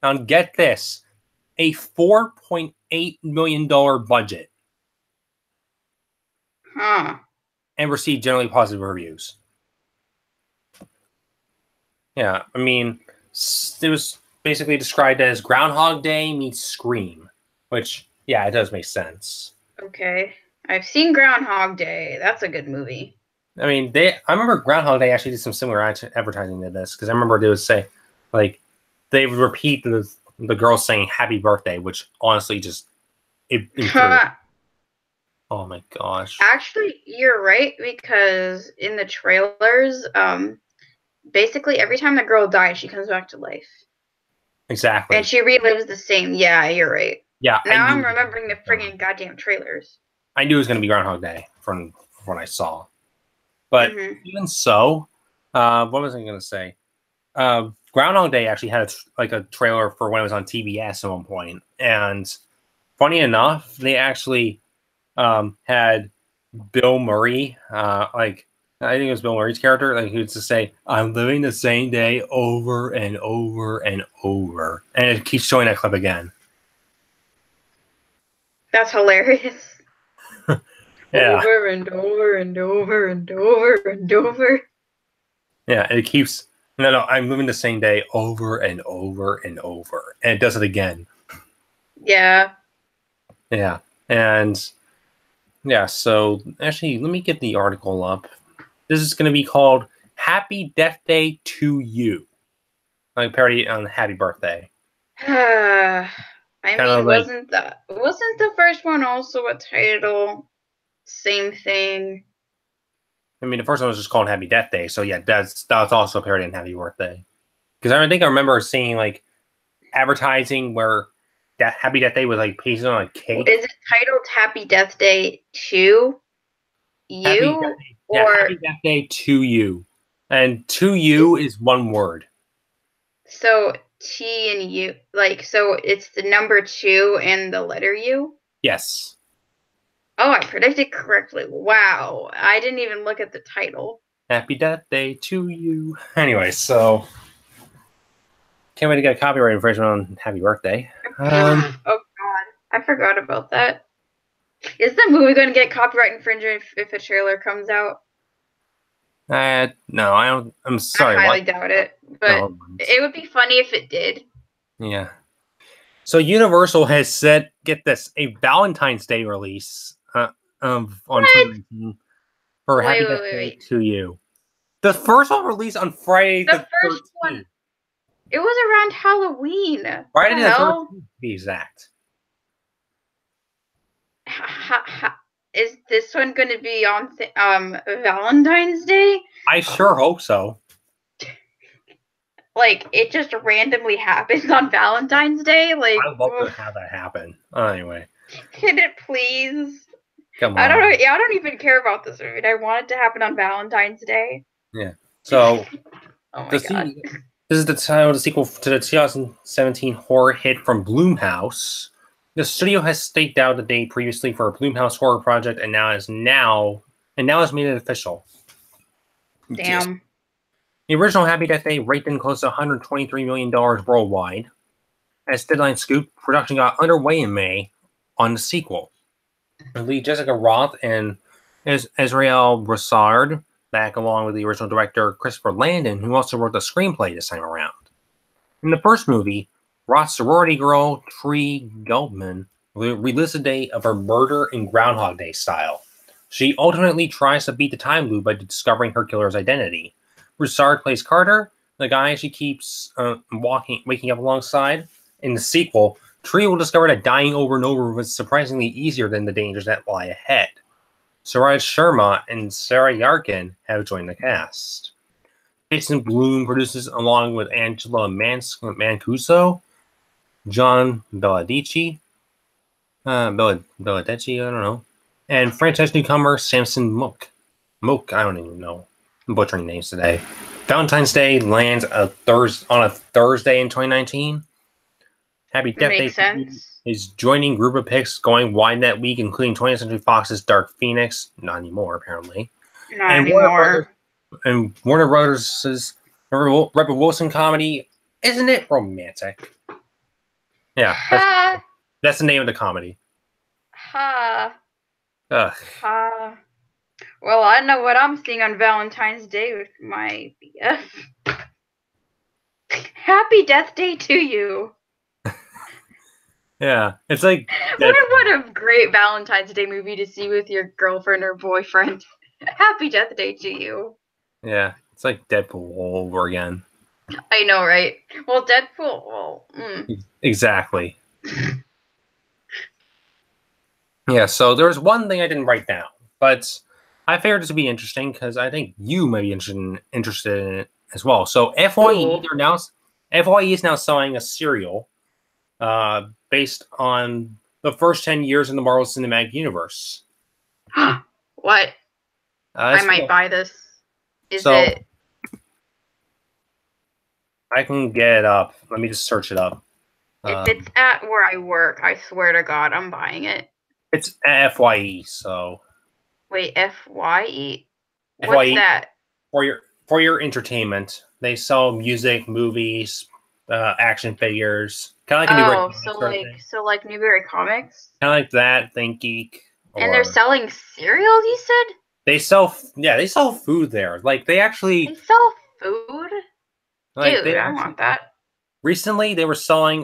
Now get this, a $4.8 million budget. And received generally positive reviews. Yeah, I mean, it was basically described as Groundhog Day meets Scream, which, yeah, it does make sense. Okay. I've seen Groundhog Day. That's a good movie. I mean, I remember Groundhog Day actually did some similar advertising to this, because I remember they would say, like, they would repeat the girl saying happy birthday, which honestly just... Oh my gosh. Actually, you're right, because in the trailers, basically every time the girl dies, she comes back to life. Exactly. And she relives the same. Yeah, you're right. Yeah. Now I'm remembering the friggin' goddamn trailers. I knew it was going to be Groundhog Day from what I saw. But even so, what was I going to say? Groundhog Day actually had a trailer for when it was on TBS at one point. And funny enough, they actually had Bill Murray, I think it was Bill Murray's character, like he would just say, "I'm living the same day over and over and over," and it keeps showing that clip again. That's hilarious. Yeah. Over and over and over and over and over. Yeah, and it keeps no. I'm living the same day over and over and over, and it does it again. Yeah. Yeah, and yeah. So actually, let me get the article up. This is going to be called Happy Death Day to You. Like parody on Happy Birthday. I mean, wasn't the first one also a title? Same thing. I mean, the first one was just called Happy Death Day. So yeah, that's also a parody on Happy Birthday. Because I think I remember seeing like advertising where Happy Death Day was like pasted on a cake. Is it titled Happy Death Day to You? Happy Death Day to You. And to you is one word. So T and U, so it's the number 2 and the letter U? Yes. Oh, I predicted correctly. Wow. I didn't even look at the title. Happy Death Day to You. Anyway, so can't wait to get a copyright infringement on Happy Birthday. Oh God, I forgot about that. Is the movie going to get copyright infringement if a trailer comes out? No, I don't. I'm sorry. I highly What? doubt it, but No. it would be funny if it did. Yeah. So Universal has said, get this, a Valentine's Day release on What? 2019 for Happy Death Day Wait. to You. The first one released on Friday The the first 13th. one, it was around Halloween. Friday What the the hell? 13th, to be exact. Is this one going to be on Valentine's Day? I sure hope so. Like, it just randomly happens on Valentine's Day? Like, I'd love to have that happen. Anyway, can it please? come on. I don't know. I don't even care about this movie. I want it to happen on Valentine's Day. Yeah. So, Oh my God. This is the title of the sequel to the 2017 horror hit from Blumhouse. The studio has staked out the date previously for a Blumhouse horror project, and now has made it official. Damn. The original Happy Death Day raked in close to $123 million worldwide. As Deadline scooped, production got underway in May on the sequel. Lead Jessica Roth and Israel Broussard back along with the original director Christopher Landon, who also wrote the screenplay this time around. In the first movie, Roth's sorority girl, Tree Gelbman, relives the day of her murder in Groundhog Day style. She ultimately tries to beat the time loop by discovering her killer's identity. Broussard plays Carter, the guy she keeps waking up alongside. In the sequel, Tree will discover that dying over and over was surprisingly easier than the dangers that lie ahead. Suraj Sharma and Sarah Yarkin have joined the cast. Jason Blum produces along with Angela Mancuso, John Belladici, I don't know, and franchise newcomer Samson Mook. I don't even know. I'm butchering names today. Valentine's Day lands on a Thursday in 2019. Happy Death Day Makes sense. is joining group of picks going wide that week, including 20th Century Fox's Dark Phoenix. Not anymore, apparently. Not anymore. Warner Brothers' Rebel Wilson comedy. Isn't it romantic? Yeah, that's the name of the comedy. Ha. Ugh. Ha. Well, I know what I'm seeing on Valentine's Day with my BF. Happy Death Day to you. Yeah, it's like what a great Valentine's Day movie to see with your girlfriend or boyfriend. Happy Death Day to you. Yeah, it's like Deadpool all over again. I know, right? Well, Deadpool. Well, Exactly. Yeah. So there's one thing I didn't write down, but I figured this would be interesting because I think you may be interested in it as well. So FYE is now selling a cereal based on the first 10 years in the Marvel Cinematic Universe. What? I might buy this. Is it? I can get it up. Let me just search it up. If it's at where I work, I swear to God, I'm buying it. It's FYE, so. Wait, FYE? What's FYE, that? For your entertainment. They sell music, movies, action figures. Kind of like so like Newberry Comics. Kind of like that. Think Geek. And they're selling cereals. You said they sell food there. Like they sell food. Like, dude, I want that. Recently, they were selling.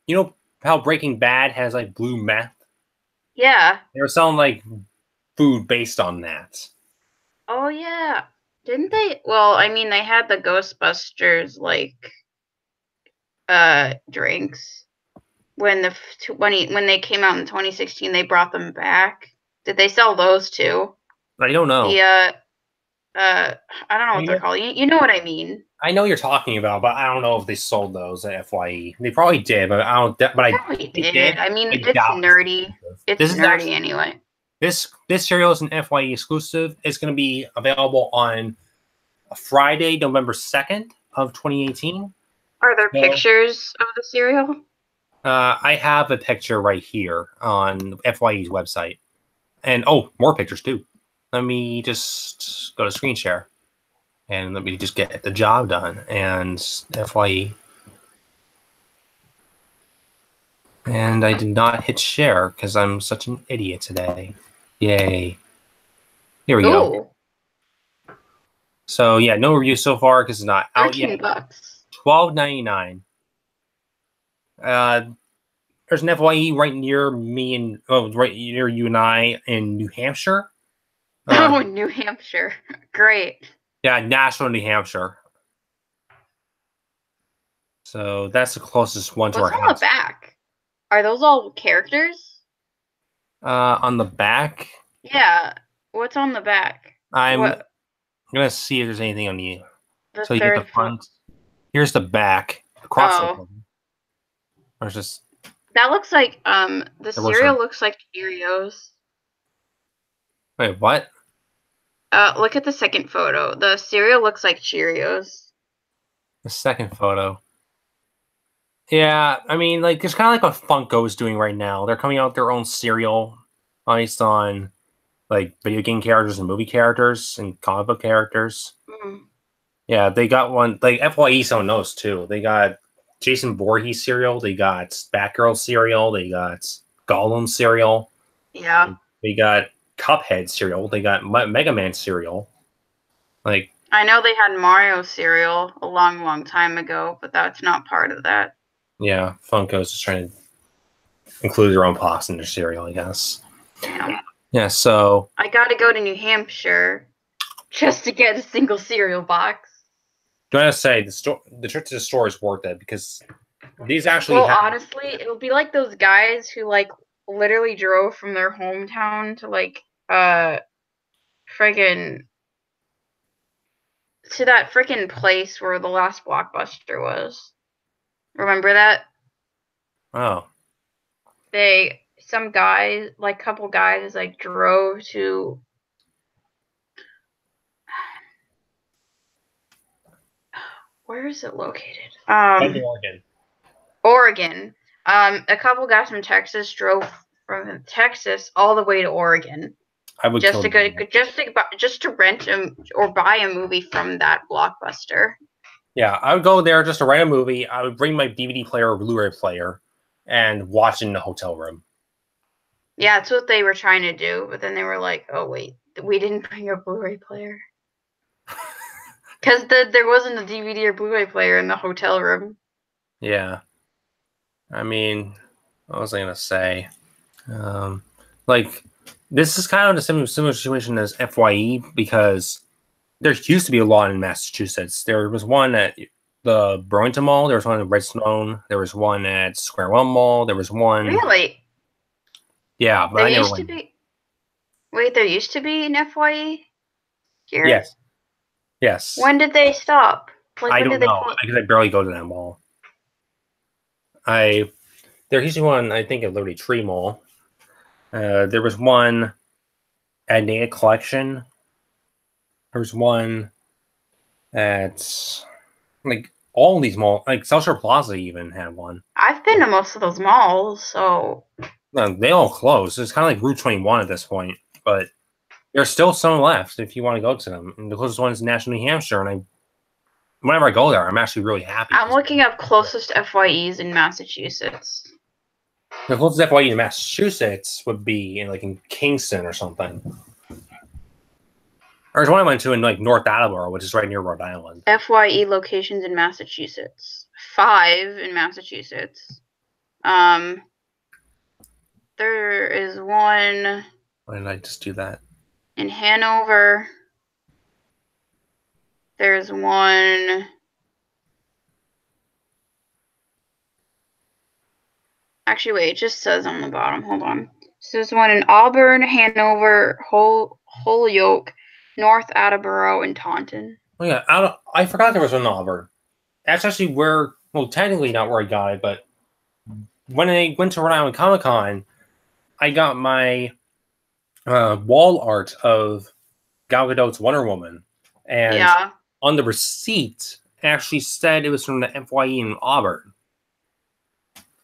You know how Breaking Bad has like blue meth. Yeah. They were selling like food based on that. Oh yeah. Didn't they? Well, I mean, they had the Ghostbusters like drinks when they came out in 2016. They brought them back. Did they sell those too? I don't know. I don't know what they're called. You know what I mean? I know what you're talking about, but I don't know if they sold those at FYE. They probably did, but I don't. But I probably did. I mean, it's nerdy. It's nerdy anyway. This cereal is an FYE exclusive. It's going to be available on Friday, November 2nd of 2018. Are there pictures of the cereal? I have a picture right here on FYE's website. And, more pictures too. Let me just go to screen share. And let me just get the job done. And FYE. And I did not hit share because I'm such an idiot today. Yay. Here we go. Ooh, So yeah, no review so far because it's not out yet. $13. $12.99. There's an FYE right near me and right near you and I in New Hampshire. Oh, New Hampshire. Great. Yeah, Nashville, New Hampshire. So that's the closest one to our What's house. on the back? Are those all characters? On the back, Yeah. What's on the back? I'm gonna see if there's anything on the. The So you get the third front. Here's the back. Across Oh. There's just. That looks like the cereal looks like Cheerios. Wait, what? Look at the second photo. The cereal looks like Cheerios. The second photo. Yeah, I mean, like, it's kind of like what Funko is doing right now. They're coming out with their own cereal based on, like, video game characters and movie characters and comic book characters. Mm. Yeah, they got one, like, FYE someone knows, too. They got Jason Voorhees cereal, they got Batgirl cereal, they got Gollum cereal. Yeah. They got Cuphead cereal, they got Mega Man cereal. Like, I know they had Mario cereal a long time ago, but that's not part of that. Yeah, Funko's just trying to include their own pasta in their cereal, I guess. Damn. Yeah, so I gotta go to New Hampshire just to get a single cereal box. do I have to say the trip to the store is worth it because these actually. Well, honestly, it'll be like those guys who like literally drove from their hometown to like friggin' to that freaking place where the last Blockbuster was. Remember that? Oh. Some guys, like couple guys, like drove to where is it located? Oregon. Oregon. A couple guys from Texas drove from Texas all the way to Oregon. I would just to rent or buy a movie from that Blockbuster. Yeah, I would go there just to rent a movie. I would bring my DVD player or Blu-ray player and watch it in the hotel room. Yeah, that's what they were trying to do, but then they were like, "Oh wait, we didn't bring a Blu-ray player." Because there wasn't a DVD or Blu-ray player in the hotel room. Yeah. I mean, what was I going to say? Like, this is kind of a similar situation as FYE because there used to be a lot in Massachusetts. There was one at the Burlington Mall. There was one at Redstone. There was one at Square One Mall. There was one... Really? Yeah, but there I never used went. To be... Wait, there used to be an FYE here? Yes. Yes. When did they stop? Like, I don't know because I barely go to that mall. There used to be one, I think, at Liberty Tree Mall. There was one at Naya Collection. There was one at like all these malls, like South Shore Plaza even had one. I've been to most of those malls, so they all closed. It's kind of like Route 21 at this point, but there's still some left if you want to go to them. And the closest one is National New Hampshire, and whenever I go there, I'm actually really happy. I'm looking up closest FYEs in Massachusetts. The closest FYE in Massachusetts would be in Kingston or something. There's one I went to in North Attleboro, which is right near Rhode Island. FYE locations in Massachusetts. 5 in Massachusetts. There is one. Why did I just do that? In Hanover. There's one. Actually, wait, it just says on the bottom. Hold on. So there's one in Auburn, Hanover, Holyoke, North Attleboro, and Taunton. Oh yeah, I forgot there was one in Auburn. That's actually technically not where I got it, but when I went to Rhode Island Comic Con, I got my wall art of Gal Gadot's Wonder Woman, and on the receipt, it actually said it was from the FYE in Auburn.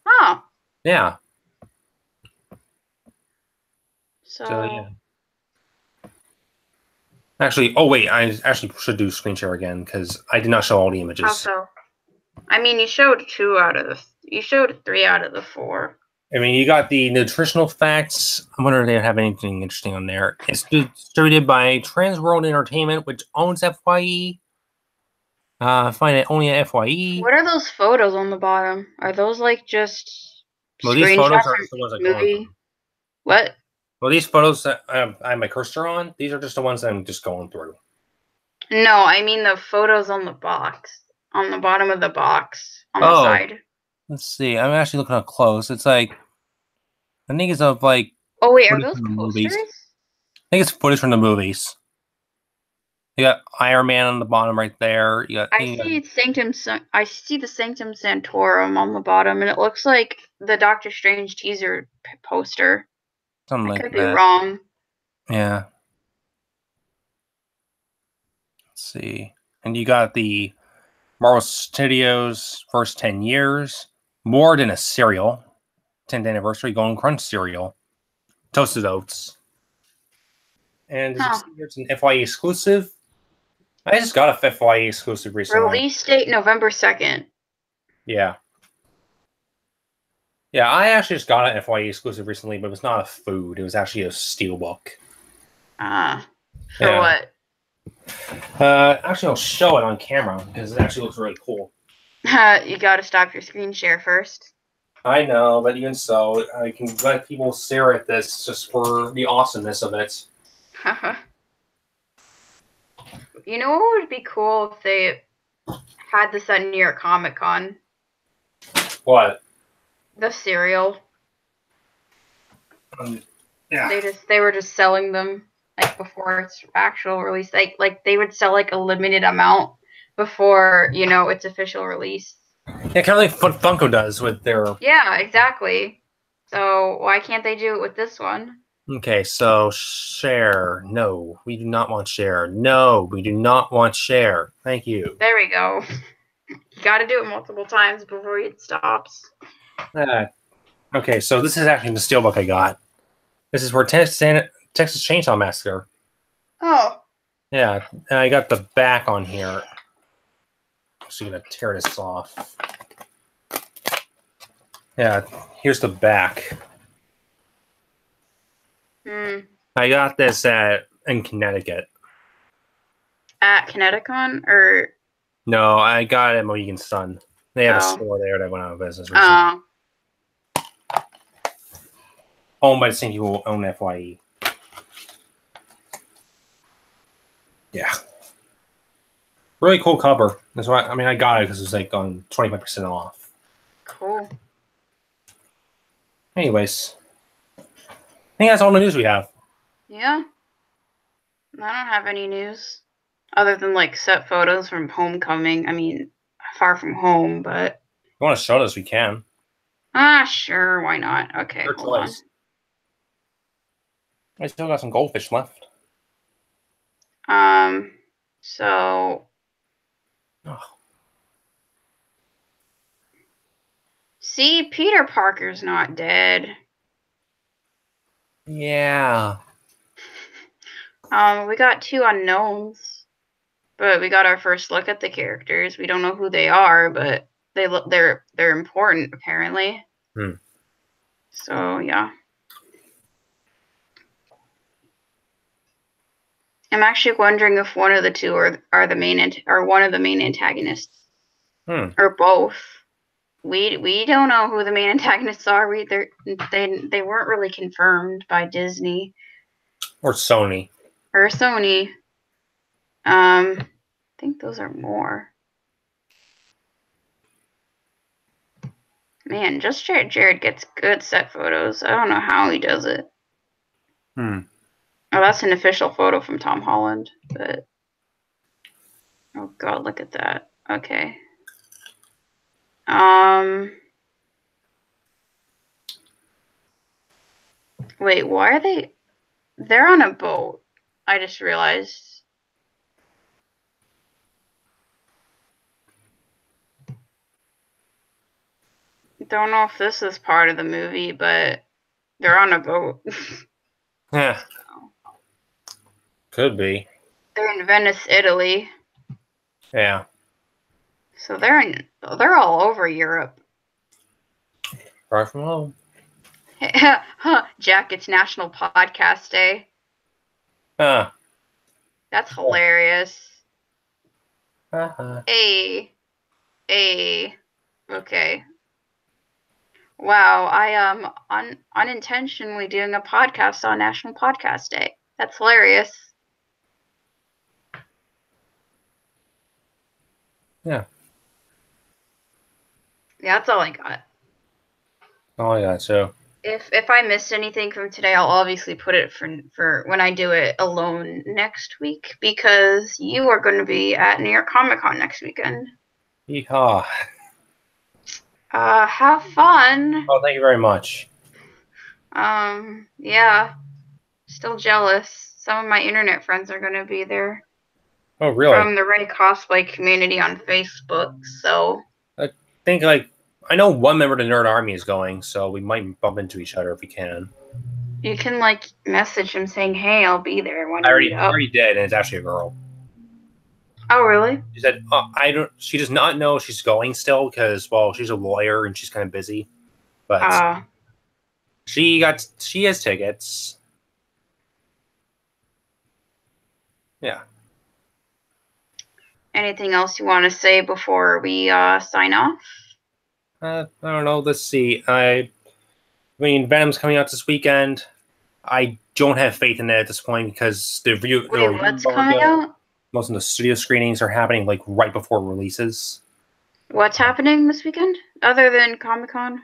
Oh. Yeah. So yeah. Actually, oh wait, I actually should do screen share again because I did not show all the images. How so? I mean, you showed 3 out of the 4. I mean, you got the nutritional facts. I wonder if they have anything interesting on there. It's distributed by Transworld Entertainment, which owns FYE. Find it only at FYE. What are those photos on the bottom? Are those like just Well, these screenshots photos are from just the ones I'm the going movie? through. What? Well, these photos that I have my cursor on, these are just the ones that I'm just going through. No, I mean the photos on the box. On the bottom of the box. On the Oh, side. let's see. I'm actually looking up close. It's like, I think it's of like Oh wait, are footage those from the posters? movies. I think it's footage from the movies. You got Iron Man on the bottom right there. I see the Sanctum Sanctorum on the bottom, and it looks like the Doctor Strange teaser poster. Something I like could be that. wrong. Yeah. Let's see. And you got the Marvel Studios first 10 years. More than a cereal. 10th anniversary Golden Crunch cereal. Toasted Oats. And as you can see here, it's an FYE exclusive. I just got a FYE exclusive recently. Release date November 2nd. Yeah. Yeah, I actually just got an FYE exclusive recently, but it was not a food. It was actually a steelbook. For what? Actually, I'll show it on camera because it actually looks really cool. You gotta stop your screen share first. I know, but even so, I can let people stare at this just for the awesomeness of it. You know what would be cool if they had this at New York Comic Con? What? The cereal. Yeah. They were just selling them like before its actual release. Like they would sell like a limited amount before, you know, its official release. Yeah, kind of like what Funko does with their... Yeah, exactly. So why can't they do it with this one? Okay, so share. No, we do not want share. No, we do not want share. Thank you. There we go. You gotta do it multiple times before it stops. Okay, so this is actually the steelbook I got. This is for Texas Chainsaw Massacre. Oh. Yeah, and I got the back on here. I'm actually gonna tear this off. Yeah, here's the back. I got this in Connecticut. At Kineticon or No, I got it at Mohegan Sun. They have a store there that went out of business recently. Oh. Owned by the same people who own FYE. Yeah. Really cool cover. That's why I got it because it was like on 25% off. Cool. Anyways. I think that's all the news we have. Yeah. I don't have any news. Other than like set photos from Homecoming. I mean, Far From Home, but If you want to show us, we can. Sure, why not? Okay, Your hold choice. I still got some goldfish left. on. So see, Peter Parker's not dead. Yeah. We got 2 unknowns, but we got our first look at the characters. We don't know who they are, but they're important apparently. So yeah. I'm actually wondering if one of the 2 are the main or one of the main antagonists, or both. We don't know who the main antagonists are. They weren't really confirmed by Disney Or Sony. or Sony. I think those are more. Man, just Jared gets good set photos. I don't know how he does it. Oh, that's an official photo from Tom Holland, but oh god, look at that. Okay. Wait, why are they? They're on a boat. I just realized. Don't know if this is part of the movie, but they're on a boat. Yeah. Could be. They're in Venice, Italy. Yeah. So they're all over Europe. Far From Home. Jack, it's National Podcast Day. Ah. That's hilarious. Uh-huh. Hey. Okay. Wow, I am unintentionally doing a podcast on National Podcast Day. That's hilarious. Yeah. Yeah, that's all I got. Oh yeah, so If I missed anything from today, I'll obviously put it for when I do it alone next week, because you are going to be at New York Comic Con next weekend. yeehaw. Have fun. Oh, thank you very much. Yeah, still jealous. Some of my internet friends are going to be there Oh, really? from the Ray Cosplay community on Facebook. So I think like I know one member of the Nerd Army is going, so we might bump into each other if we can. you can like message him saying, "Hey, I'll be there when I you meet up." already did, and it's actually a girl. Oh, really? She said, "I don't." She does not know she's going still because, well, she's a lawyer and she's kind of busy. But she has tickets. Yeah. Anything else you want to say before we sign off? I don't know. Let's see. I mean, Venom's coming out this weekend. I don't have faith in it at this point because Wait, what's coming out? Most of the studio screenings are happening like right before releases. What's happening this weekend other than Comic-Con?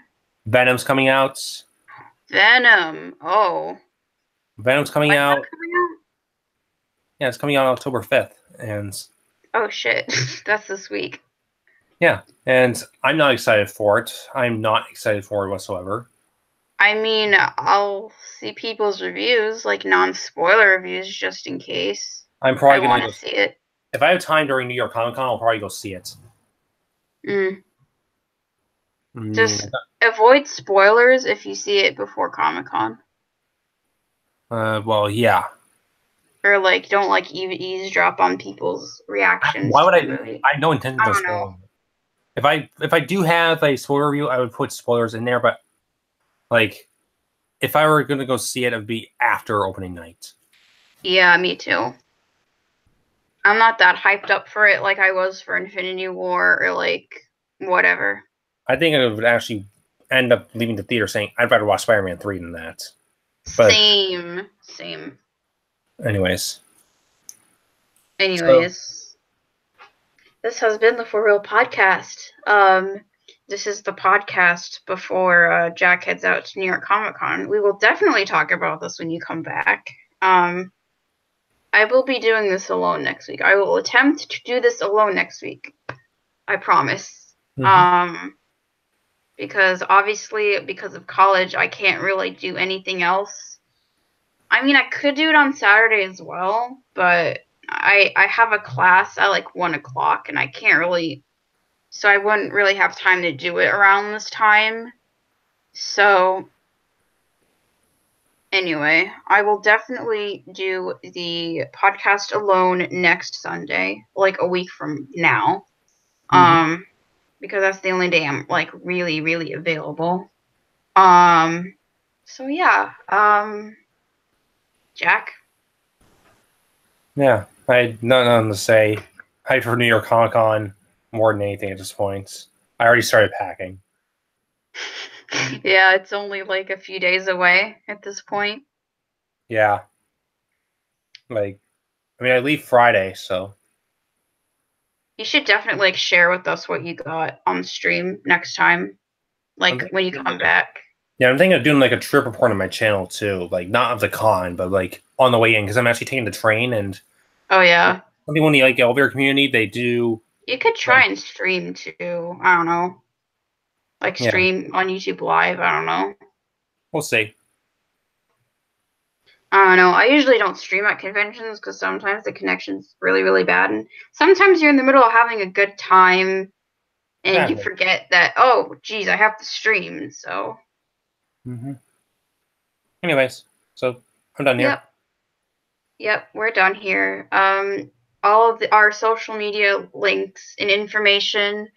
Venom's coming out. Venom. Oh. Venom's coming When's out. that coming out? Yeah, it's coming out October 5th. And oh shit. That's this week. Yeah, and I'm not excited for it. I'm not excited for it whatsoever. I mean, I'll see people's reviews, like non-spoiler reviews, just in case. I'm probably going to see it. If I have time during New York Comic Con, I'll probably go see it. Just avoid spoilers if you see it before Comic Con. Well, yeah. Or like, don't like eavesdrop on people's reactions. Why would I? I have no intention of spoiling. If I do have a spoiler review, I would put spoilers in there. But like, if I were going to go see it, it would be after opening night. Yeah, me too. I'm not that hyped up for it like I was for Infinity War or like whatever. I think I would actually end up leaving the theater saying I'd rather watch Spider-Man 3 than that. But, same. Anyways. This has been the For Real podcast. This is the podcast before Jack heads out to New York Comic Con. We will definitely talk about this when you come back. I will be doing this alone next week. I will attempt to do this alone next week. I promise. Because obviously, because of college, I can't really do anything else. I mean, I could do it on Saturday as well, but I have a class at like 1 o'clock, and I can't really, so I wouldn't really have time to do it around this time. So anyway, I will definitely do the podcast alone next Sunday, like a week from now. Because that's the only day I'm like really, really available. So yeah. Jack? Yeah, I had nothing to say. Hyped for New York Comic Con more than anything at this point. I already started packing. Yeah, it's only like a few days away at this point. Yeah. Like, I mean, I leave Friday, so. You should definitely like share with us what you got on stream next time, like when you come back. Yeah, I'm thinking of doing like a trip report on my channel too, like not of the con, but like on the way in, because I'm actually taking the train and. Oh yeah. Something in the like elevator community, they do. You could try and stream too. I don't know. Like stream on YouTube Live. I don't know. We'll see. I don't know. I usually don't stream at conventions because sometimes the connection's really, really bad. And sometimes you're in the middle of having a good time and you forget that, oh, geez, I have to stream. So. Anyways, so I'm done here. Yep, we're done here. All of our social media links and information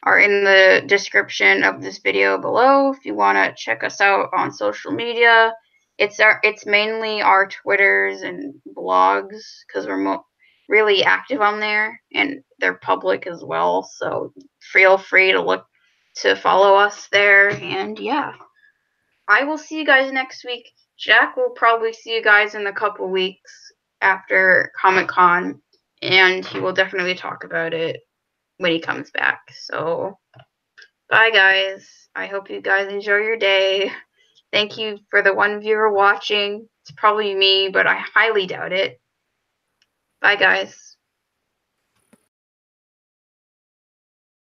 are in the description of this video below if you want to check us out on social media. It's mainly our Twitters and blogs because we're really active on there, and they're public as well, so feel free to follow us there. And yeah, I will see you guys next week. Jack will probably see you guys in a couple weeks after Comic-Con, and he will definitely talk about it when he comes back. So bye guys. I hope you guys enjoy your day. Thank you for the one viewer watching. It's probably me, but I highly doubt it. Bye guys.